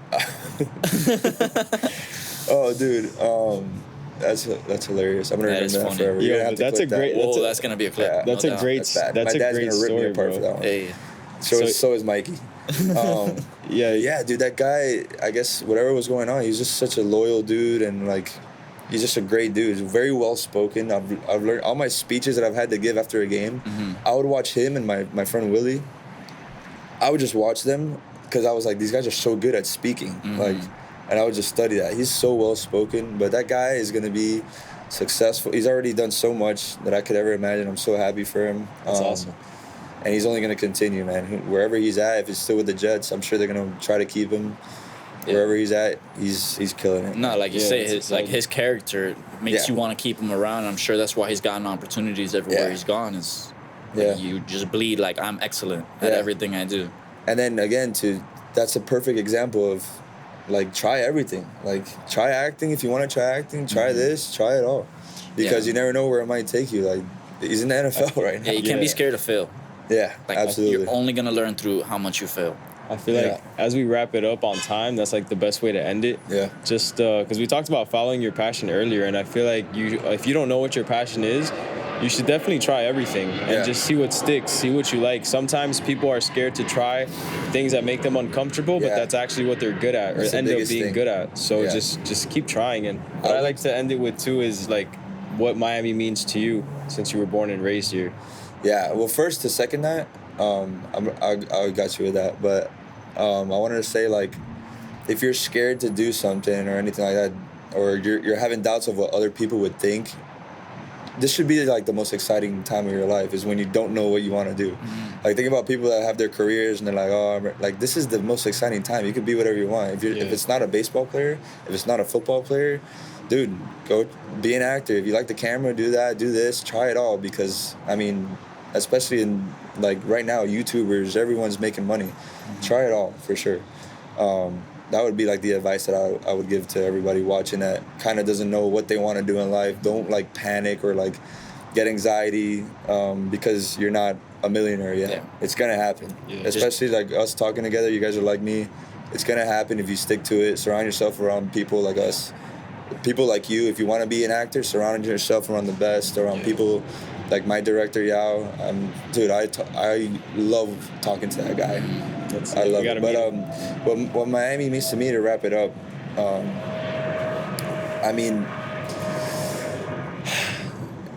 Oh, dude. That's hilarious. I'm gonna That is remember that funny. forever. Yeah, You're gonna have to that's a clip that. great- Whoa, a- that's gonna be a clip. Yeah. That's no a doubt. great. That's bad. That's My a dad's great gonna rip me story, apart bro. for that one. Hey, So is Mikey. Yeah. Yeah, dude, that guy. I guess whatever was going on, he's just such a loyal dude, and like, he's just a great dude. He's very well spoken. I've learned all my speeches that I've had to give after a game. I would watch him and my friend Willie. I would just watch them because I was like, these guys are so good at speaking, like, and I would just study that. He's so well spoken, but that guy is gonna be successful. He's already done so much that I could ever imagine. I'm so happy for him. That's awesome. And he's only going to continue, man. Wherever he's at, if he's still with the Jets, I'm sure they're going to try to keep him. Yeah. Wherever he's at, he's killing it. no, like you Yeah, say, it's his character makes Yeah. you want to keep him around. I'm sure that's why he's gotten opportunities everywhere Yeah. he's gone. Is Yeah. like, you just bleed like I'm excellent at Yeah. everything I do. And then again, that's a perfect example of, like, try everything. Like, try acting if you want to try acting. Try this. Try it all, because Yeah. you never know where it might take you. Like, he's in the NFL right now. Yeah, you can't be Yeah. scared to fail. Yeah, Like absolutely. you're only gonna learn through how much you fail. I feel like Yeah. as we wrap it up on time, that's like the best way to end it. Yeah. Just because we talked about following your passion earlier, and I feel like if you don't know what your passion is, you should definitely try everything and Yeah. just see what sticks, see what you like. Sometimes people are scared to try things that make them uncomfortable, but Yeah. that's actually what they're good at or That's the end up biggest being thing. good at. So Yeah. just keep trying. And what I like to end it with too is like what Miami means to you since you were born and raised here. Yeah, well, first to second that, I got you with that, but I wanted to say, like, if you're scared to do something or anything like that, or you're having doubts of what other people would think, this should be like the most exciting time of your life, is when you don't know what you want to do. Like, think about people that have their careers and they're like, oh, like, this is the most exciting time. You can be whatever you want. If it's not a baseball player, if it's not a football player, dude, go be an actor. If you like the camera, do that, do this, try it all, because I mean, especially in, like, right now, YouTubers, everyone's making money. Try it all for sure. that would be like the advice that I would give to everybody watching that kind of doesn't know what they want to do in life. Don't like panic or like get anxiety because you're not a millionaire yet. Yeah. It's gonna happen. Yeah. Especially like us talking together. You guys are like me. It's gonna happen if you stick to it. Surround yourself around people like us, people like you. If you want to be an actor, surround yourself around the best, around people like my director Yao. Dude, I love talking to that guy. I love it. But what Miami means to me, to wrap it up, I mean,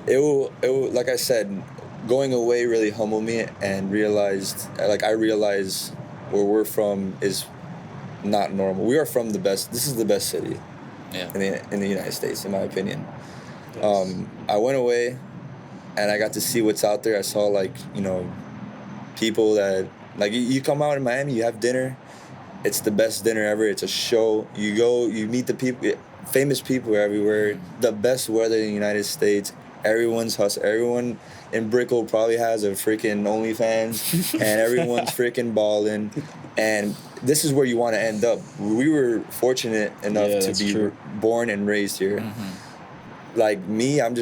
it will like I said, going away really humbled me and I realized where we're from is not normal. We are from the best. This is the best city in the United States, in my opinion. Yes. I went away and I got to see what's out there. I saw like, you know, people that like you come out in Miami, you have dinner. It's the best dinner ever. It's a show. You go, you meet the people, famous people everywhere. The best weather in the United States. Everyone's hustling. Everyone in Brickell probably has a freaking OnlyFans, and everyone's freaking balling. And this is where you want to end up. We were fortunate enough to be born and raised here. Mm-hmm. Like me, I'm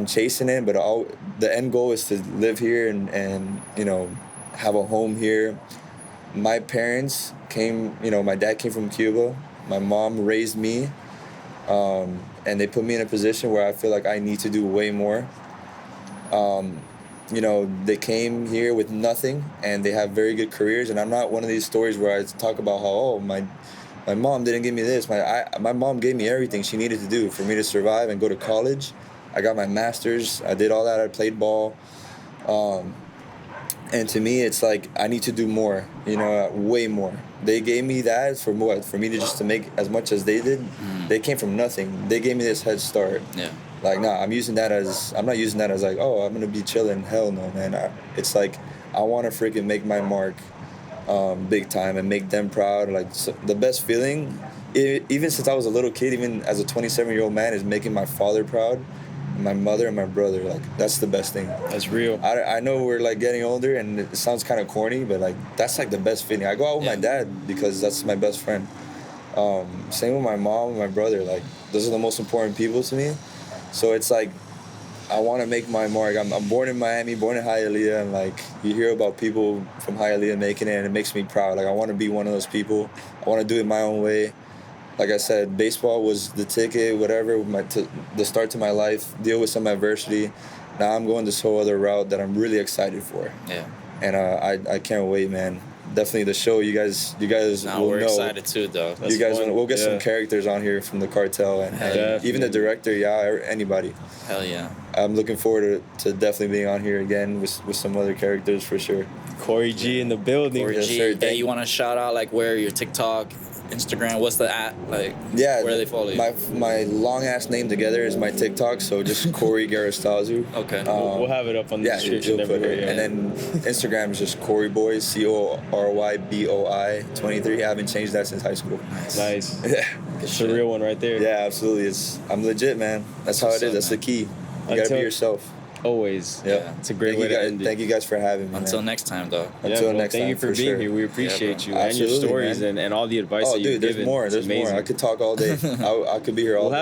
chasing it, but the end goal is to live here and you know, have a home here. My parents came, you know, my dad came from Cuba. My mom raised me. And they put me in a position where I feel like I need to do way more. You know, they came here with nothing and they have very good careers. And I'm not one of these stories where I talk about how, my mom didn't give me this. My mom gave me everything she needed to do for me to survive and go to college. I got my master's. I did all that. I played ball. And to me, it's like I need to do more, you know, way more. They gave me that for what? For me to make as much as they did. Mm. They came from nothing. They gave me this head start. Yeah. Like, nah, I'm not using that as like, oh, I'm going to be chilling. Hell no, man. It's like I want to freaking make my mark big time and make them proud. Like, so the best feeling, even since I was a little kid, even as a 27-year-old man, is making my father proud. My mother and my brother, like, that's the best thing. That's real. I know we're like getting older and it sounds kind of corny, but like that's like the best feeling. I go out with my dad because that's my best friend. Same with my mom and my brother. Like, those are the most important people to me. So it's like I want to make my mark. I'm born in Miami, born in Hialeah, and like you hear about people from Hialeah making it, and it makes me proud. Like, I want to be one of those people. I want to do it my own way. Like I said, baseball was the ticket, whatever, the start to my life, deal with some adversity. Now I'm going this whole other route that I'm really excited for. Yeah. And I can't wait, man. Definitely the show, you guys will know. We're excited too, though. You guys, we'll get some characters on here from the cartel and even the director, anybody. Hell yeah. I'm looking forward to definitely being on here again with some other characters for sure. Cory G in the building. Cory G. Yeah, you want to shout out like where your TikTok, Instagram, what's the at? Like, where do they follow you? My long ass name together is my TikTok, so just Cory Garastazu. Okay. We'll have it up on the description everywhere. And then Instagram is just Cory Boy, CORYBOI 23. I haven't changed that since high school. Nice. Yeah. It's the real one right there. Yeah, absolutely. I'm legit, man. That's how it is. That's the key. You gotta be yourself. Always. Yeah. It's a great way to end it. Thank you guys for having me. Until next time, though. Until next time. Thank you for being here. We appreciate you and your stories and all the advice that you've given. There's more. I could talk all day. I could be here all day. We'll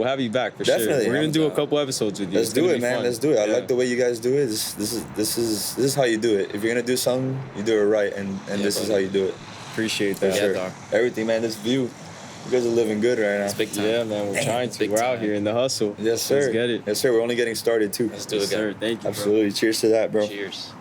have you back for sure. Definitely. We're gonna do a couple episodes with you. Let's do it, man. Let's do it. I like the way you guys do it. This is how you do it. If you're gonna do something, you do it right, and this is how you do it. Appreciate that. Sure. Everything, man. This view. You guys are living good right now. It's big time. Yeah, man. We're trying to. We're out here in the hustle. Yes, sir. Let's get it. Yes, sir. We're only getting started, too. Let's do it, sir. Thank you, Absolutely. bro. Cheers to that, bro. Cheers.